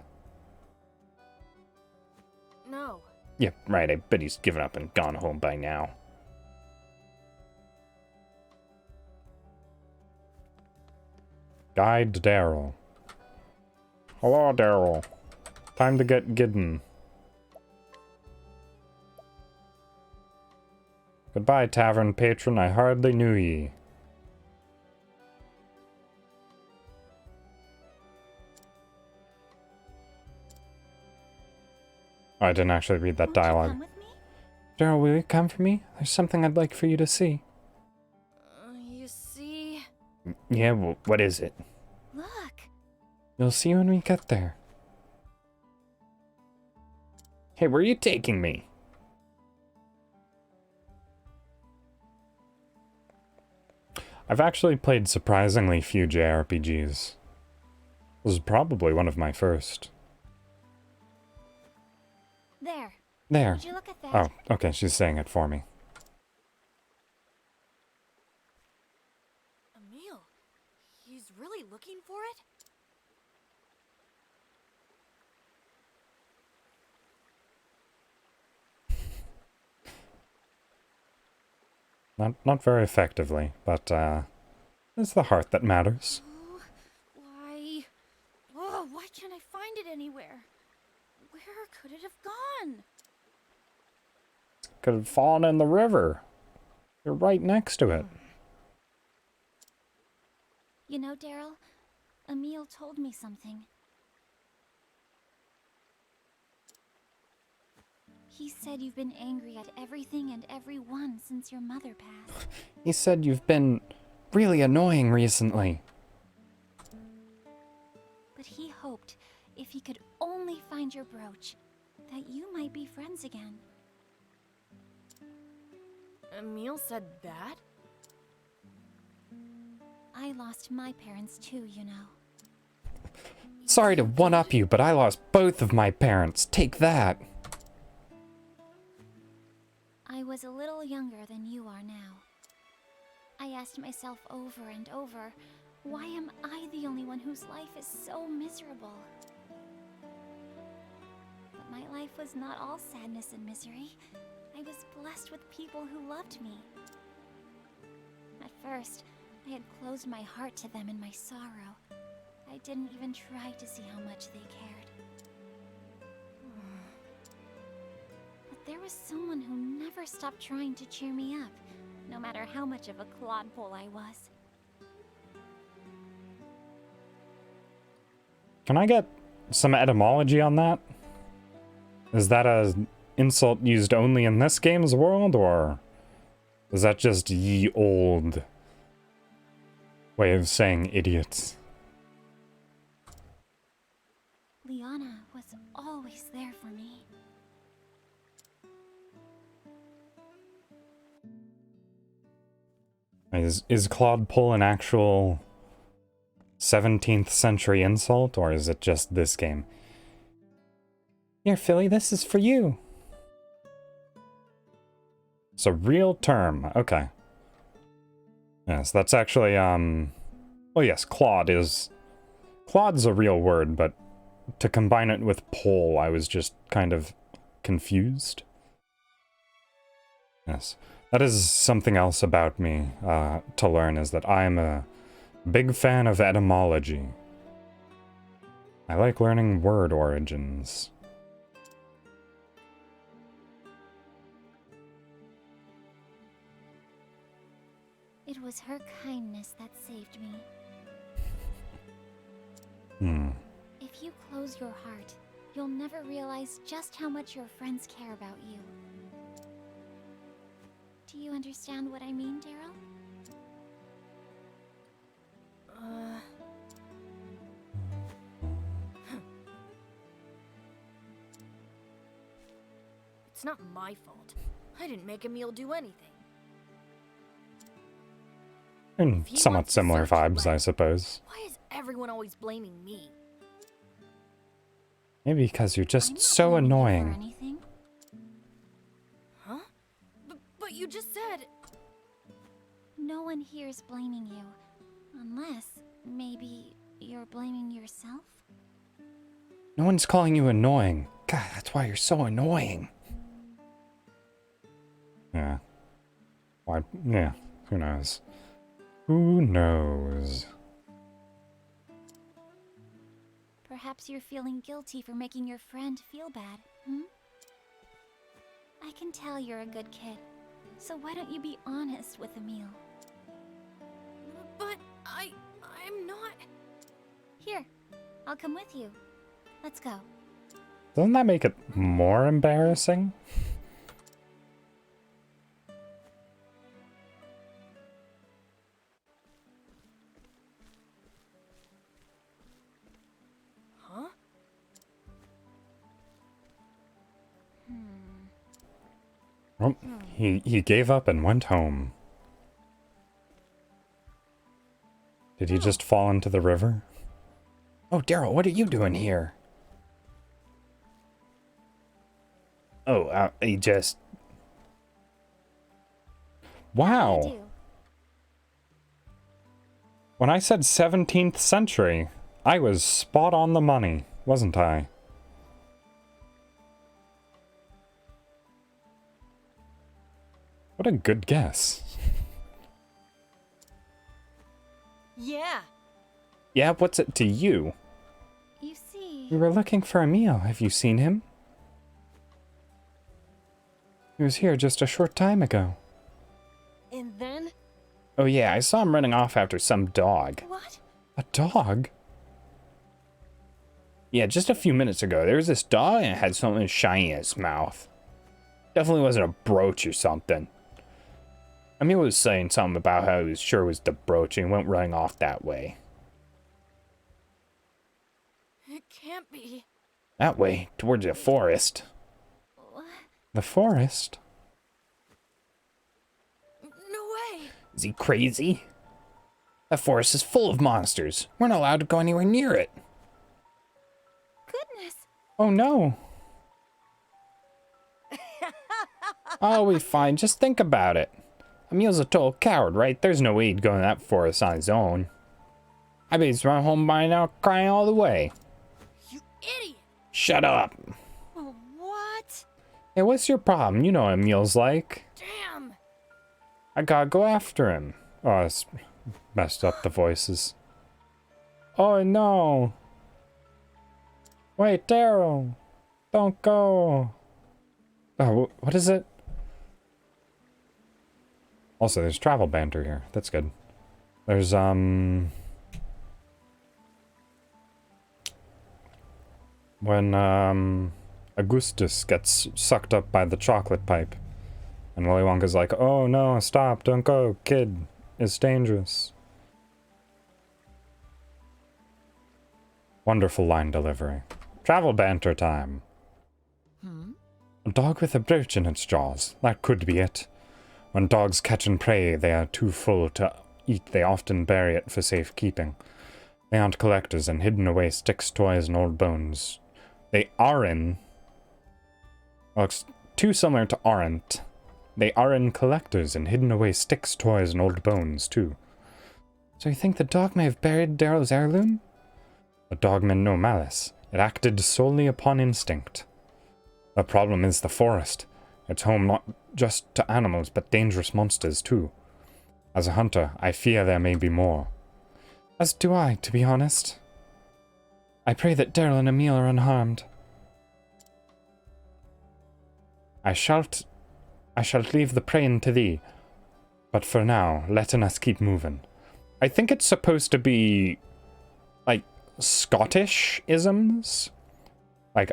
No. Yeah, right. I bet he's given up and gone home by now. Guide Daryl. Hello, Daryl. Time to get gidden. Goodbye, tavern patron. I hardly knew ye. Oh, I didn't actually read that dialogue. Daryl, will you come for me? There's something I'd like for you to see. You see? Yeah, well, what is it? Look. You'll see when we get there. Hey, where are you taking me? I've actually played surprisingly few JRPGs. This is probably one of my first. There. There. Would you look at that? Oh, okay, she's saying it for me. Emil, he's really looking for it? Not very effectively, but it's the heart that matters. Oh, why? Oh, why can't I find it anywhere? Where could it have gone? Could have fallen in the river. You're right next to it. You know, Daryl, Emil told me something. He said you've been angry at everything and everyone since your mother passed. He said you've been really annoying recently. But he hoped if he could only find your brooch, that you might be friends again. Emil said that? I lost my parents too, you know. Sorry to one-up you, but I lost both of my parents. Take that. I was a little younger than you are now. I asked myself over and over, why am I the only one whose life is so miserable? But my life was not all sadness and misery. I was blessed with people who loved me. At first, I had closed my heart to them in my sorrow. I didn't even try to see how much they cared. But there was someone who never stopped trying to cheer me up, no matter how much of a clodpole I was. Can I get some etymology on that? Is that an insult used only in this game's world, or is that just ye old way of saying idiots? Liana was always there for me. Is clodpole an actual 17th century insult, or is it just this game? Here, Philly, this is for you. It's a real term. Okay. Yes, that's actually, oh yes, Clod's a real word, but to combine it with pole, I was just kind of confused. Yes. That is something else about me to learn, is that I'm a big fan of etymology. I like learning word origins. It was her kindness that saved me. If you close your heart, you'll never realize just how much your friends care about you. Do you understand what I mean, Daryl? It's not my fault. I didn't make Emil do anything. And If he somewhat wants to similar search vibes, I less, suppose. Why is everyone always blaming me? Maybe because you're I'm just not so blaming you for annoying. anything. Huh? But you just said... No one here is blaming you. Unless, maybe, you're blaming yourself? No one's calling you annoying. God, that's why you're so annoying. Yeah. Why? Yeah. Who knows? Who knows? Perhaps you're feeling guilty for making your friend feel bad, hmm? I can tell you're a good kid. So why don't you be honest with Emil? But I'm not... Here, I'll come with you. Let's go. Doesn't that make it more embarrassing? Huh? Oh, he gave up and went home. Did he just fall into the river? Oh, Daryl, what are you doing here? Oh, he just... Wow. Do. When I said 17th century, I was spot on the money, wasn't I? What a good guess. Yeah. Yeah, what's it to you? You see... We were looking for Emil. Have you seen him? He was here just a short time ago. And then? Oh yeah, I saw him running off after some dog. What? A dog? Yeah, just a few minutes ago, there was this dog and it had something shiny in its mouth. Definitely wasn't a brooch or something. Emil was saying something about how he was sure it was the brooch and went running off that way. It can't be. That way, towards the forest. The forest? No way. Is he crazy? That forest is full of monsters. We're not allowed to go anywhere near it. Goodness. Oh no. Oh, we fine. Just think about it. Emil's a total coward, right? There's no way he'd go in that forest on his own. I bet he's run home by now crying all the way. You idiot. Shut up. Oh, what? Hey, what's your problem? You know what Emil's like. Damn. I gotta go after him. Oh, it's messed up the voices. Oh no. Wait, Daryl. Don't go. Oh, what is it? Also, there's travel banter here. That's good. There's, when, Augustus gets sucked up by the chocolate pipe. And Willy Wonka's like, oh no, stop, don't go, kid. It's dangerous. Wonderful line delivery. Travel banter time. A dog with a brooch in its jaws. That could be it. When dogs catch and prey, they are too full to eat. They often bury it for safekeeping. They aren't collectors and hidden away sticks, toys, and old bones. They aren't. Well, it's too similar to aren't. They are in collectors and hidden away sticks, toys, and old bones, too. So you think the dog may have buried Daryl's heirloom? The dog meant no malice. It acted solely upon instinct. The problem is the forest. It's home not just to animals, but dangerous monsters, too. As a hunter, I fear there may be more. As do I, to be honest. I pray that Daryl and Emil are unharmed. I shall leave the praying to thee. But for now, letting us keep moving. I think it's supposed to be, like, Scottish-isms? Like,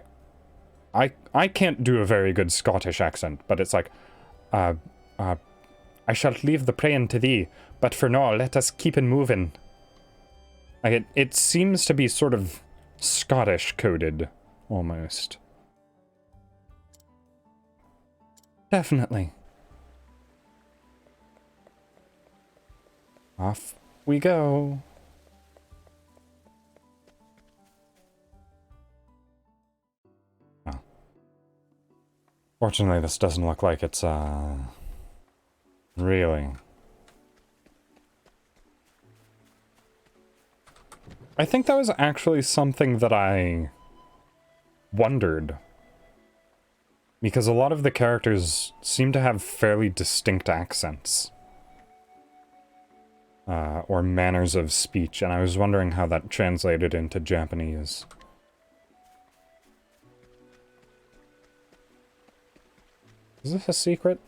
I can't do a very good Scottish accent, but it's like, I shall leave the praying to thee, but for now, let us keep it moving. Like, it seems to be sort of Scottish-coded, almost. Definitely. Off we go. Oh. Fortunately, this doesn't look like it's, really. I think that was actually something that I wondered. Because a lot of the characters seem to have fairly distinct accents. Or manners of speech, and I was wondering how that translated into Japanese. Is this a secret?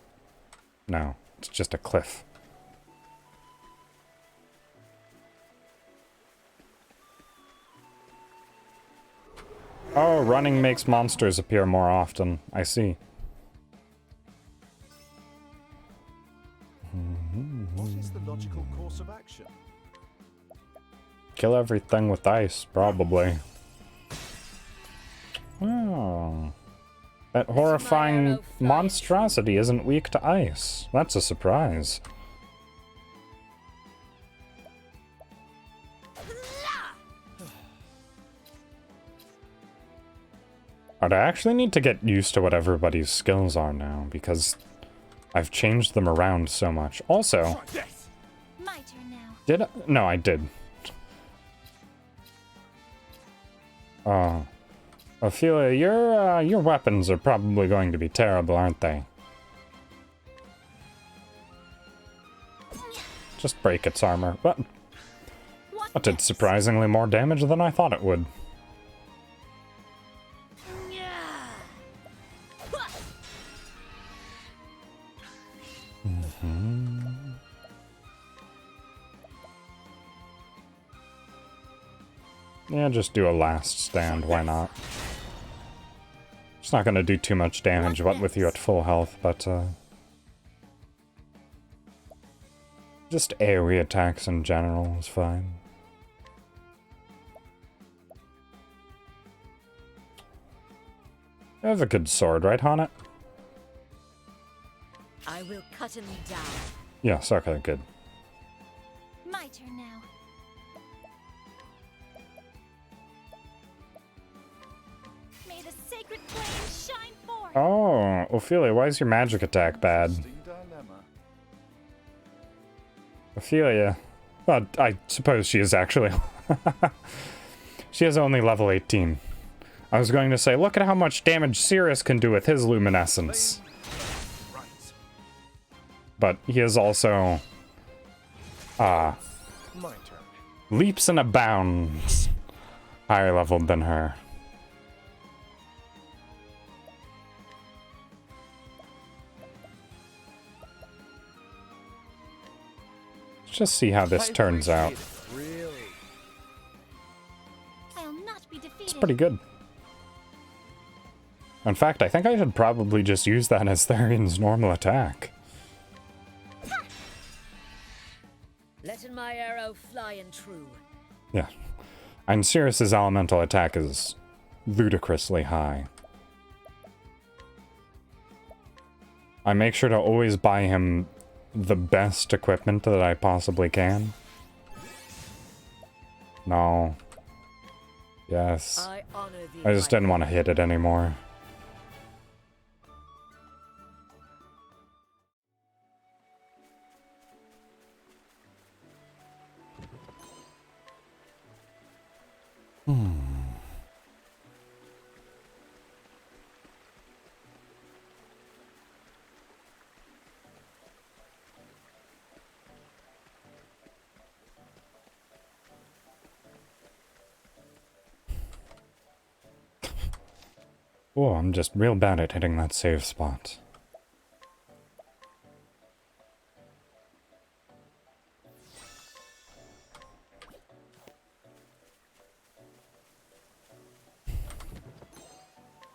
No, it's just a cliff. Oh, running makes monsters appear more often. I see. What is the logical course of action? Kill everything with ice, probably. Oh. That horrifying monstrosity isn't weak to ice. That's a surprise. I'd actually need to get used to what everybody's skills are now, because I've changed them around so much. Also, My turn now. did I? No, I did. Ophelia, your weapons are probably going to be terrible, aren't they? Just break its armor. But that did surprisingly more damage than I thought it would. Yeah, just do a last stand, why not? It's not gonna do too much damage, what with you at full health, but, just AoE attacks in general is fine. You have a good sword, right, Haunted? I will cut him down. Yes, okay, good. My turn now. May the sacred flame shine forth. Oh, Ophelia, why is your magic attack bad? Dilemma. Ophelia. Well, I suppose she is actually. She is only level 18. I was going to say, look at how much damage Sirius can do with his luminescence. Right. But he is also... My turn. leaps and abounds higher leveled than her. Let's just see how this turns out. Really? I'll not be defeated. It's pretty good. In fact, I think I should probably just use that as Therion's normal attack. Letting my arrow fly and true. Yeah. And Sirius's elemental attack is ludicrously high. I make sure to always buy him the best equipment that I possibly can. No. Yes. I honor thee. I just didn't want to hit it anymore. Oh, I'm just real bad at hitting that save spot.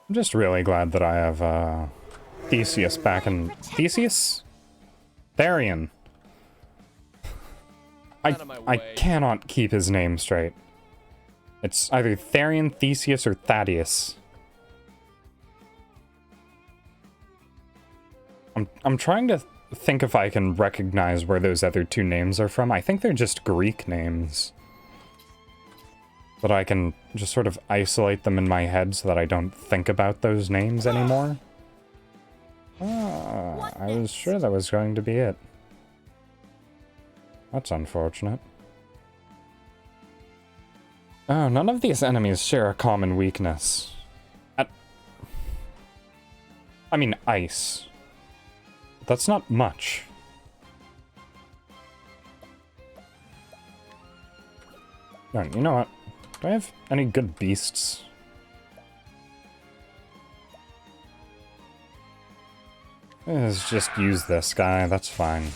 I'm just really glad that I have, Theseus back in... Theseus? Therion. I cannot keep his name straight. It's either Therion, Theseus, or Thaddeus. I'm trying to think if I can recognize where those other two names are from. I think they're just Greek names. But I can just sort of isolate them in my head so that I don't think about those names anymore. Ah, I was sure that was going to be it. That's unfortunate. Oh, none of these enemies share a common weakness. I mean, ice. That's not much. You know what? Do I have any good beasts? Let's just use this guy, that's fine.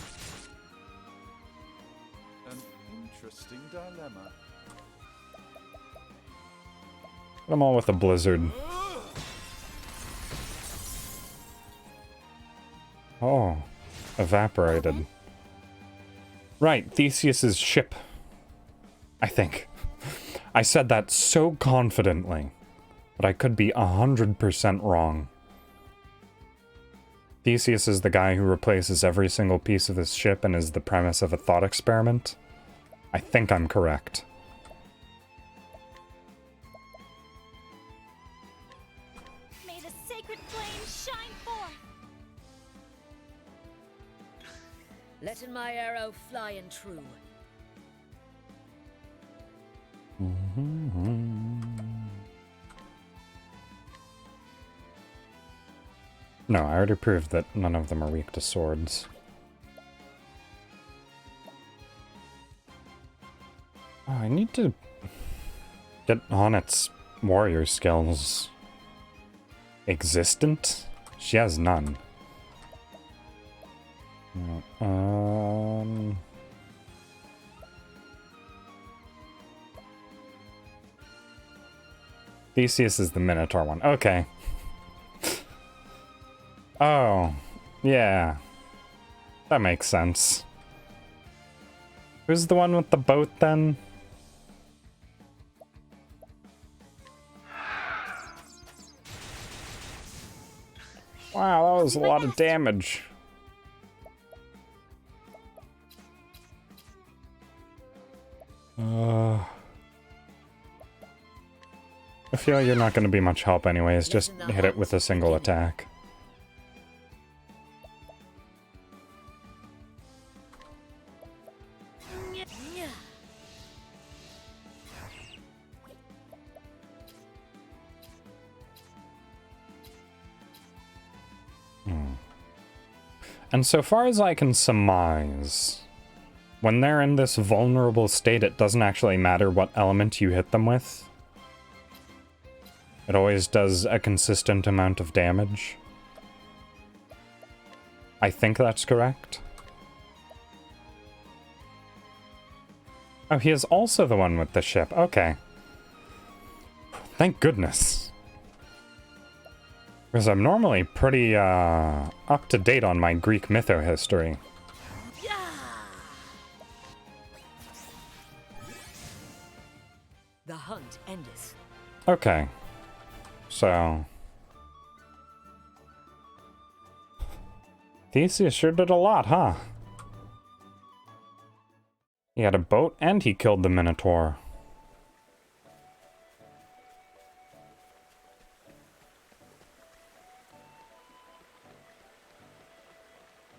An interesting dilemma. Put them all with a blizzard. Oh, evaporated. Right, Theseus's ship. I think. I said that so confidently, but I could be 100% wrong. Theseus is the guy who replaces every single piece of his ship and is the premise of a thought experiment. I think I'm correct. May the sacred flame shine forth. Letting my arrow fly and true. No, I already proved that none of them are weak to swords. Oh, I need to get on its warrior skills. Existent? She has none. Theseus is the Minotaur one. Okay. Oh, yeah. That makes sense. Who's the one with the boat then? Wow, that was a lot of damage. I feel like you're not going to be much help anyways, just hit it with a single attack. And so far as I can surmise, when they're in this vulnerable state, it doesn't actually matter what element you hit them with. It always does a consistent amount of damage. I think that's correct. Oh, he is also the one with the ship. Okay. Thank goodness. Because I'm normally pretty, up to date on my Greek mytho history. The hunt endeth. Okay. So... Theseus sure did a lot, huh? He had a boat and he killed the Minotaur.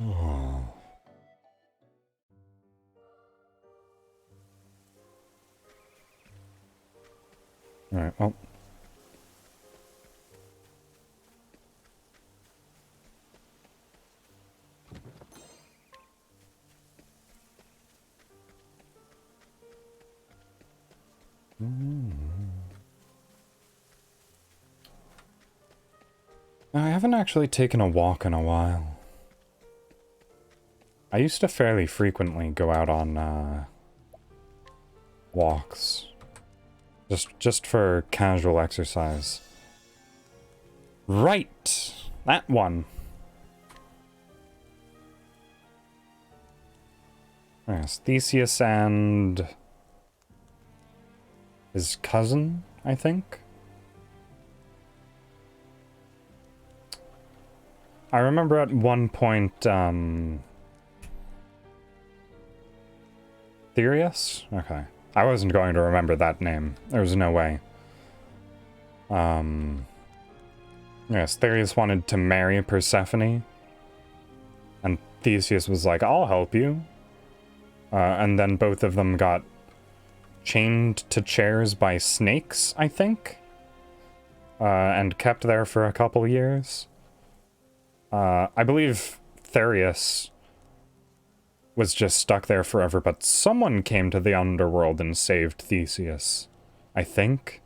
Oh. Alright, well. I haven't actually taken a walk in a while. I used to fairly frequently go out on walks. Just for casual exercise. Right! That one. Yes, Theseus and his cousin, I think. I remember at one point, Therius? Okay. I wasn't going to remember that name. There was no way. Yes, Therius wanted to marry Persephone. And Theseus was like, I'll help you. And then both of them got chained to chairs by snakes, I think. And kept there for a couple years. I believe Therius was just stuck there forever, but someone came to the underworld and saved Theseus, I think.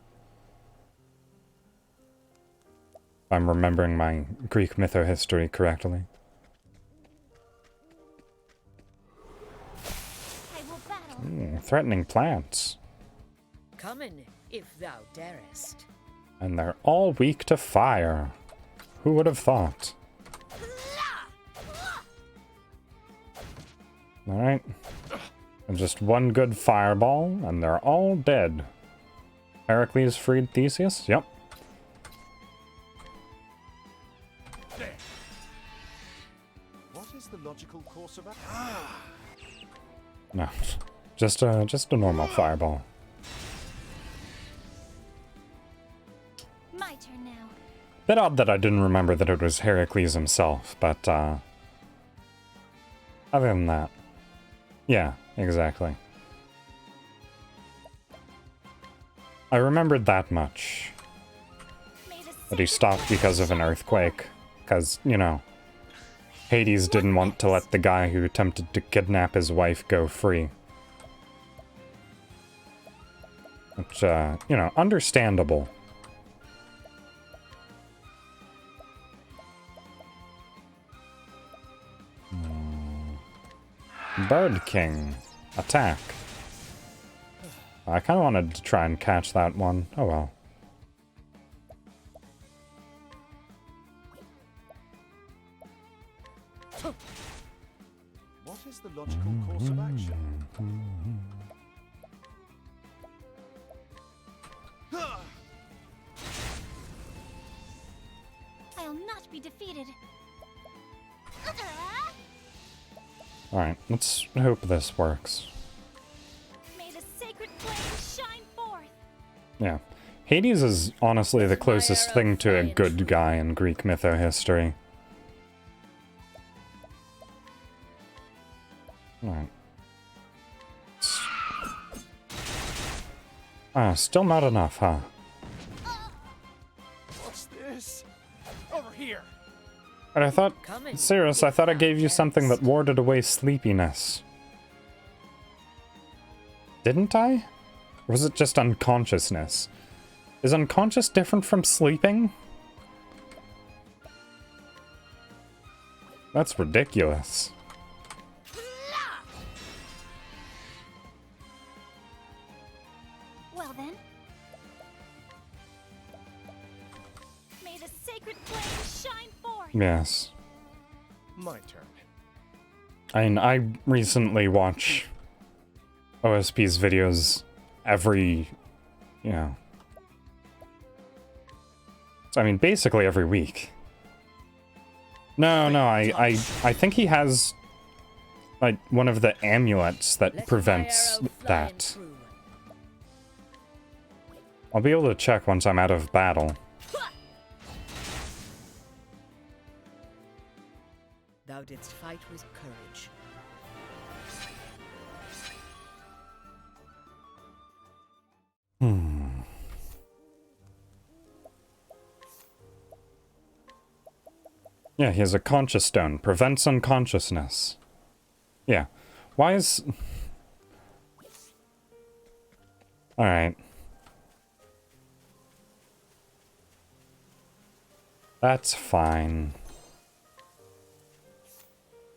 If I'm remembering my Greek mytho-history correctly. I will battle. Ooh, threatening plants. Come in, if thou darest. And they're all weak to fire. Who would have thought? Alright. And just one good fireball, and they're all dead. Heracles freed Theseus? Yep. What is the logical course of action? No. Just a normal fireball. My turn now. Bit odd that I didn't remember that it was Heracles himself, but other than that. Yeah, exactly. I remembered that much. That he stopped because of an earthquake. Because, you know, Hades didn't want to let the guy who attempted to kidnap his wife go free. Which, you know, understandable. Bird King. Attack. I kind of wanted to try and catch that one. Oh well. What is the logical course of action? I'll not be defeated. Alright, let's hope this works. May the sacred flame shine forth. Yeah. Hades is honestly the closest thing to a good guy in Greek mytho-history. Alright. Ah, still not enough, huh? What's this? Over here. But I thought, Cirrus, I thought I gave you something that warded away sleepiness. Didn't I? Or was it just unconsciousness? Is unconscious different from sleeping? That's ridiculous. Well then. May the sacred flame shine forth. Yes. My turn. I mean, I recently watch OSP's videos every, you know. So, I mean, basically every week. No, I think he has, like, one of the amulets that prevents that. I'll be able to check once I'm out of battle. Thou didst fight with courage. Yeah, he has a conscious stone. Prevents unconsciousness. Yeah. Why is... Alright. That's fine.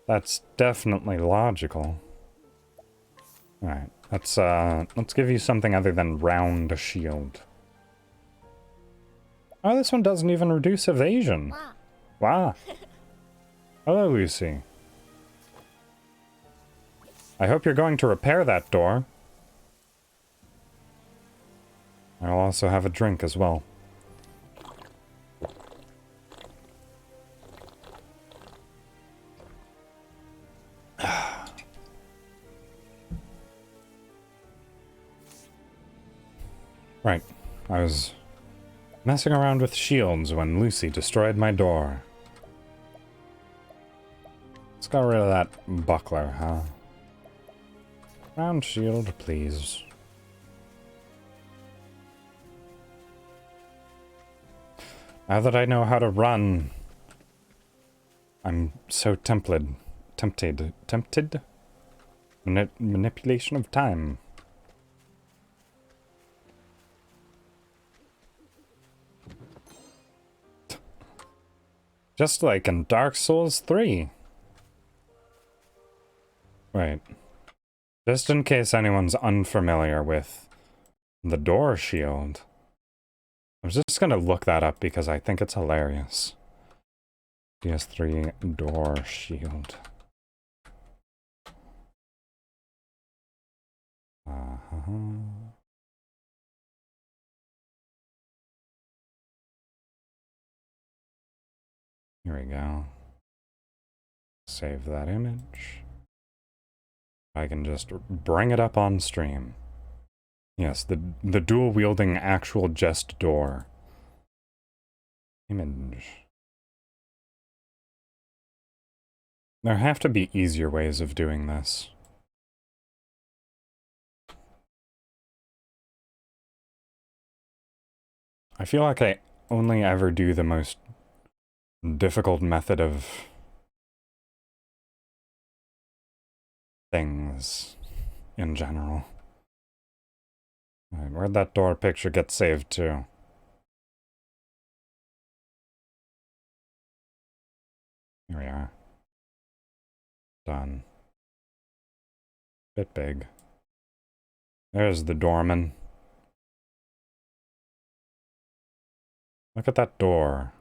That's definitely logical. Alright, let's give you something other than round shield. Oh, this one doesn't even reduce evasion. Wow. Hello, Lucy. I hope you're going to repair that door. I'll also have a drink as well. Right. I was messing around with shields when Lucy destroyed my door. Let's get rid of that buckler, huh? Round shield, please. Now that I know how to run, I'm so tempted. Manipulation of time. Just like in Dark Souls 3. Right. Just in case anyone's unfamiliar with the door shield. I'm just gonna look that up because I think it's hilarious. PS3 door shield. Here we go. Save that image. I can just bring it up on stream. Yes, the dual-wielding actual jest door. Image. There have to be easier ways of doing this. I feel like I only ever do the most difficult method of things in general. Alright, where'd that door picture get saved to? Here we are. Done. Bit big. There's the doorman. Look at that door.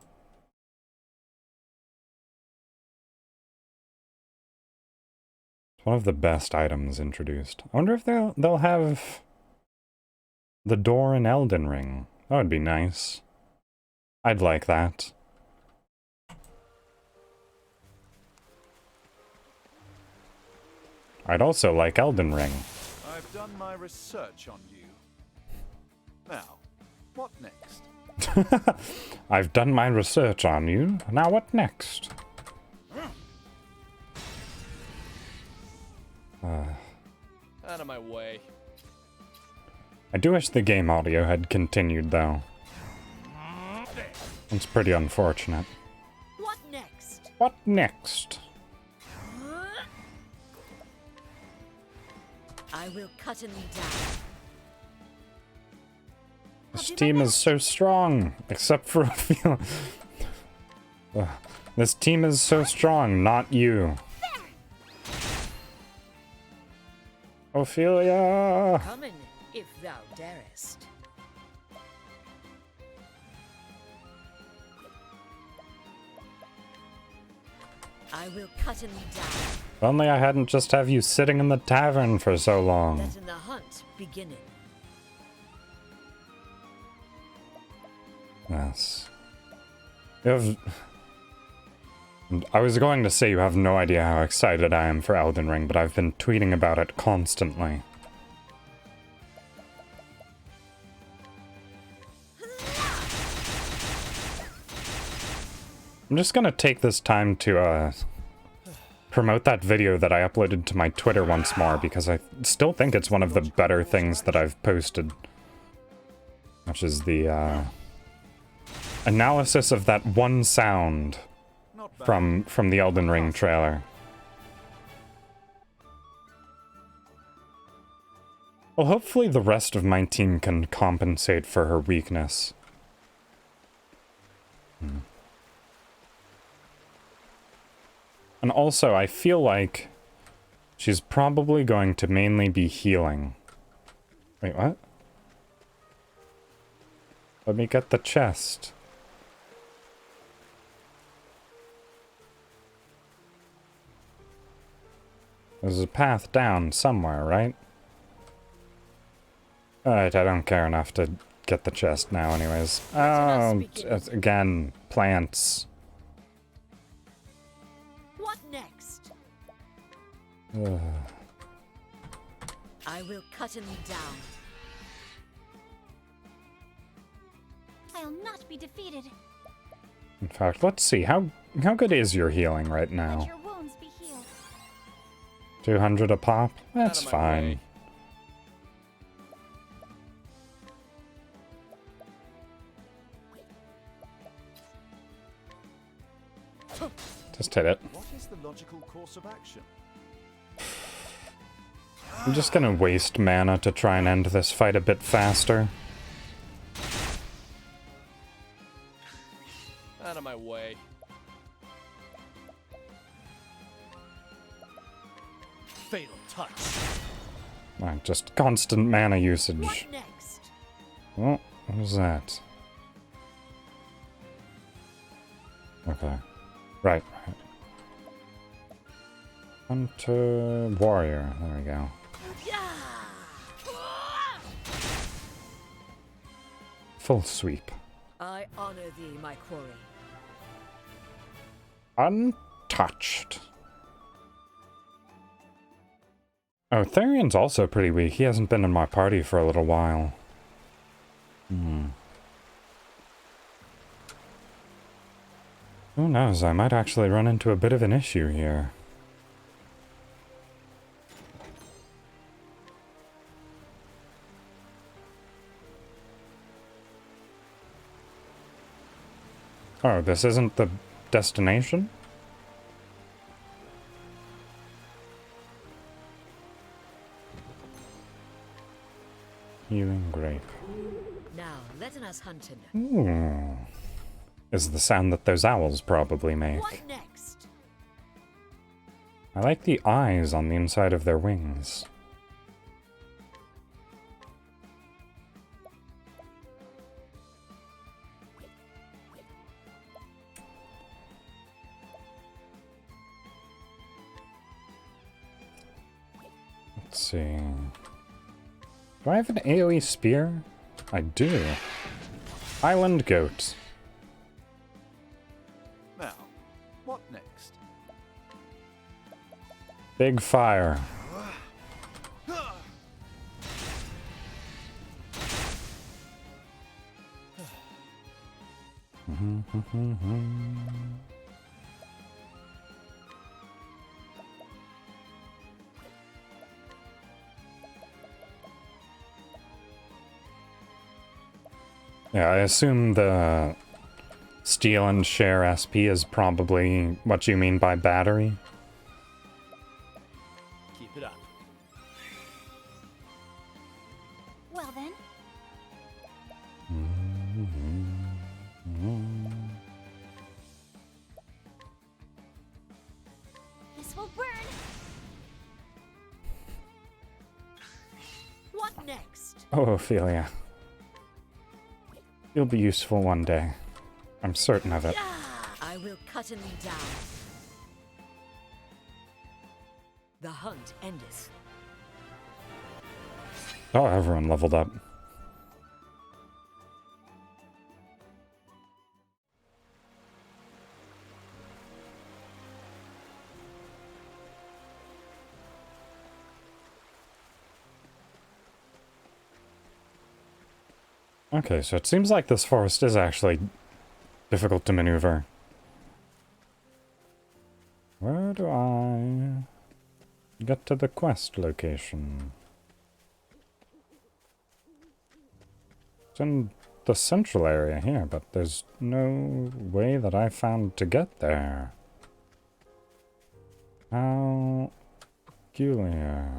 It's one of the best items introduced. I wonder if they'll have the door in Elden Ring. That would be nice. I'd like that. I'd also like Elden Ring. I've done my research on you. Now, what next? I've done my research on you. Now what next? Out of my way. I do wish the game audio had continued, though. It's pretty unfortunate. What next? What next? I will cut him down. This team is so strong, except for Ophelia. This team is so strong, not you. Ophelia! Come in, if thou darest. I will cut him down. If only I hadn't just have you sitting in the tavern for so long. Letting the hunt beginning. Yes. You have... I was going to say you have no idea how excited I am for Elden Ring, but I've been tweeting about it constantly. I'm just gonna take this time to, promote that video that I uploaded to my Twitter once more, because I still think it's one of the better things that I've posted. Which is the, analysis of that one sound from the Elden Ring trailer. Well, hopefully the rest of my team can compensate for her weakness. And also, I feel like she's probably going to mainly be healing. Wait, what? Let me get the chest. There's a path down somewhere, right? Alright, I don't care enough to get the chest now anyways. Oh, again, plants. What next? Ugh. I will cut him down. I'll not be defeated. In fact, let's see. How good is your healing right now? Let your wounds be healed. 200 a pop? That's Out of my fine. way. Just hit it. What is the logical course of action? I'm just gonna waste mana to try and end this fight a bit faster. Out of my way. Fatal touch. Just constant mana usage. What next? Oh, what was that? Okay. Right. Hunter warrior. There we go. Full sweep. I honor thee, my quarry. Untouched. Oh, Therion's also pretty weak. He hasn't been in my party for a little while. Who knows, I might actually run into a bit of an issue here. Oh, this isn't the destination? Healing grape. Now, let us hunt him. Ooh. Is the sound that those owls probably make. What next? I like the eyes on the inside of their wings. Let's see. Do I have an AoE spear? I do. Island goat. Now, what next? Big fire. Yeah, I assume the steal and share SP is probably what you mean by battery. Keep it up. Well then, this will burn. What next? Oh, Ophelia. You'll be useful one day. I'm certain of it. I will cut him down. The hunt endeth. Oh, everyone leveled up. Okay, so it seems like this forest is actually difficult to maneuver. Where do I get to the quest location? It's in the central area here, but there's no way that I found to get there. How peculiar.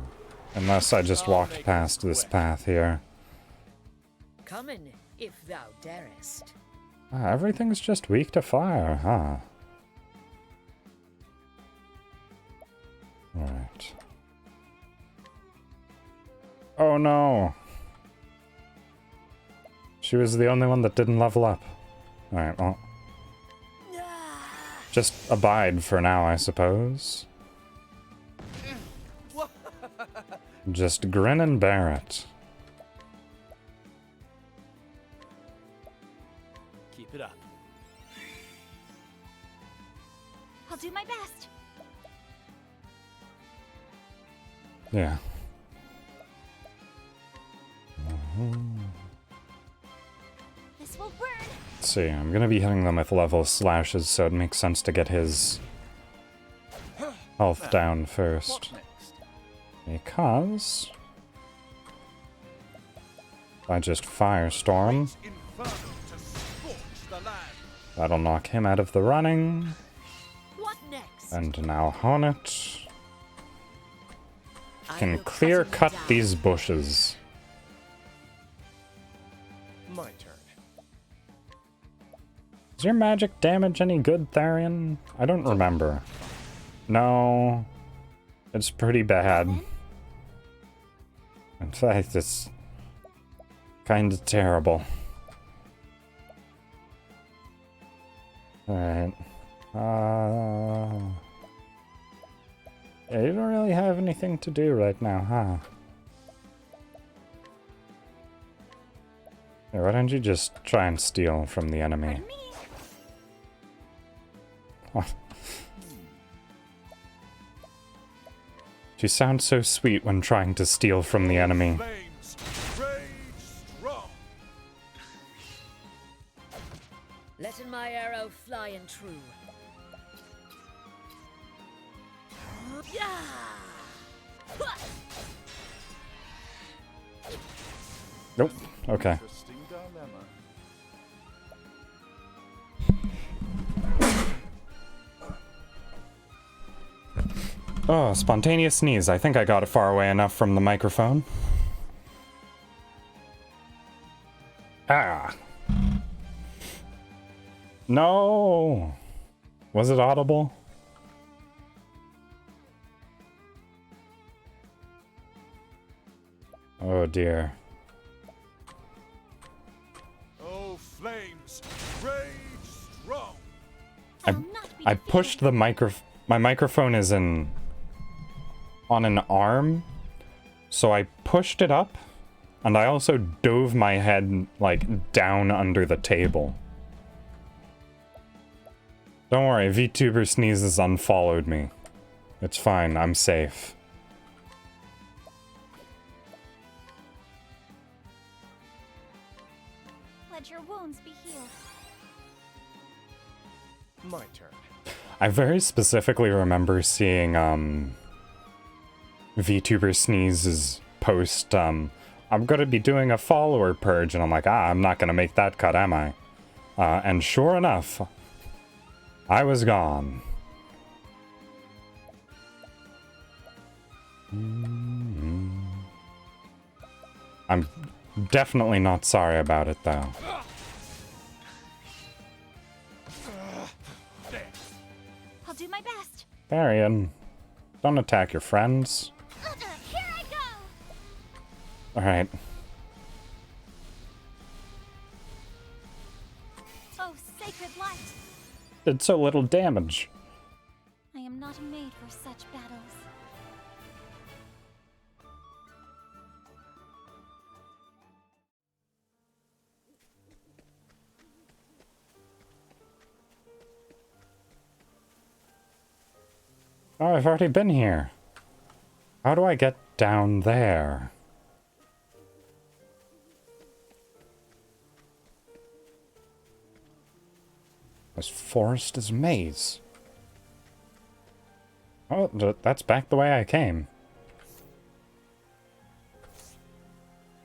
Unless I just walked past this path here. Come in, if thou darest. Ah, everything's just weak to fire, huh? Alright. Oh no! She was the only one that didn't level up. Alright, well. Just abide for now, I suppose. Just grin and bear it. Keep it up. I'll do my best. Yeah. This will burn. Let's see, I'm gonna be hitting them with level slashes, so it makes sense to get his health down first. Because if I just Firestorm, that'll knock him out of the running. What next? And now Hornet can clear cut these bushes. My turn. Is your magic damage any good, Tharian? I don't remember. No, it's pretty bad. In fact, it's kind of terrible. Alright. Yeah, you don't really have anything to do right now, huh? Yeah, why don't you just try and steal from the enemy? Oh. She sounds so sweet when trying to steal from the enemy. Letting my arrow fly and true. Yeah. Nope. Okay. Oh, spontaneous sneeze. I think I got it far away enough from the microphone. Ah. No. Was it audible? Oh dear. Oh, flames, rage strong. I pushed the my microphone is on an arm, so I pushed it up, and I also dove my head, like, down under the table. Don't worry, Vtuber sneezes unfollowed me. It's fine, I'm safe. Let your wounds be healed. My turn. I very specifically remember seeing, Vtuber Sneeze's post, I'm gonna be doing a follower purge, and I'm like, I'm not gonna make that cut, am I? And sure enough, I was gone. I'm definitely not sorry about it, though. I'll do my best. Tharian, don't attack your friends. Here I go. Alright. Oh, sacred light. Did so little damage. I am not made for such battles. Oh, I've already been here. How do I get down there? This forest is maze. Oh, that's back the way I came.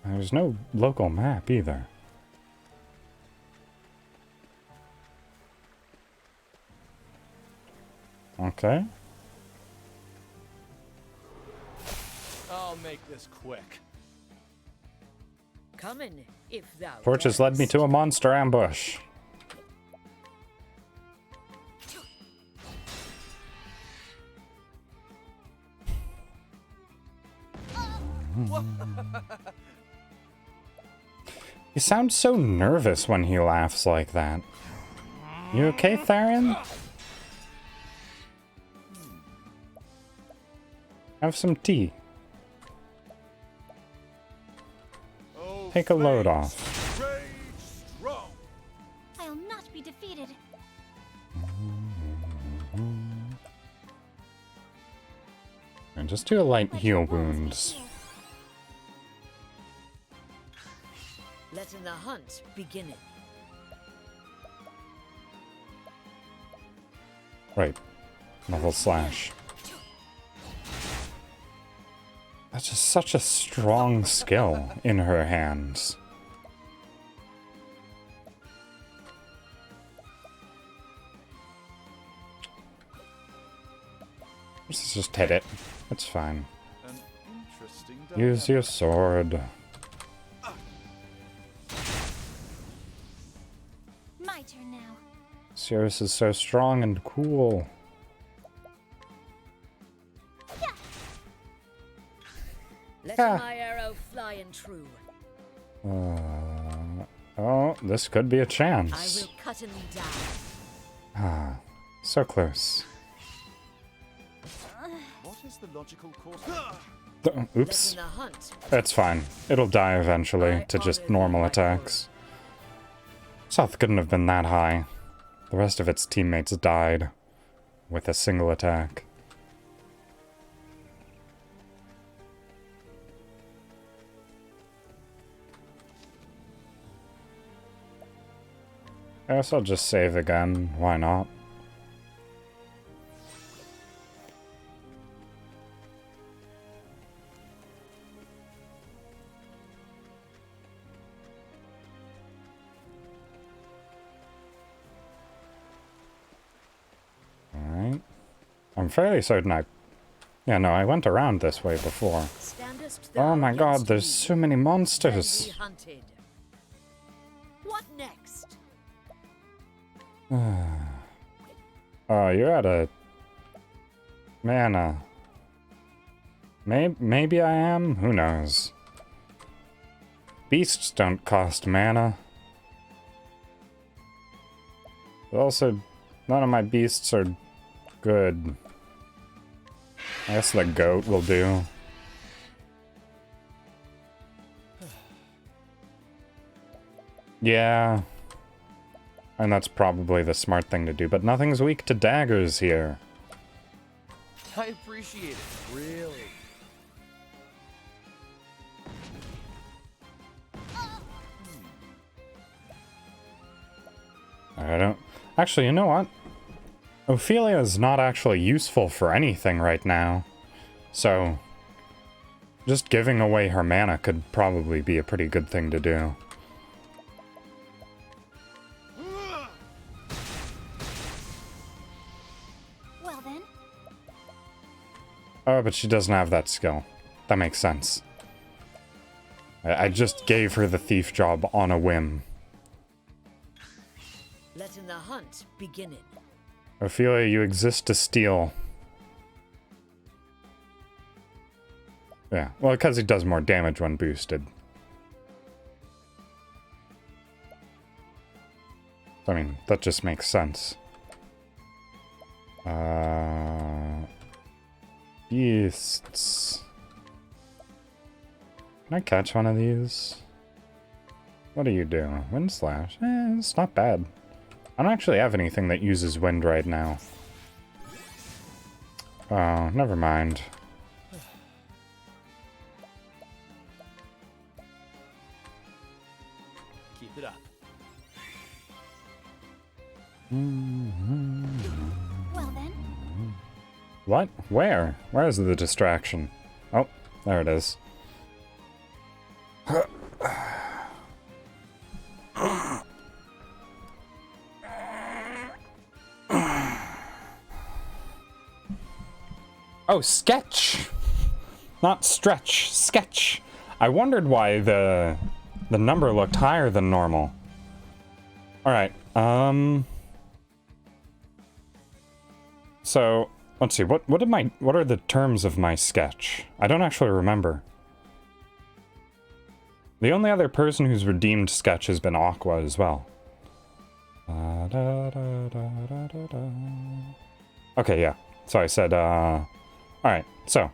There's no local map either. Okay. I'll make this quick. Coming, if thou Torches led me to a monster ambush. He sounds so nervous when he laughs like that. You okay, Tharian? Have some tea. Take a load off. I'll not be defeated. And just do a light heal wounds. letting the hunt begin. Right. Level slash. That's just such a strong skill in her hands. Let's just hit it. It's fine. An interesting Use your sword. My turn now. Cirrus is so strong and cool. Let Ah. my arrow fly and true. Oh, this could be a I chance. will cut him down. Ah, so close. What is the logical course? Oops. Let in the hunt. It's fine. It'll die eventually I to just honor thee, normal my attacks. South couldn't have been that high. The rest of its teammates died with a single attack. I guess I'll just save again. Why not? Alright. I'm fairly certain Yeah, no, I went around this way before. Standest Oh thou my god, against there's me, so many then be monsters! hunted. What next? Oh, you're at a... mana. Maybe I am? Who knows? Beasts don't cost mana. But also, none of my beasts are good. I guess the goat will do. Yeah. And that's probably the smart thing to do, but nothing's weak to daggers here. I appreciate it, really. I don't... Actually, you know what? Ophelia is not actually useful for anything right now. So, just giving away her mana could probably be a pretty good thing to do. Well then, Oh, but she doesn't have that skill. That makes sense. I just gave her the thief job on a whim. Let in the hunt begin. Ophelia, you exist to steal. Yeah, well, because he does more damage when boosted. I mean, that just makes sense. Beasts. Can I catch one of these? What do you do? Wind slash? It's not bad. I don't actually have anything that uses wind right now. Oh, never mind. Keep it up. well then, What? Where? Where is the distraction? Oh, there it is. Oh, sketch! Not stretch, sketch. I wondered why the number looked higher than normal. Alright, so, let's see, what are the terms of my sketch? I don't actually remember. The only other person who's redeemed sketch has been Aqua as well. Okay, yeah. So I said, alright, so,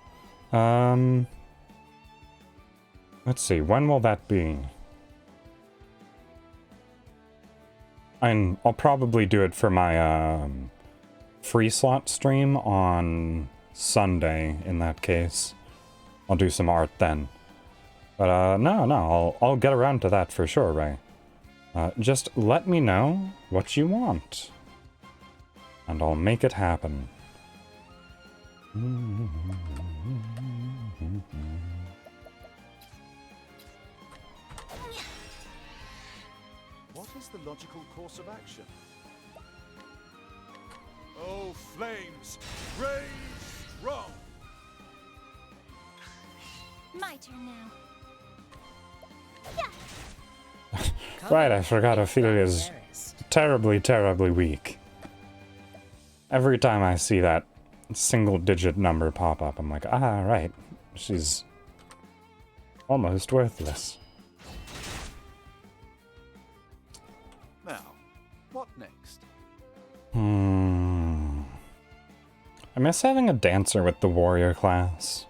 let's see, when will that be? I'll probably do it for my, free slot stream on Sunday, in that case. I'll do some art then. But, no, I'll get around to that for sure, Ray. Just let me know what you want. And I'll make it happen. What is the logical course of action? Oh, flames, rage strong! My turn now. Right, I forgot Ophelia's terribly, terribly weak. Every time I see that single-digit number pop up, I'm like, ah, right. She's almost worthless. Now, what next? I miss having a dancer with the warrior class.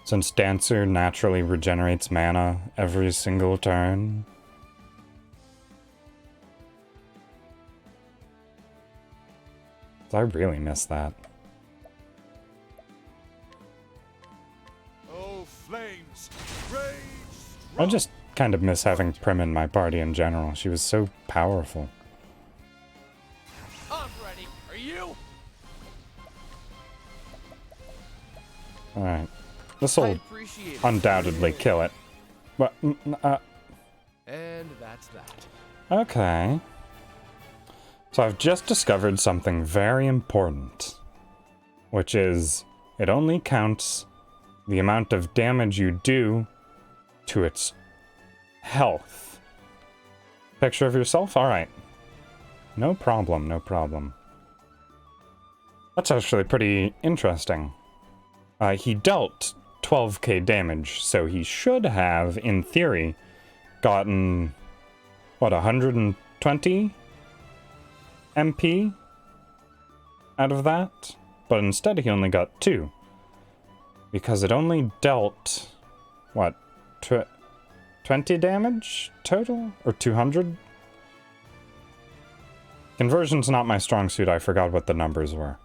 Since dancer naturally regenerates mana every single turn. I really miss that. Oh, flames, rage I just kind of miss having Prim in my party in general. She was so powerful. I'm ready. Are you? Alright. This will Appreciate it. undoubtedly kill it. But, And that's that. okay. So I've just discovered something very important. Which is, it only counts the amount of damage you do to its health. Picture of yourself? Alright. No problem, no problem. That's actually pretty interesting. He dealt 12k damage, so he should have, in theory, gotten, what, 120 MP out of that? But instead he only got 2. Because it only dealt, what, 20 damage total? Or 200? Conversion's not my strong suit, I forgot what the numbers were.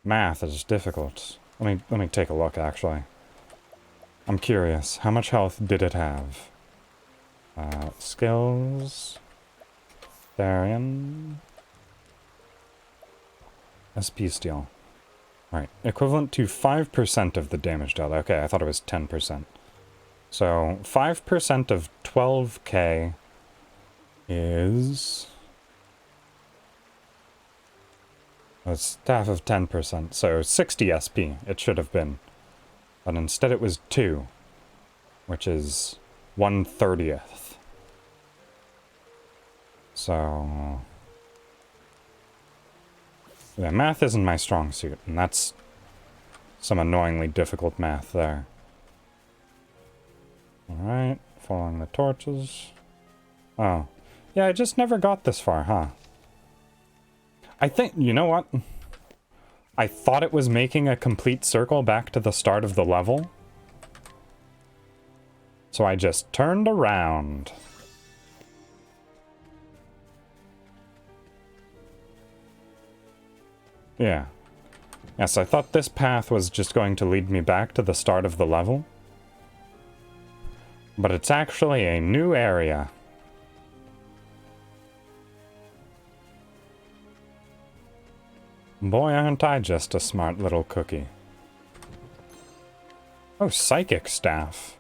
Math is difficult. Let me take a look, actually. I'm curious, how much health did it have? Skills... Therian... SP steal. Right, equivalent to 5% of the damage dealt. Okay, I thought it was 10%. So, 5% of 12k is... a staff of 10%, so 60 SP it should have been. But instead it was 2, which is 1/30th. So... yeah, math isn't my strong suit, and that's some annoyingly difficult math there. Alright, following the torches. Oh. Yeah, I just never got this far, huh? I think, you know what? I thought it was making a complete circle back to the start of the level. So I just turned around. Yeah. Yes, I thought this path was just going to lead me back to the start of the level. But it's actually a new area. Boy, aren't I just a smart little cookie. Oh, psychic staff.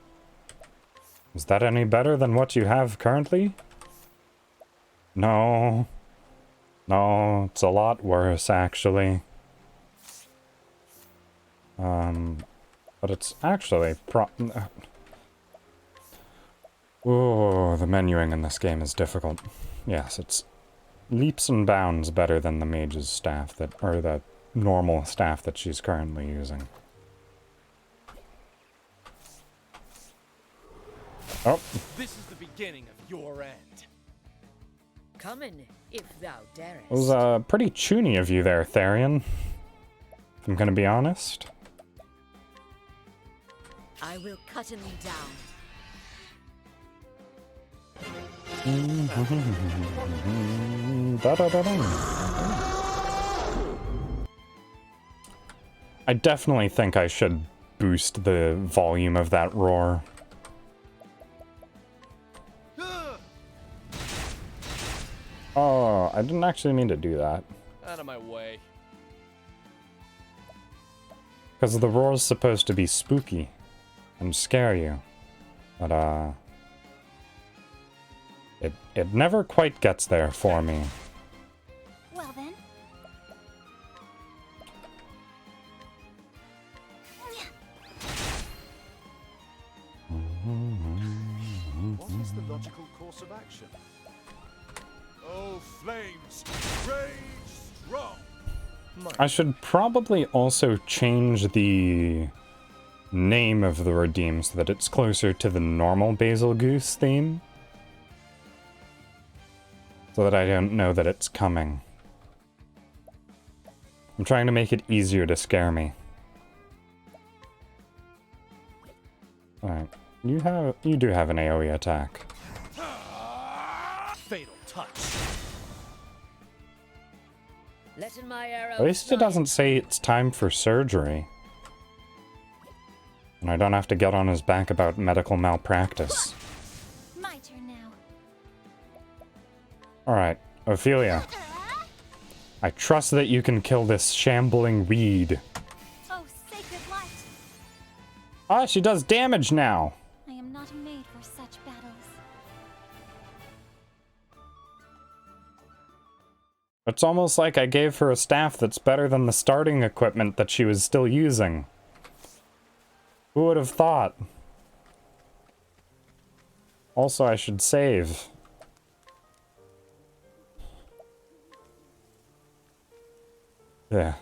Is that any better than what you have currently? No. No, it's a lot worse, actually. But it's actually oh, the menuing in this game is difficult. Yes, it's leaps and bounds better than the mage's staff that, or the normal staff that she's currently using. Oh. This is the beginning of your end. Come in, if thou darest. It was pretty chuny of you there, Therian. If I'm gonna be honest. I will cut him down. I definitely think I should boost the volume of that roar. I didn't actually mean to do that. Out of my way. Because the roar's supposed to be spooky and scare you. But, it never quite gets there for me. Well then. What is the logical course of action? Oh, flames! Rage strong! I should probably also change the name of the redeem so that it's closer to the normal Basil Goose theme. So that I don't know that it's coming. I'm trying to make it easier to scare me. Alright. You do have an AoE attack. Fatal touch. Letting my arrow At least it doesn't say it's time for surgery. And I don't have to get on his back about medical malpractice. My turn now. Alright, Ophelia. I trust that you can kill this shambling weed. Oh, sacred light! Ah, she does damage now! I am not made for such battles. It's almost like I gave her a staff that's better than the starting equipment that she was still using. Who would have thought? Also, I should save. Yeah.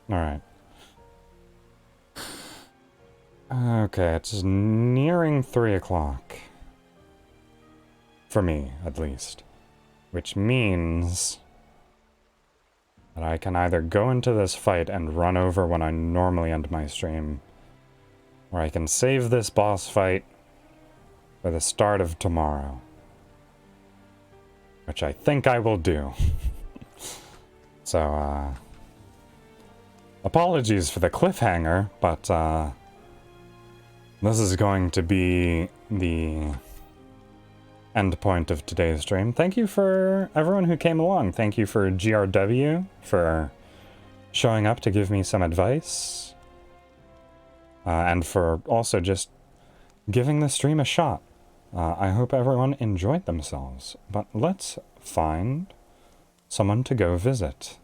Alright. Okay, it's nearing 3 o'clock. For me, at least. Which means that I can either go into this fight and run over when I normally end my stream, or I can save this boss fight for the start of tomorrow. Which I think I will do. So, apologies for the cliffhanger, but, this is going to be the end point of today's stream. Thank you for everyone who came along. Thank you for GRW for showing up to give me some advice. And for also just giving the stream a shot. I hope everyone enjoyed themselves. But let's find someone to go visit.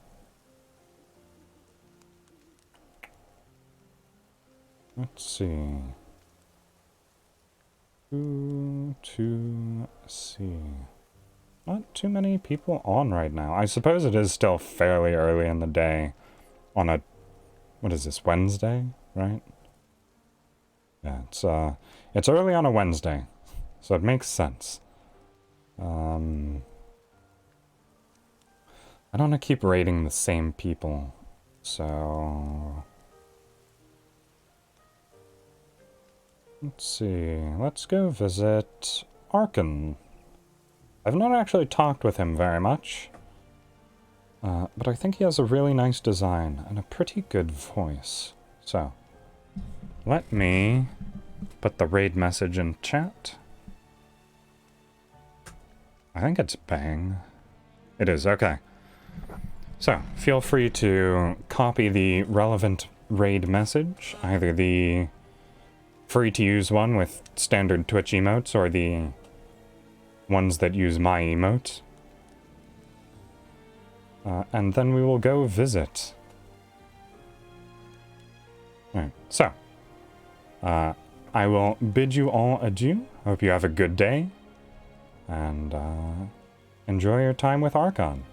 Let's see. Who to see? Not too many people on right now. I suppose it is still fairly early in the day on a, what is this, Wednesday, right? Yeah, it's early on a Wednesday, so it makes sense. I don't want to keep raiding the same people, so let's see. Let's go visit Arkan. I've not actually talked with him very much, but I think he has a really nice design and a pretty good voice. So, let me put the raid message in chat. I think it's Bang. It is, okay. So, feel free to copy the relevant raid message, either the free-to-use one with standard Twitch emotes, or the ones that use my emote. And then we will go visit. Alright, so. I will bid you all adieu. Hope you have a good day. And enjoy your time with Archon.